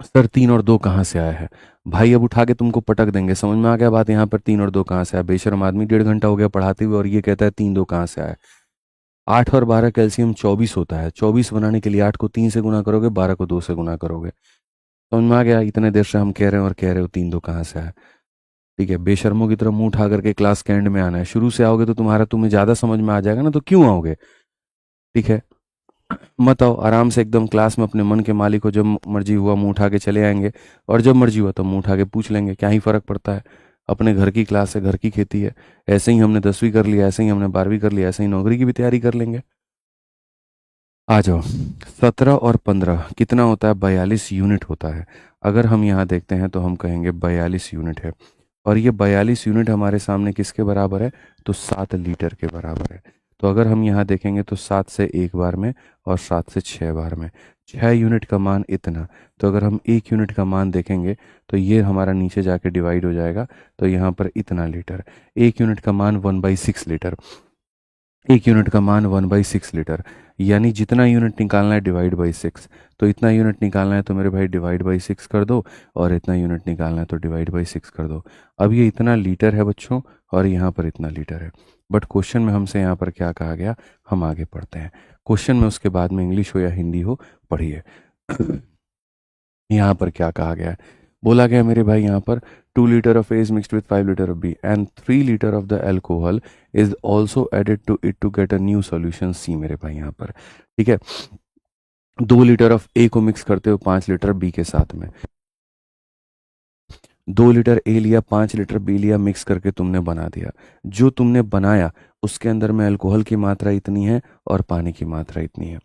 सर 3 और 2 कहाँ से आया है? भाई अब उठा के तुमको पटक देंगे। समझ में आ गया बात? यहाँ पर 3 और 2 कहाँ से आया? बेशर्म आदमी, 1.5 घंटा हो गया पढ़ाते हुए और ये कहता है 3 2 कहाँ से आया? 8 और 12 कैल्शियम 24 होता है। 24 बनाने के लिए 8 को 3 से गुना करोगे, 12 को 2 से गुना करोगे। समझ में आ गया? इतने देर से हम कह रहे हैं और कह रहे हो 3 2 कहाँ से आया। ठीक है, बेशर्मों की तरह मुंह उठा करके क्लास के एंड में आना है। शुरू से आओगे तो तुम्हें ज्यादा समझ में आ जाएगा ना, तो क्यों आओगे? ठीक है, मत आओ। आराम से एकदम क्लास में अपने मन के मालिक को, जब मर्जी हुआ मुंह उठा के चले आएंगे, और जब मर्जी हुआ तो मुंह उठा के पूछ लेंगे। क्या ही फर्क पड़ता है? अपने घर की क्लास है, घर की खेती है। ऐसे ही हमने 10वीं कर लिया, ऐसे ही हमने 12वीं कर लिया, ऐसे ही नौकरी की भी तैयारी कर लेंगे। आ जाओ। 17 और 15 कितना होता है? 42 यूनिट होता है। अगर हम यहाँ देखते हैं तो हम कहेंगे 42 यूनिट है, और ये 42 यूनिट हमारे सामने किसके बराबर है? तो 7 लीटर के बराबर है। तो अगर हम यहाँ देखेंगे तो 7 से 1 बार में और 7 से 6 बार में 6 यूनिट का मान इतना। तो अगर हम 1 यूनिट का मान देखेंगे तो ये हमारा नीचे जाके डिवाइड हो जाएगा, तो यहाँ पर इतना लीटर। 1 यूनिट का मान 1/6 लीटर। 1 यूनिट का मान 1/6 लीटर, यानी जितना यूनिट निकालना है डिवाइड बाई 6। तो इतना यूनिट निकालना है तो मेरे भाई डिवाइड बाई 6 कर दो, और इतना यूनिट निकालना है तो डिवाइड बाई 6 कर दो। अब ये इतना लीटर है बच्चों, और यहाँ पर इतना लीटर है। बट क्वेश्चन में हमसे यहाँ पर क्या कहा गया, हम आगे पढ़ते हैं क्वेश्चन में, उसके बाद में इंग्लिश हो या हिंदी हो पढ़िए। यहाँ पर क्या कहा गया है, बोला गया मेरे भाई यहाँ पर 2 litre of A is mixed with 5 litre of B and 3 litre of the alcohol is also added to it to get a new solution C। मेरे भाई यहाँ पर ठीक है, 2 लीटर ऑफ A को मिक्स करते हो 5 लीटर B के साथ में, 2 लीटर A लिया, 5 लीटर B लिया, मिक्स करके तुमने बना दिया। जो तुमने बनाया उसके अंदर में अल्कोहल की मात्रा इतनी है और पानी की मात्रा इतनी है।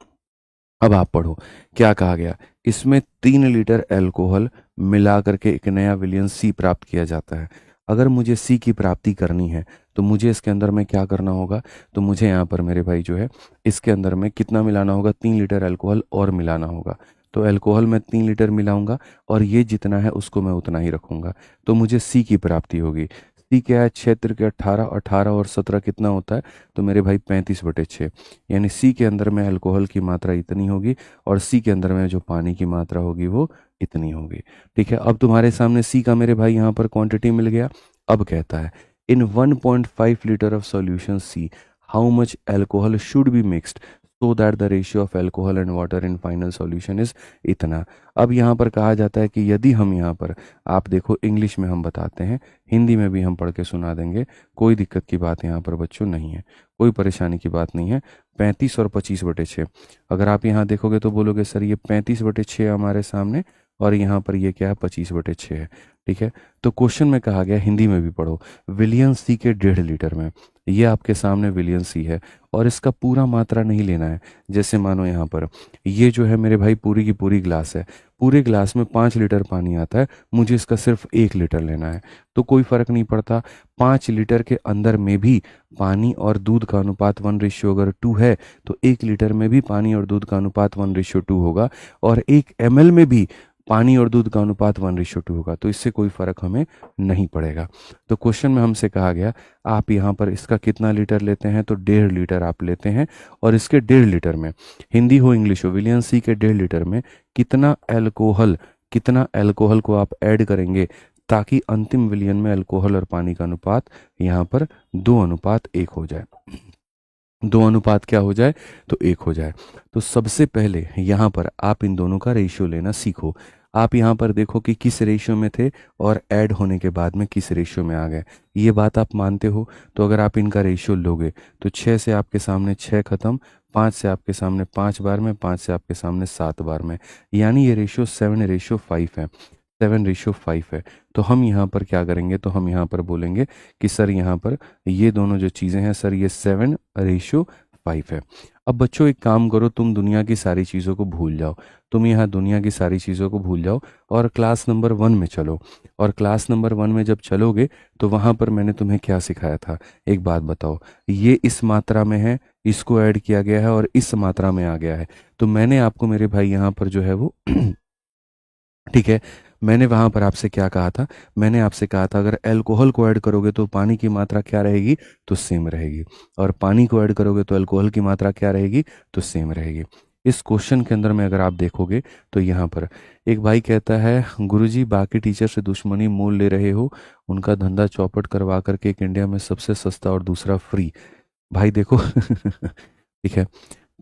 अब आप पढ़ो क्या कहा गया, इसमें 3 लीटर अल्कोहल मिला करके एक नया विलियन सी प्राप्त किया जाता है। अगर मुझे सी की प्राप्ति करनी है तो मुझे इसके अंदर में क्या करना होगा, तो मुझे यहाँ पर मेरे भाई जो है इसके अंदर में कितना मिलाना होगा, 3 लीटर अल्कोहल और मिलाना होगा। तो अल्कोहल में 3 लीटर मिलाऊंगा और ये जितना है उसको मैं उतना ही रखूंगा, तो मुझे सी की प्राप्ति होगी। सी क्या है, 6 तिरके 18, 18 और 17 कितना होता है, तो मेरे भाई 35/6, यानी सी के अंदर में अल्कोहल की मात्रा इतनी होगी और सी के अंदर में जो पानी की मात्रा होगी वो इतनी होगी। ठीक है, अब तुम्हारे सामने सी का मेरे भाई यहाँ पर क्वांटिटी मिल गया। अब कहता है इन 1.5 litre of solution see how much alcohol should be mixed so that the ratio of alcohol and water in final solution is इतना। अब यहाँ पर कहा जाता है कि यदि हम यहाँ पर, आप देखो इंग्लिश में हम बताते हैं, हिंदी में भी हम पढ़ के सुना देंगे, कोई दिक्कत की बात यहाँ पर बच्चों नहीं है, कोई परेशानी की बात नहीं है। 35 और 25/6, अगर आप यहाँ देखोगे तो बोलोगे सर ये 35/6 हमारे सामने और यहाँ पर ये क्या है, 25/6 है। ठीक है, तो क्वेश्चन में कहा गया, हिंदी में भी पढ़ो, विलियन सी के 1.5 लीटर में, ये आपके सामने विलियन सी है और इसका पूरा मात्रा नहीं लेना है। जैसे मानो यहाँ पर ये जो है मेरे भाई पूरी की पूरी ग्लास है, पूरे ग्लास में 5 लीटर पानी आता है, मुझे इसका सिर्फ 1 लीटर लेना है, तो कोई फर्क नहीं पड़ता। 5 लीटर के अंदर में भी पानी और दूध का अनुपात 1:2 अगर 2 है तो 1 लीटर में भी पानी और दूध का अनुपात 1:2 होगा, और 1 ml में भी पानी और दूध का अनुपात 1:2 होगा, तो इससे कोई फर्क हमें नहीं पड़ेगा। तो क्वेश्चन में हमसे कहा गया आप यहाँ पर इसका कितना लीटर लेते हैं, तो 1.5 लीटर आप लेते हैं, और इसके 1.5 लीटर में, हिंदी हो इंग्लिश हो, विलियन सी के 1.5 लीटर में कितना अल्कोहल को आप ऐड करेंगे ताकि अंतिम विलियन में अल्कोहल और पानी का अनुपात यहाँ पर 2:1 हो जाए। 2 अनुपात क्या हो जाए, तो 1 हो जाए। तो सबसे पहले यहाँ पर आप इन दोनों का रेशियो लेना सीखो। आप यहाँ पर देखो कि किस रेशियो में थे और ऐड होने के बाद में किस रेशियो में आ गए, ये बात आप मानते हो। तो अगर आप इनका रेशियो लोगे तो 6 से आपके सामने 6 खत्म, 5 से आपके सामने 5 बार में, 5 से आपके सामने 7 बार में, यानी ये रेशियो 7:5 है। 7:5 है। तो हम यहाँ पर क्या करेंगे, तो हम यहाँ पर बोलेंगे कि सर यहाँ पर ये दोनों जो चीज़ें हैं सर ये 7:5 है। अब बच्चों एक काम करो, तुम दुनिया की सारी चीज़ों को भूल जाओ, तुम यहाँ दुनिया की सारी चीज़ों को भूल जाओ और क्लास नंबर 1 में चलो। और क्लास नंबर 1 में जब चलोगे तो वहाँ पर मैंने तुम्हें क्या सिखाया था, एक बात बताओ, ये इस मात्रा में है, इसको ऐड किया गया है और इस मात्रा में आ गया है। तो मैंने आपको मेरे भाई यहाँ पर जो है वो ठीक है, मैंने वहां पर आपसे क्या कहा था, मैंने आपसे कहा था अगर अल्कोहल को ऐड करोगे तो पानी की मात्रा क्या रहेगी, तो सेम रहेगी, और पानी को ऐड करोगे तो अल्कोहल की मात्रा क्या रहेगी, तो सेम रहेगी। इस क्वेश्चन के अंदर में अगर आप देखोगे तो यहाँ पर एक भाई कहता है गुरुजी बाकी टीचर से दुश्मनी मोल ले रहे हो, उनका धंधा चौपट करवा करके एक इंडिया में सबसे सस्ता और दूसरा फ्री। भाई देखो ठीक है,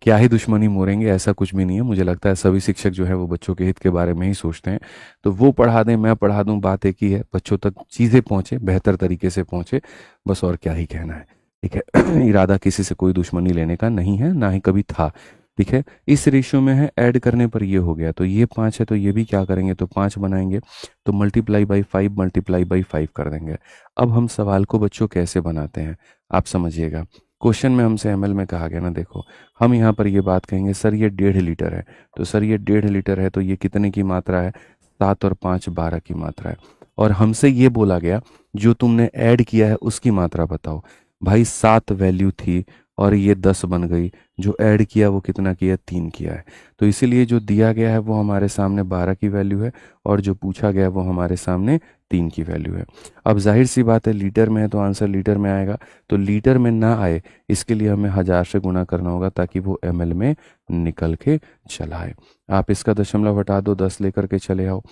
क्या ही दुश्मनी मोड़ेंगे, ऐसा कुछ भी नहीं है। मुझे लगता है सभी शिक्षक जो है वो बच्चों के हित के बारे में ही सोचते हैं, तो वो पढ़ा दें मैं पढ़ा दूं, बात एक ही है, बच्चों तक चीज़ें पहुंचे, बेहतर तरीके से पहुंचे, बस और क्या ही कहना है। ठीक है इरादा किसी से कोई दुश्मनी लेने का नहीं है, ना ही कभी था। ठीक है, इस रेशियो में है, ऐड करने पर ये हो गया, तो ये 5 है तो ये भी क्या करेंगे, तो 5 बनाएंगे, तो ×5 कर देंगे। अब हम सवाल को बच्चों कैसे बनाते हैं आप समझिएगा। क्वेश्चन में हमसे एमएल में कहा गया ना, देखो हम यहाँ पर ये बात कहेंगे सर ये 1.5 लीटर है, तो सर ये 1.5 लीटर है तो ये कितने की मात्रा है, 7 और 5 12 की मात्रा है। और हमसे ये बोला गया जो तुमने ऐड किया है उसकी मात्रा बताओ। भाई 7 वैल्यू थी और ये 10 बन गई। जो ऐड किया वो कितना किया, 3 किया है। तो इसीलिए जो दिया गया है वो हमारे सामने 12 की वैल्यू है, और जो पूछा गया है वो हमारे सामने 3 की वैल्यू है। अब जाहिर सी बात है, लीटर में है तो आंसर लीटर में आएगा। तो लीटर में ना आए इसके लिए हमें 1000 से गुना करना होगा ताकि वो ml में निकल के चला आए। आप इसका दशमलव हटा दो, 10 लेकर के चले आओ।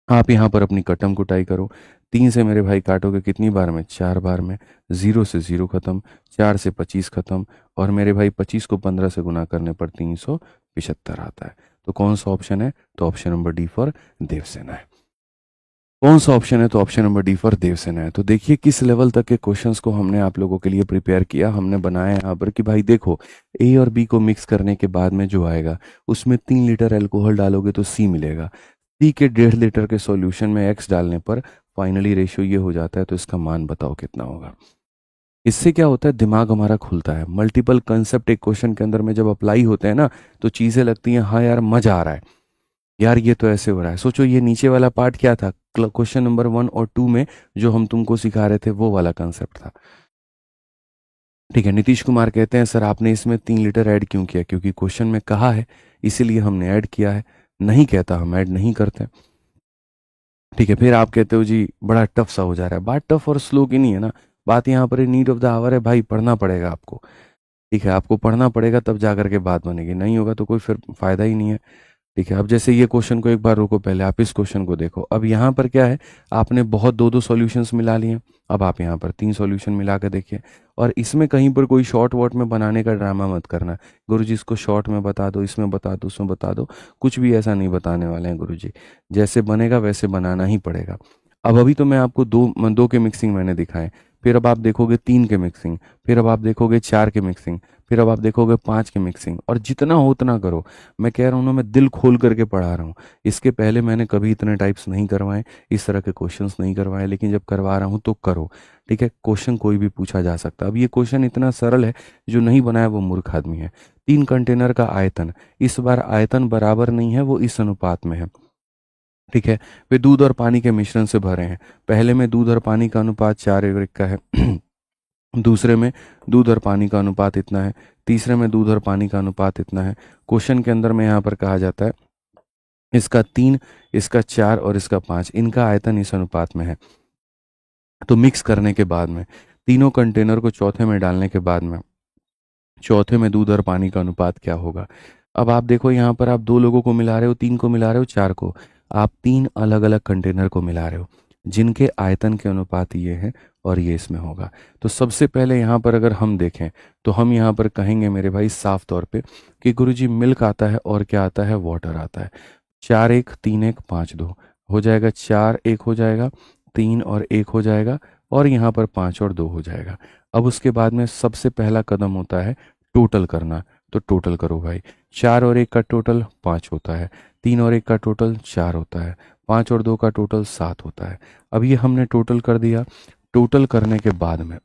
आप यहाँ पर अपनी कटम कुटाई करो। 3 से मेरे भाई काटोगे कितनी बार में, 4 बार में। 0 से 0 खत्म, 4 से 25 खत्म, और मेरे भाई 25 को 15 से गुना करने पर 375 आता है। तो कौन सा ऑप्शन है, तो option number D for Devsena है। कौन सा ऑप्शन है, तो option number D for Devsena है। तो देखिए किस लेवल तक के क्वेश्चंस को हमने आप लोगों के लिए प्रिपेयर किया। हमने बनाया यहाँ पर कि भाई देखो, ए और बी को मिक्स करने के बाद में जो आएगा उसमें 3 लीटर अल्कोहल डालोगे तो सी मिलेगा। सी के 1.5 लीटर के सॉल्यूशन में एक्स डालने पर फाइनली रेशियो ये हो जाता है। तो इसका मान बताओ कितना होगा। इससे क्या होता है, दिमाग हमारा खुलता है। मल्टीपल कंसेप्ट एक क्वेश्चन के अंदर में जब अप्लाई होते हैं ना, तो चीज़ें लगती हैं हाँ यार मजा आ रहा है, यार ये तो ऐसे हो रहा है। सोचो ये नीचे वाला पार्ट क्या था, क्वेश्चन नंबर 1 और 2 में जो हम तुमको सिखा रहे थे वो वाला कंसेप्ट था। ठीक है, नीतीश कुमार कहते हैं सर आपने इसमें 3 लीटर ऐड क्यों किया, क्योंकि क्वेश्चन में कहा है इसीलिए हमने ऐड किया है, नहीं कहता हम ऐड नहीं करते। ठीक है, फिर आप कहते हो जी बड़ा टफ सा हो जा रहा है। बात टफ और स्लो की नहीं है ना, बात यहाँ पर नीड ऑफ द आवर है। भाई पढ़ना पड़ेगा आपको, ठीक है, आपको पढ़ना पड़ेगा तब जा करके बात बनेगी, नहीं होगा तो कोई फिर फायदा ही नहीं है। ठीक है, अब जैसे ये क्वेश्चन को एक बार रोको, पहले आप इस क्वेश्चन को देखो। अब यहाँ पर क्या है, आपने बहुत दो दो सॉल्यूशंस मिला लिए। अब आप यहाँ पर 3 सॉल्यूशन मिला कर देखिए, और इसमें कहीं पर कोई शॉर्ट वॉट में बनाने का ड्रामा मत करना। गुरुजी इसको शॉर्ट में बता दो, इसमें बता दो, उसमें बता दो, कुछ भी ऐसा नहीं बताने वाले हैं गुरुजी। जैसे बनेगा वैसे बनाना ही पड़ेगा। अब अभी तो मैं आपको दो के मिक्सिंग मैंने दिखाए, फिर अब आप देखोगे 3 के मिक्सिंग, फिर अब आप देखोगे 4 के मिक्सिंग, फिर अब आप देखोगे 5 के मिक्सिंग, और जितना हो उतना करो। मैं कह रहा हूँ ना, मैं दिल खोल करके पढ़ा रहा हूँ। इसके पहले मैंने कभी इतने टाइप्स नहीं करवाए, इस तरह के क्वेश्चंस नहीं करवाए, लेकिन जब करवा रहा हूँ तो करो। ठीक है, क्वेश्चन कोई भी पूछा जा सकता है। अब ये क्वेश्चन इतना सरल है, जो नहीं बनाया वो मूर्ख आदमी है। 3 कंटेनर का आयतन, इस बार आयतन बराबर नहीं है, वो इस अनुपात में है। ठीक है, वे दूध और पानी के मिश्रण से भरे हैं। पहले में दूध और पानी का अनुपात 4:1 का है, दूसरे में दूध और पानी का अनुपात इतना है, तीसरे में दूध और पानी का अनुपात इतना है। क्वेश्चन के अंदर में यहाँ पर कहा जाता है इसका 3, इसका 4 और इसका 5, इनका आयतन इस अनुपात में है। तो मिक्स करने के बाद में तीनों कंटेनर को चौथे में डालने के बाद में चौथे में दूध और पानी का अनुपात क्या होगा। अब आप देखो यहाँ पर आप 2 लोगों को मिला रहे हो, 3 को मिला रहे हो, 4 को, आप 3 अलग अलग कंटेनर को मिला रहे हो जिनके आयतन के अनुपात ये है और ये इसमें होगा। तो सबसे पहले यहाँ पर अगर हम देखें तो हम यहाँ पर कहेंगे मेरे भाई साफ तौर पे कि गुरुजी मिल्क आता है और क्या आता है, वाटर आता है। 4 1 3 1 5 2 हो जाएगा, 4 1 हो जाएगा, 3 और 1 हो जाएगा, और यहाँ पर 5 और 2 हो जाएगा। अब उसके बाद में सबसे पहला कदम होता है टोटल करना। तो टोटल करो भाई, 4 और 1 का टोटल 5 होता है, 3 और 1 का टोटल 4 होता है, 5 और 2 का टोटल 7 होता है। अब ये हमने टोटल कर दिया। टोटल करने के बाद में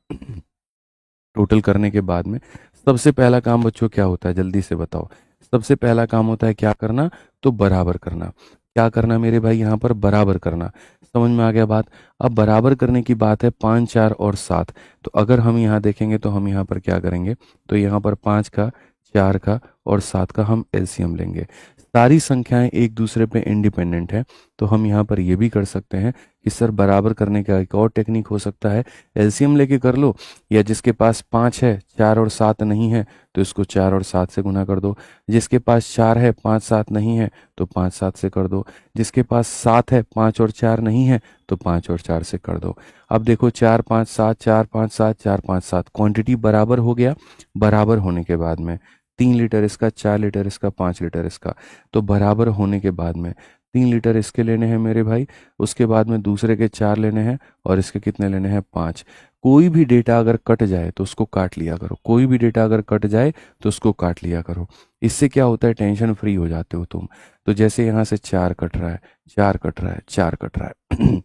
टोटल करने के बाद में सबसे पहला काम बच्चों क्या होता है, जल्दी से बताओ। सबसे पहला काम होता है क्या करना, तो बराबर करना। क्या करना मेरे भाई, यहाँ पर बराबर करना। समझ में आ गया बात। अब बराबर करने की बात है 5 4 और 7। तो अगर हम यहाँ देखेंगे तो हम यहाँ पर क्या करेंगे, तो यहाँ पर 5 का, 4 का और 7 का हम एलसीएम लेंगे। सारी संख्याएं एक दूसरे पे इंडिपेंडेंट है, तो हम यहाँ पर ये भी कर सकते हैं कि सर बराबर करने का एक और टेक्निक हो सकता है, एलसीएम लेके कर लो, या जिसके पास 5 है 4 और 7 नहीं है तो इसको 4 और 7 से गुना कर दो। जिसके पास 4 है 5 7 नहीं है तो 5 7 से कर दो। जिसके पास 7 है 5 और 4 नहीं है तो 5 और 4 से कर दो। अब देखो 4 5 7 4 5 7 4 5 7 क्वांटिटी बराबर हो गया। बराबर होने के बाद में 3 लीटर इसका, 4 लीटर इसका, 5 लीटर इसका। तो बराबर होने के बाद में 3 लीटर इसके लेने हैं मेरे भाई, उसके बाद में दूसरे के 4 लेने हैं, और इसके कितने लेने हैं, 5। कोई भी डेटा अगर कट जाए तो उसको काट लिया करो, कोई भी डेटा अगर कट जाए तो उसको काट लिया करो। इससे क्या होता है, टेंशन फ्री हो जाते हो तुम। तो जैसे यहाँ से 4 कट रहा है, 4 कट रहा है, 4 कट रहा है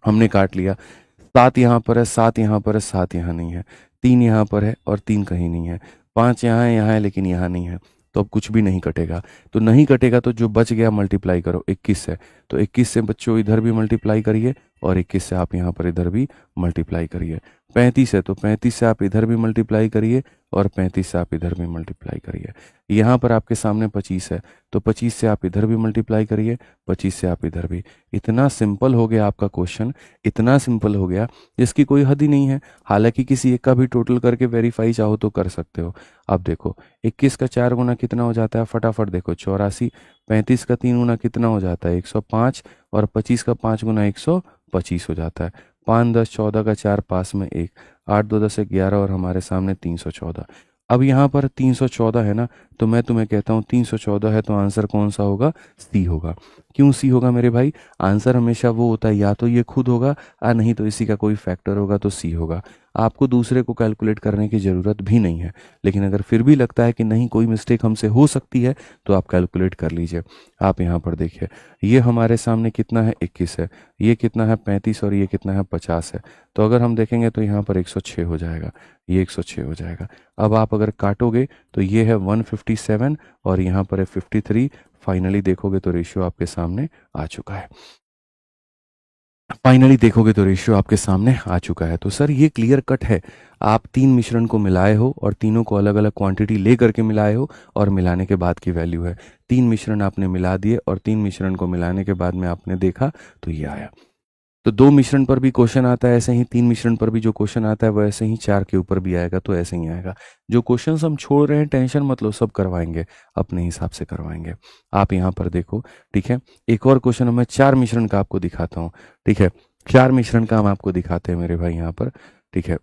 हमने काट लिया। 7 यहाँ पर है, 7 यहाँ पर है, 7 यहाँ नहीं है, 3 यहाँ पर है और 3 कहीं नहीं है, 5 यहाँ है लेकिन यहाँ नहीं है। तो अब कुछ भी नहीं कटेगा। तो नहीं कटेगा तो जो बच गया मल्टीप्लाई करो 21 से। तो 21 से बच्चों इधर भी मल्टीप्लाई करिए और 21 से आप यहाँ पर इधर भी मल्टीप्लाई करिए। 35 है तो 35 से आप इधर भी मल्टीप्लाई करिए और 35 से आप इधर भी मल्टीप्लाई करिए। यहाँ पर आपके सामने 25 है तो 25 से आप इधर भी मल्टीप्लाई करिए, 25 से आप इधर भी। इतना सिंपल हो गया आपका क्वेश्चन, इतना सिंपल हो गया जिसकी कोई हद ही नहीं है। हालांकि किसी एक का भी टोटल करके वेरीफाई चाहो तो कर सकते हो। अब देखो 21 का 4 गुना कितना हो जाता है, फटाफट देखो 84। 35 का 3 गुना कितना हो जाता है, 105। और 25 का 5 गुना 125 हो जाता है। 5 10 14 का 4 पास में 1, 8 2 10 11 और हमारे सामने 314। अब यहाँ पर 314 है ना, तो मैं तुम्हें कहता हूँ 314 है तो आंसर कौन सा होगा, सी होगा। क्यों सी होगा मेरे भाई, आंसर हमेशा वो होता है या तो ये खुद होगा और नहीं तो इसी का कोई फैक्टर होगा, तो सी होगा। आपको दूसरे को कैलकुलेट करने की ज़रूरत भी नहीं है। लेकिन अगर फिर भी लगता है कि नहीं कोई मिस्टेक हमसे हो सकती है तो आप कैलकुलेट कर लीजिए। आप यहाँ पर देखिए, ये हमारे सामने कितना है, 21 है, ये कितना है 35 और ये कितना है 50 है। तो अगर हम देखेंगे तो यहाँ पर 106 हो जाएगा, ये 106 हो जाएगा। अब आप अगर काटोगे तो ये है 157 और यहाँ पर है 53। फाइनली देखोगे तो रेशियो आपके सामने आ चुका है। फाइनली देखोगे तो रेशियो आपके सामने आ चुका है। तो सर ये क्लियर कट है, आप तीन मिश्रण को मिलाए हो और तीनों को अलग अलग क्वांटिटी ले करके मिलाए हो और मिलाने के बाद की वैल्यू है। तीन मिश्रण आपने मिला दिए और तीन मिश्रण को मिलाने के बाद में आपने देखा तो ये आया। तो दो मिश्रण पर भी क्वेश्चन आता है ऐसे ही, तीन मिश्रण पर भी जो क्वेश्चन आता है वो ऐसे ही, चार के ऊपर भी आएगा तो ऐसे ही आएगा। जो क्वेश्चन हम छोड़ रहे हैं टेंशन मत लो, सब करवाएंगे, अपने हिसाब से करवाएंगे। आप यहाँ पर देखो, ठीक है। एक और क्वेश्चन मैं चार मिश्रण का आपको दिखाता हूँ, ठीक है। चार मिश्रण का हम आपको दिखाते हैं मेरे भाई यहाँ पर, ठीक है।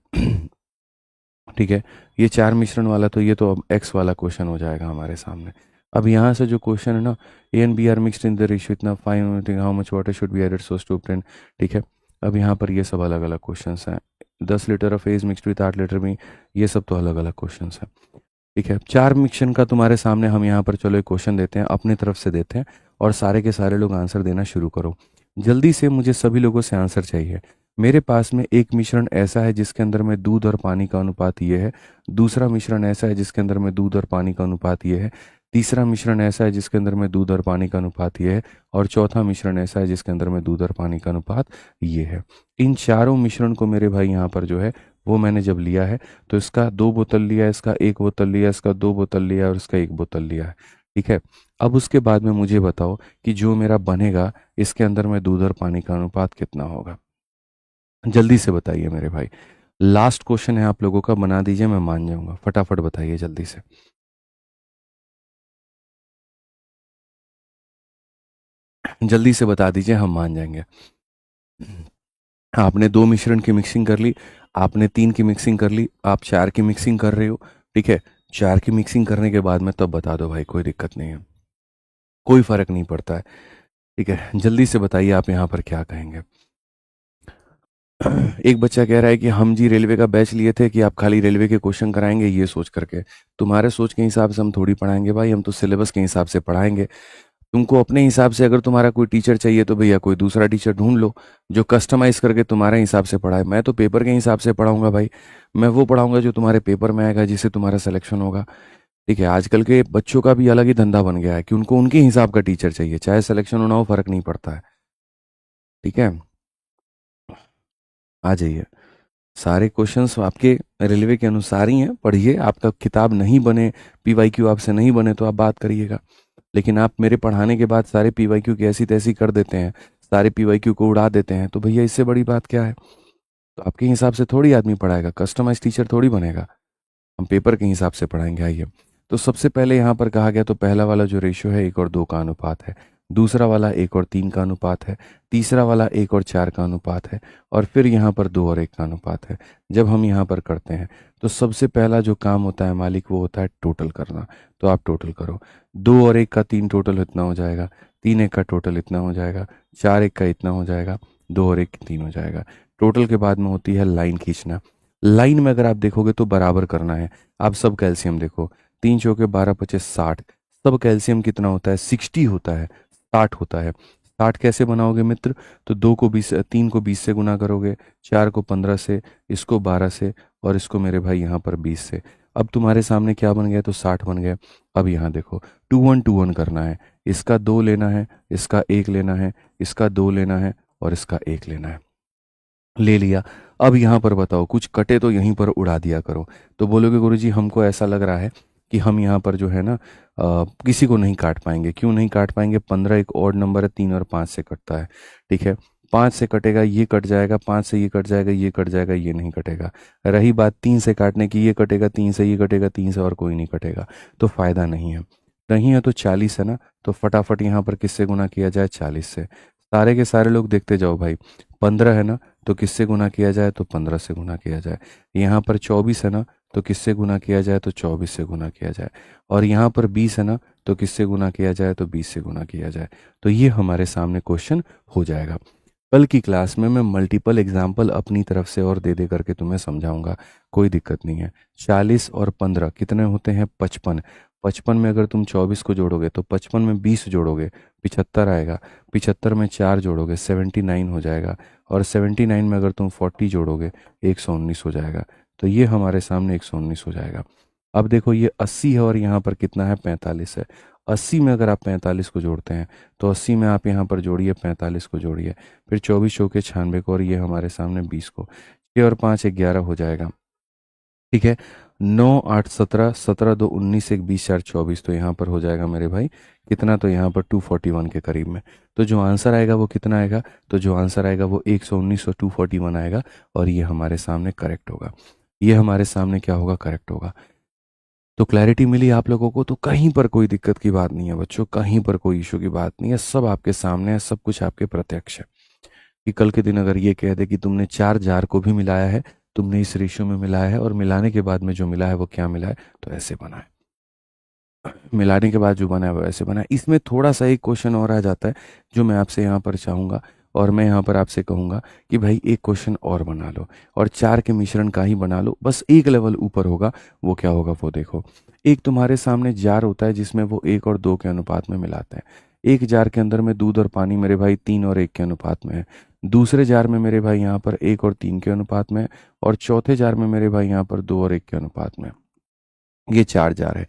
ठीक है, ये चार मिश्रण वाला तो ये तो अब एक्स वाला क्वेश्चन हो जाएगा हमारे सामने। अब यहाँ से जो क्वेश्चन है ना, A and B are mixed in the ratio इतना, fine how much water should be added so as to obtain, ठीक है। अब यहाँ पर ये सब अलग अलग क्वेश्चंस हैं। 10 litre of as mixed with 8 litre में, ये सब तो अलग अलग क्वेश्चंस हैं, ठीक है। चार मिक्सन का तुम्हारे सामने हम यहाँ पर चलो एक क्वेश्चन देते हैं, अपनी तरफ से देते हैं और सारे के सारे लोग आंसर देना शुरू करो जल्दी से। मुझे सभी लोगों से आंसर चाहिए। मेरे पास में एक मिश्रण ऐसा है जिसके अंदर में दूध और पानी का अनुपात ये है, दूसरा मिश्रण ऐसा है जिसके अंदर में दूध और पानी का अनुपात ये है, तीसरा मिश्रण ऐसा है जिसके अंदर में दूध और पानी का अनुपात ये है, और चौथा मिश्रण ऐसा है जिसके अंदर में दूध और पानी का अनुपात ये है। इन चारों मिश्रण को मेरे भाई यहाँ पर जो है वो मैंने जब लिया है तो इसका 2 बोतल लिया, इसका 1 बोतल लिया, इसका 2 बोतल लिया और इसका 1 बोतल लिया है, ठीक है। अब उसके बाद में मुझे बताओ कि जो मेरा बनेगा इसके अंदर में दूध और पानी का अनुपात कितना होगा, जल्दी से बताइए मेरे भाई। लास्ट क्वेश्चन है आप लोगों का, बना दीजिए, मैं मान जाऊंगा, फटाफट बताइए जल्दी से। जल्दी से बता दीजिए, हम मान जाएंगे। आपने दो मिश्रण की मिक्सिंग कर ली, आपने तीन की मिक्सिंग कर ली, आप चार की मिक्सिंग कर रहे हो, ठीक है। चार की मिक्सिंग करने के बाद में तब बता दो भाई, कोई दिक्कत नहीं है, कोई फर्क नहीं पड़ता है, ठीक है। जल्दी से बताइए आप यहाँ पर क्या कहेंगे। एक बच्चा कह रहा है कि हम जी रेलवे का बैच लिए थे कि आप खाली रेलवे के क्वेश्चन कराएंगे, ये सोच करके। तुम्हारे सोच के हिसाब से हम थोड़ी पढ़ाएंगे भाई, हम तो सिलेबस के हिसाब से पढ़ाएंगे। तुमको अपने हिसाब से अगर तुम्हारा कोई टीचर चाहिए तो भैया कोई दूसरा टीचर ढूंढ लो जो कस्टमाइज करके तुम्हारे हिसाब से पढ़ाए। मैं तो पेपर के हिसाब से पढ़ाऊंगा भाई, मैं वो पढ़ाऊंगा जो तुम्हारे पेपर में आएगा, जिससे तुम्हारा सिलेक्शन होगा, ठीक है। आजकल के बच्चों का भी अलग ही धंधा बन गया है कि उनको उनके हिसाब का टीचर चाहिए, चाहे सिलेक्शन होना हो, फर्क नहीं पड़ता है, ठीक है। आ जाइए, सारे क्वेश्चंस आपके रेलवे के अनुसार ही हैं, पढ़िए। आपका किताब नहीं बने, पीवाईक्यू आपसे नहीं बने तो आप बात करिएगा, लेकिन आप मेरे पढ़ाने के बाद सारे पीवाईक्यू की ऐसी तैसी कर देते हैं, सारे पीवाईक्यू को उड़ा देते हैं, तो भैया इससे बड़ी बात क्या है। तो आपके हिसाब से थोड़ी आदमी पढ़ाएगा, कस्टमाइज टीचर थोड़ी बनेगा, हम पेपर के हिसाब से पढ़ाएंगे। आइए, तो सबसे पहले यहाँ पर कहा गया, तो पहला वाला जो रेशियो है 1 और 2 का अनुपात है, दूसरा वाला 1 और 3 का अनुपात है, तीसरा वाला 1 और 4 का अनुपात है, और फिर यहाँ पर 2 और 1 का अनुपात है। जब हम यहाँ पर करते हैं तो सबसे पहला जो काम होता है मालिक, वो होता है टोटल करना। तो आप टोटल करो, 2 और 1 का 3 टोटल इतना हो जाएगा, 3 1 का टोटल इतना हो जाएगा, 4 1 का इतना हो जाएगा, 2 और 1 3 हो जाएगा। टोटल के बाद में होती है लाइन खींचना। लाइन में अगर आप देखोगे तो बराबर करना है। आप सब कैल्शियम देखो, 3 चौके 12 25 60, सब कैल्शियम कितना होता है, 60 होता है, 60 होता है। 60 कैसे बनाओगे मित्र, तो 2 को 20, 3 को 20 से गुना करोगे, 4 को 15 से, इसको 12 से, और इसको मेरे भाई यहाँ पर 20 से। अब तुम्हारे सामने क्या बन गया, तो 60 बन गया। अब यहाँ देखो 2 1 2 1 करना है, इसका 2 लेना है, इसका 1 लेना है, इसका 2 लेना है और इसका 1 लेना है, ले लिया। अब यहाँ पर बताओ, कुछ कटे तो यहीं पर उड़ा दिया करो। तो बोलोगे गुरुजी हमको ऐसा लग रहा है कि हम यहाँ पर जो है ना किसी को नहीं काट पाएंगे। क्यों नहीं काट पाएंगे? 15 एक ऑड नंबर है, 3 और 5 से कटता है। ठीक है, 5 से कटेगा, ये कट जाएगा, 5 से ये कट जाएगा, ये कट जाएगा, ये नहीं कटेगा। रही बात 3 से काटने की, ये कटेगा, 3 से ये कटेगा, 3 से और कोई नहीं कटेगा, तो फायदा नहीं है। नहीं है तो 40 है ना, तो फटाफट यहाँ पर किससे गुना किया जाए? 40 से। सारे के सारे लोग देखते जाओ भाई। 15 है ना, तो किससे गुना किया जाए? तो 15 से गुना किया जाए। यहाँ पर 24 है ना, तो किससे गुना किया जाए? तो 24 से गुना किया जाए। और यहाँ पर 20 है ना, तो किससे गुना किया जाए? तो 20 से गुना किया जाए। तो ये हमारे सामने क्वेश्चन हो जाएगा। कल की क्लास में मैं मल्टीपल एग्जाम्पल अपनी तरफ से और दे दे करके तुम्हें समझाऊंगा, कोई दिक्कत नहीं है। 40 और 15 कितने होते हैं? 55। 55 में अगर तुम 24 को जोड़ोगे तो 55 में 20 जोड़ोगे 75 आएगा। 75 में 4 जोड़ोगे 79 हो जाएगा। और 79 में अगर तुम 40 जोड़ोगे 119 हो जाएगा। तो ये हमारे सामने 119 हो जाएगा। अब देखो ये 80 है और यहाँ पर कितना है? 45 है। 80 में अगर आप 45 को जोड़ते हैं तो 80 में आप यहाँ पर जोड़िए, 45 को जोड़िए, फिर 24 चौके 96 को, और ये हमारे सामने 20 को। 6 और 5 11 हो जाएगा। ठीक है, 9 8 17, 17 2 19, 1 20 4 24, तो यहाँ पर हो जाएगा मेरे भाई कितना? तो यहाँ पर 241 के करीब में। तो जो आंसर आएगा वो कितना आएगा? तो जो आंसर आएगा वो 119 और 241 आएगा, और ये हमारे सामने करेक्ट होगा। ये हमारे सामने क्या होगा? करेक्ट होगा। तो क्लैरिटी मिली आप लोगों को? तो कहीं पर कोई दिक्कत की बात नहीं है बच्चों, कहीं पर कोई इशू की बात नहीं है, सब आपके सामने है, सब कुछ आपके प्रत्यक्ष है। कि कल के दिन अगर ये कह दे कि तुमने 4 जार को भी मिलाया है, तुमने इस रेशियो में मिलाया है, और मिलाने के बाद में जो मिला है वो क्या मिला है? तो ऐसे बना है। मिलाने के बाद जो बना है वो ऐसे बना है। इसमें थोड़ा सा एक क्वेश्चन और आ जाता है जो मैं आपसे यहाँ पर चाहूँगा, और मैं यहाँ पर आपसे कहूँगा कि भाई एक क्वेश्चन और बना लो, और 4 के मिश्रण का ही बना लो, बस एक लेवल ऊपर होगा। वो क्या होगा वो देखो। एक तुम्हारे सामने जार होता है जिसमें वो 1 और 2 के अनुपात में मिलाते हैं। एक जार के अंदर में दूध और पानी मेरे भाई 3 और 1 के अनुपात में है। दूसरे जार में मेरे भाई यहाँ पर 1 और 3 के अनुपात में है। और चौथे जार में मेरे भाई यहाँ पर 2 और 1 के अनुपात में है। ये 4 जार है।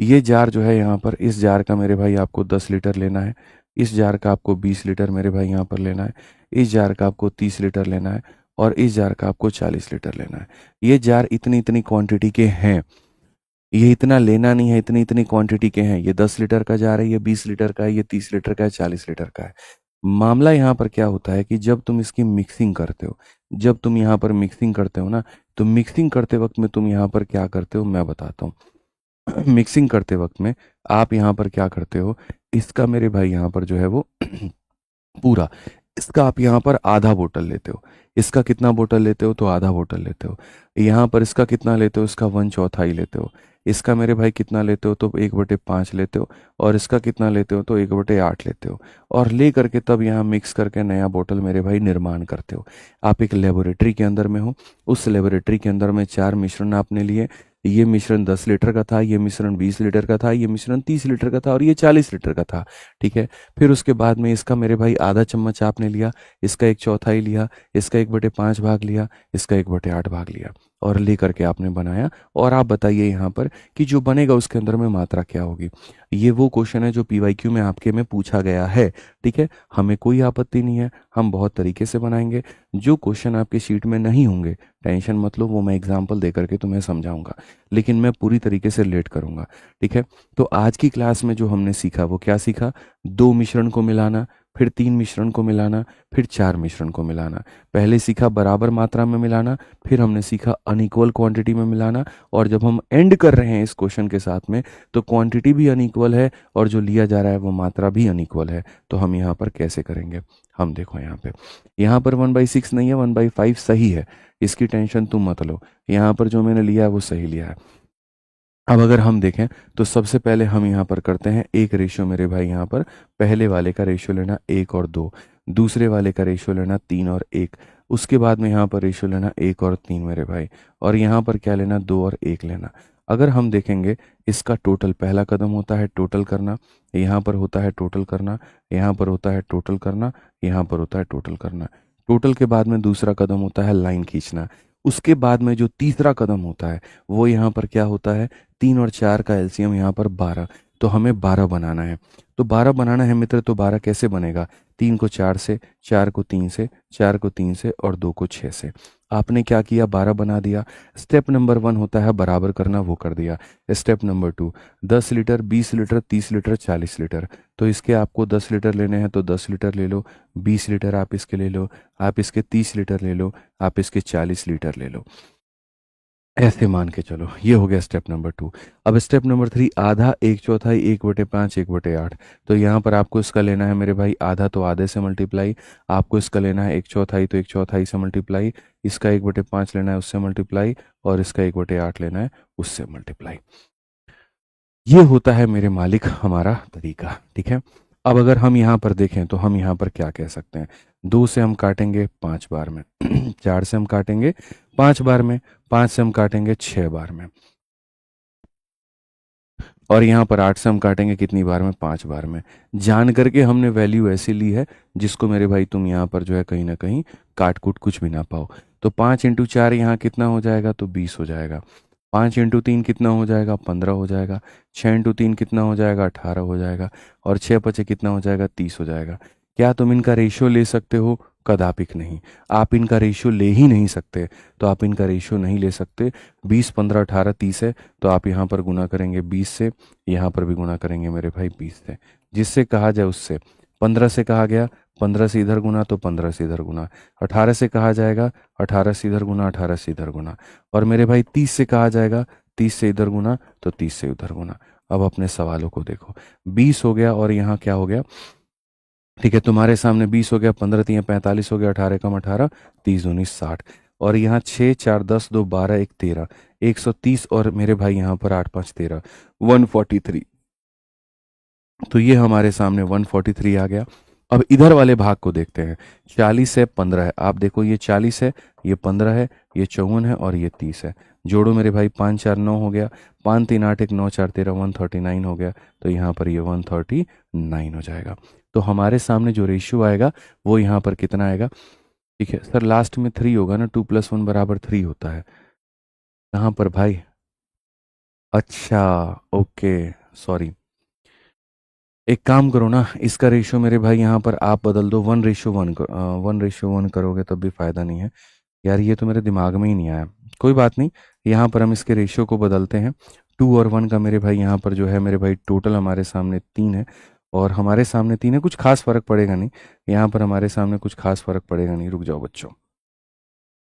ये जार जो है यहाँ पर, इस जार का मेरे भाई आपको 10 लीटर लेना है। इस जार का आपको 20 लीटर मेरे भाई यहाँ पर लेना है। इस जार का आपको 30 लीटर लेना है। और इस जार का आपको 40 लीटर लेना है। ये जार इतनी इतनी क्वांटिटी के हैं। ये इतना लेना नहीं है, इतनी इतनी क्वांटिटी के हैं। ये 10 लीटर का जार है, ये 20 लीटर का है, ये 30 लीटर का है, 40 लीटर का है। मामला यहाँ पर क्या होता है कि जब तुम इसकी मिक्सिंग करते हो, जब तुम यहाँ पर मिक्सिंग करते हो ना, तो मिक्सिंग करते वक्त में तुम यहाँ पर क्या करते हो मैं बताता हूँ। मिक्सिंग करते वक्त में आप यहाँ पर क्या करते हो, इसका मेरे भाई यहाँ पर जो है वो पूरा, इसका आप यहाँ पर आधा बोतल लेते हो। इसका कितना बोतल लेते हो? तो आधा बोतल लेते हो। यहाँ पर इसका कितना लेते हो? इसका 1/4 लेते हो। इसका मेरे भाई कितना लेते हो? तो 1/5 लेते हो। और इसका कितना लेते हो? तो 1/8 लेते हो। और ले करके तब यहाँ मिक्स करके नया बोतल मेरे भाई निर्माण करते हो। आप एक लेबोरेटरी के अंदर में हो। उस लेबोरेटरी के अंदर में 4 मिश्रण आपने लिए। ये मिश्रण 10 लीटर का था, ये मिश्रण 20 लीटर का था, ये मिश्रण 30 लीटर का था, और ये 40 लीटर का था। ठीक है, फिर उसके बाद में इसका मेरे भाई आधा चम्मच आपने लिया, इसका 1/4 लिया, इसका 1/5 भाग लिया, इसका 1/8 भाग लिया, और ले करके आपने बनाया। और आप बताइए यहाँ पर कि जो बनेगा उसके अंदर में मात्रा क्या होगी। ये वो क्वेश्चन है जो पीवाईक्यू में आपके में पूछा गया है। ठीक है, हमें कोई आपत्ति नहीं है, हम बहुत तरीके से बनाएंगे। जो क्वेश्चन आपके शीट में नहीं होंगे टेंशन मत लो, वो मैं एग्जाम्पल दे करके तुम्हें समझाऊंगा, लेकिन मैं पूरी तरीके से लेट करूंगा। ठीक है, तो आज की क्लास में जो हमने सीखा वो क्या सीखा? 2 मिश्रण को मिलाना, फिर 3 मिश्रण को मिलाना, फिर 4 मिश्रण को मिलाना। पहले सीखा बराबर मात्रा में मिलाना, फिर हमने सीखा अनइक्वल क्वांटिटी में मिलाना, और जब हम एंड कर रहे हैं इस क्वेश्चन के साथ में तो क्वांटिटी भी अनइक्वल है और जो लिया जा रहा है वो मात्रा भी अनइक्वल है। तो हम यहाँ पर कैसे करेंगे? हम देखो यहाँ पर 1/6 नहीं है, 1/5 सही है। इसकी टेंशन तुम मत लो, यहाँ पर जो मैंने लिया है वो सही लिया है। अब अगर हम देखें तो सबसे पहले हम यहाँ पर करते हैं एक रेशियो मेरे भाई। यहाँ पर पहले वाले का रेशियो लेना 1 और 2, दूसरे वाले का रेशियो लेना 3 और 1, उसके बाद में यहाँ पर रेशियो लेना 1 और 3 मेरे भाई, और यहाँ पर क्या लेना? 2 और 1 लेना। अगर हम देखेंगे इसका टोटल, पहला कदम होता है टोटल करना, यहाँ पर होता है टोटल करना, यहाँ पर होता है टोटल करना, यहाँ पर होता है टोटल करना। टोटल के बाद में दूसरा कदम होता है लाइन खींचना। उसके बाद में जो तीसरा कदम होता है वो यहाँ पर क्या होता है? 3 और 4 का एलसीएम यहाँ पर 12, तो हमें 12 बनाना है। तो 12 बनाना है मित्र, तो 12 कैसे बनेगा? 3 को 4 से, 4 को 3 से, 4 को 3 से, और 2 को 6 से। आपने क्या किया, 12 बना दिया। स्टेप नंबर 1 होता है बराबर करना, वो कर दिया। Step number 2, 10 litre, 20 litre, 30 litre, 40 litre. तो इसके आपको 10 लीटर लेने हैं तो 10 लीटर ले लो, 20 लीटर आप इसके ले लो, आप इसके 30 लीटर ले लो, आप इसके 40 लीटर ले लो। ऐसे मान के चलो, ये हो गया स्टेप नंबर 2। अब स्टेप नंबर 3, आधा, 1/4, 1/5, 1/8। तो यहाँ पर आपको इसका लेना है मेरे भाई आधा, तो आधे से मल्टीप्लाई। आपको इसका लेना है 1/4, तो 1/4 से मल्टीप्लाई। इसका 1/5 लेना है, उससे मल्टीप्लाई। और इसका 1/8 लेना है, उससे मल्टीप्लाई। ये होता है मेरे मालिक हमारा तरीका, ठीक है। अब अगर हम यहाँ पर देखें तो हम यहाँ पर क्या कह सकते हैं, 2 से हम काटेंगे 5 बार में, 4 से हम काटेंगे 5 बार में, 5 से हम काटेंगे 6 बार में, और यहाँ पर 8 से हम काटेंगे कितनी बार में, 5 बार में। जान करके हमने वैल्यू ऐसी ली है जिसको मेरे भाई तुम यहाँ पर जो है कहीं ना कहीं काट कूट कुछ भी ना पाओ। तो 5 × 4 यहाँ कितना हो जाएगा, तो 20 हो जाएगा। 5 × 3 कितना हो जाएगा, 15 हो जाएगा। 6 × 3 कितना हो जाएगा, 18 हो जाएगा। और 6×5 कितना हो जाएगा, 30 हो जाएगा। क्या तुम इनका रेशियो ले सकते हो, कदापिक नहीं। आप इनका रेशियो ले ही नहीं सकते, तो आप इनका रेशियो नहीं ले सकते। 20, 15, 18, 30 है, तो आप यहाँ पर गुना करेंगे 20 से, यहाँ पर भी गुना करेंगे मेरे भाई 20 से, जिससे कहा जाए उससे। 15 से कहा गया, 15 से इधर गुना तो 15 से इधर गुना। 18 से कहा जाएगा, 18 से इधर गुना, 18 से इधर गुना। और मेरे भाई 30 से कहा जाएगा, 30 से इधर गुना तो 30 से उधर गुना। अब अपने सवालों को देखो, 20 हो गया और यहाँ क्या हो गया, ठीक है, तुम्हारे सामने 20 हो गया, 15 3 45 हो गया, 18 कम 18, 30 19 60। और यहाँ 6 4 10 2 12 1 13, 130। और मेरे भाई यहाँ पर 8 5 13, 143। तो ये हमारे सामने 143 आ गया। अब इधर वाले भाग को देखते हैं, 40 है, 15 है। आप देखो, ये 40 है, ये 15 है, ये 54 है और ये 30 है। जोड़ो मेरे भाई, 5 4 9 हो गया, 5 3 8 1 9 4 13, 139 हो गया। तो यहाँ पर ये 139 हो जाएगा। तो हमारे सामने जो रेशियो आएगा वो यहाँ पर कितना आएगा, ठीक है सर, लास्ट में 3 होगा ना, 2 + 1 = 3 होता है। कहाँ पर भाई, अच्छा, ओके, सॉरी। एक काम करो ना, इसका रेशियो मेरे भाई यहाँ पर आप बदल दो, 1:1, 1:1 करोगे तब भी फायदा नहीं है यार, ये तो मेरे दिमाग में ही नहीं आया। कोई बात नहीं, यहाँ पर हम इसके रेशियो को बदलते हैं। 2 और 1 का मेरे भाई यहाँ पर जो है मेरे भाई टोटल हमारे सामने 3 है, और हमारे सामने 3 है, कुछ खास फर्क पड़ेगा नहीं यहाँ पर, हमारे सामने कुछ खास फर्क पड़ेगा नहीं। रुक जाओ बच्चों,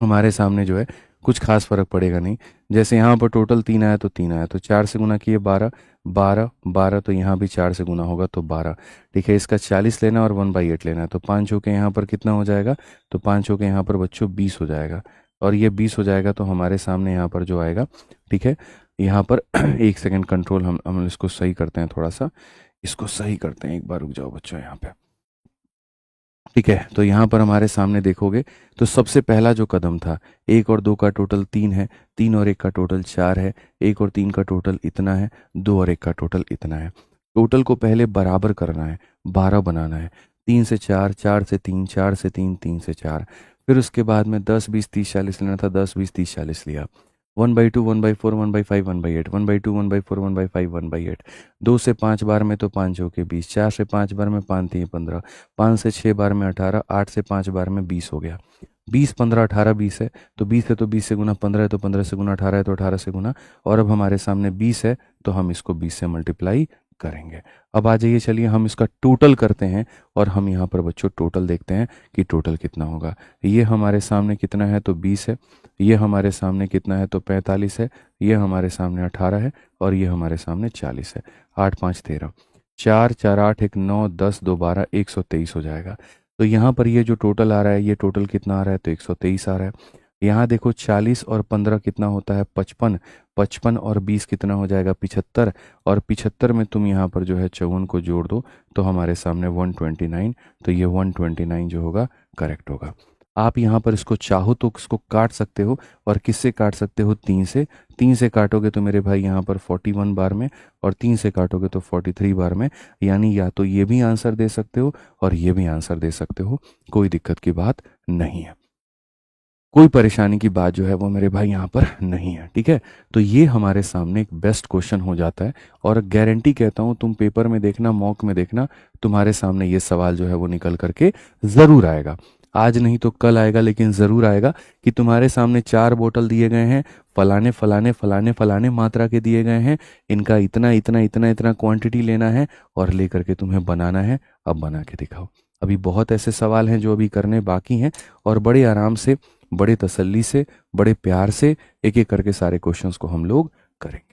हमारे सामने जो है कुछ खास फर्क पड़ेगा नहीं। जैसे यहाँ पर टोटल 3 आया तो 3 आया, तो 4 से गुना किए 12, 12 12, तो यहाँ भी 4 से गुना होगा तो 12। ठीक है, इसका 40 लेना और 1/8 लेना है, तो 5 होके यहाँ पर कितना हो जाएगा, तो 5 होके यहाँ पर बच्चों 20 हो जाएगा। और ये 20 हो जाएगा तो हमारे सामने यहाँ पर जो आएगा, ठीक है, यहाँ पर एक सेकेंड कंट्रोल, हम इसको सही करते हैं, थोड़ा सा इसको सही करते हैं, एक बार रुक जाओ बच्चों यहाँ पे। ठीक है, तो यहाँ पर हमारे सामने देखोगे तो सबसे पहला जो कदम था, 1 और 2 का टोटल 3 है, 3 और 1 का टोटल 4 है, 1 और 3 का टोटल इतना है, 2 और 1 का टोटल इतना है। टोटल को पहले बराबर करना है, 12 बनाना है। 3 से 4, 4 से 3, 4 से 3, 3 से 4। फिर उसके बाद में 10 20 30 40 लेना था, 10 20 30 40 लिया। 1/2, 1/4, 1/5, 1/8, 1/2, 1/4, 1/5, 1/8। 2 से 5 बार में तो 5 हो के 20, 4 से 5 बार में 5 3 15, 5 से 6 बार में 18, 8 से 5 बार में 20 हो गया। 20 15 18 20 है, तो 20 है तो 20 से गुना, 15 है तो 15 से गुना, 18 है तो 18 से गुना। और अब हमारे सामने 20 है तो हम इसको 20 से मल्टीप्लाई करेंगे। अब आ जाइए, चलिए हम इसका टोटल करते हैं, और हम यहाँ पर बच्चों टोटल देखते हैं कि टोटल कितना होगा। ये हमारे सामने कितना है, तो 20 है। ये हमारे सामने कितना है, तो 45 है। ये हमारे सामने 18 है, और ये हमारे सामने 40 है। 8 5 13, 4 4 8 1 9 10 2 12, 123 हो जाएगा। तो यहाँ पर ये जो टोटल आ रहा है, ये टोटल कितना आ रहा है, तो 123 आ रहा है। यहाँ देखो 40 और 15 कितना होता है, 55। 55 और 20 कितना हो जाएगा, 75। और 75 में तुम यहाँ पर जो है 54 को जोड़ दो तो हमारे सामने 129। तो ये 129 जो होगा करेक्ट होगा। आप यहाँ पर इसको चाहो तो इसको काट सकते हो, और किससे काट सकते हो, 3 से। 3 से काटोगे तो मेरे भाई यहाँ पर 41 बार में, और 3 से काटोगे तो 43 बार में। यानी या तो ये भी आंसर दे सकते हो और ये भी आंसर दे सकते हो, कोई दिक्कत की बात नहीं है, कोई परेशानी की बात जो है वो मेरे भाई यहाँ पर नहीं है। ठीक है, तो ये हमारे सामने एक बेस्ट क्वेश्चन हो जाता है, और गारंटी कहता हूँ तुम पेपर में देखना, मॉक में देखना, तुम्हारे सामने ये सवाल जो है वो निकल करके ज़रूर आएगा। आज नहीं तो कल आएगा, लेकिन ज़रूर आएगा कि तुम्हारे सामने 4 बोतल दिए गए हैं, फलाने फलाने फलाने फलाने मात्रा के दिए गए हैं, इनका इतना इतना इतना इतना क्वांटिटी लेना है और लेकर के तुम्हें बनाना है। अब बना के दिखाओ। अभी बहुत ऐसे सवाल हैं जो अभी करने बाकी हैं, और बड़े आराम से, बड़े तसल्ली से, बड़े प्यार से एक एक करके सारे क्वेश्चंस को हम लोग करेंगे।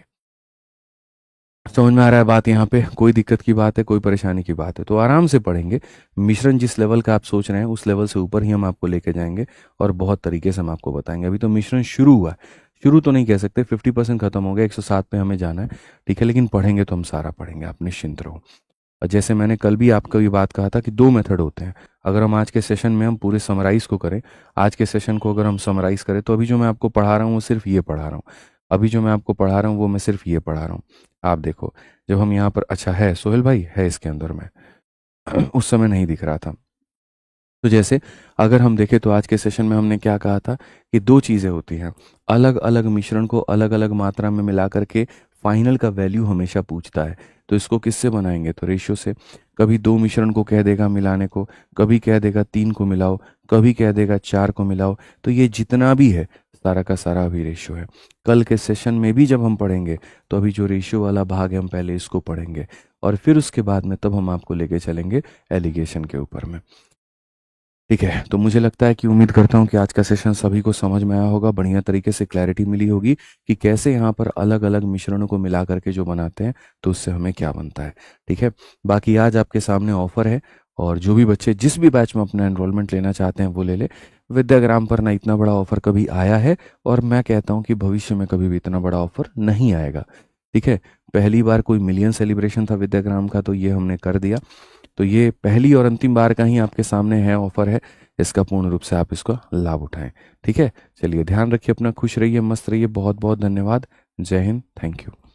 समझ में आ रहा है बात? यहाँ पे कोई दिक्कत की बात है, कोई परेशानी की बात है तो आराम से पढ़ेंगे। मिश्रण जिस लेवल का आप सोच रहे हैं उस लेवल से ऊपर ही हम आपको लेके जाएंगे और बहुत तरीके से हम आपको बताएंगे। अभी तो मिश्रण शुरू हुआ है, शुरू तो नहीं कह सकते, 50% खत्म हो गया, 107 पे हमें जाना है, ठीक है, लेकिन पढ़ेंगे तो हम सारा पढ़ेंगे, आप निश्चिंत रहो। और जैसे मैंने कल भी आपको ये बात कहा था कि 2 मेथड होते हैं। अगर हम आज के सेशन में हम पूरे समराइज को करें, आज के सेशन को अगर हम समराइज करें, तो अभी जो मैं आपको पढ़ा रहा हूँ वो सिर्फ ये पढ़ा रहा हूँ, अभी जो मैं आपको पढ़ा रहा हूँ वो मैं सिर्फ ये पढ़ा रहा हूँ। आप देखो, जब हम यहाँ पर, अच्छा है सोहेल भाई है इसके अंदर में, उस समय नहीं दिख रहा था। तो जैसे अगर हम देखें तो आज के सेशन में हमने क्या कहा था कि 2 चीज़ें होती हैं, अलग अलग मिश्रण को अलग अलग मात्रा में मिला करके फाइनल का वैल्यू हमेशा पूछता है। तो इसको किससे बनाएंगे? तो रेशियो से। कभी 2 मिश्रण को कह देगा मिलाने को, कभी कह देगा 3 को मिलाओ, कभी कह देगा 4 को मिलाओ। तो ये जितना भी है सारा का सारा अभी रेशियो है। कल के सेशन में भी जब हम पढ़ेंगे तो अभी जो रेशियो वाला भाग है हम पहले इसको पढ़ेंगे और फिर उसके बाद में तब हम आपको लेके चलेंगे एलिगेशन के ऊपर में। ठीक है, तो मुझे लगता है कि, उम्मीद करता हूँ कि आज का सेशन सभी को समझ में आया होगा, बढ़िया तरीके से क्लैरिटी मिली होगी कि कैसे यहाँ पर अलग अलग मिश्रणों को मिला करके जो बनाते हैं तो उससे हमें क्या बनता है। ठीक है, बाकी आज आपके सामने ऑफर है और जो भी बच्चे जिस भी बैच में अपना एनरोलमेंट लेना चाहते हैं वो ले ले। विद्याग्राम पर ना इतना बड़ा ऑफर कभी आया है और मैं कहता हूँ कि भविष्य में कभी भी इतना बड़ा ऑफर नहीं आएगा। ठीक है, पहली बार कोई मिलियन सेलिब्रेशन था विद्याग्राम का, तो ये हमने कर दिया। तो ये पहली और अंतिम बार का ही आपके सामने है, ऑफर है, इसका पूर्ण रूप से आप इसका लाभ उठाएं। ठीक है, चलिए ध्यान रखिए अपना, खुश रहिए, मस्त रहिए, बहुत बहुत धन्यवाद। जय हिंद, थैंक यू।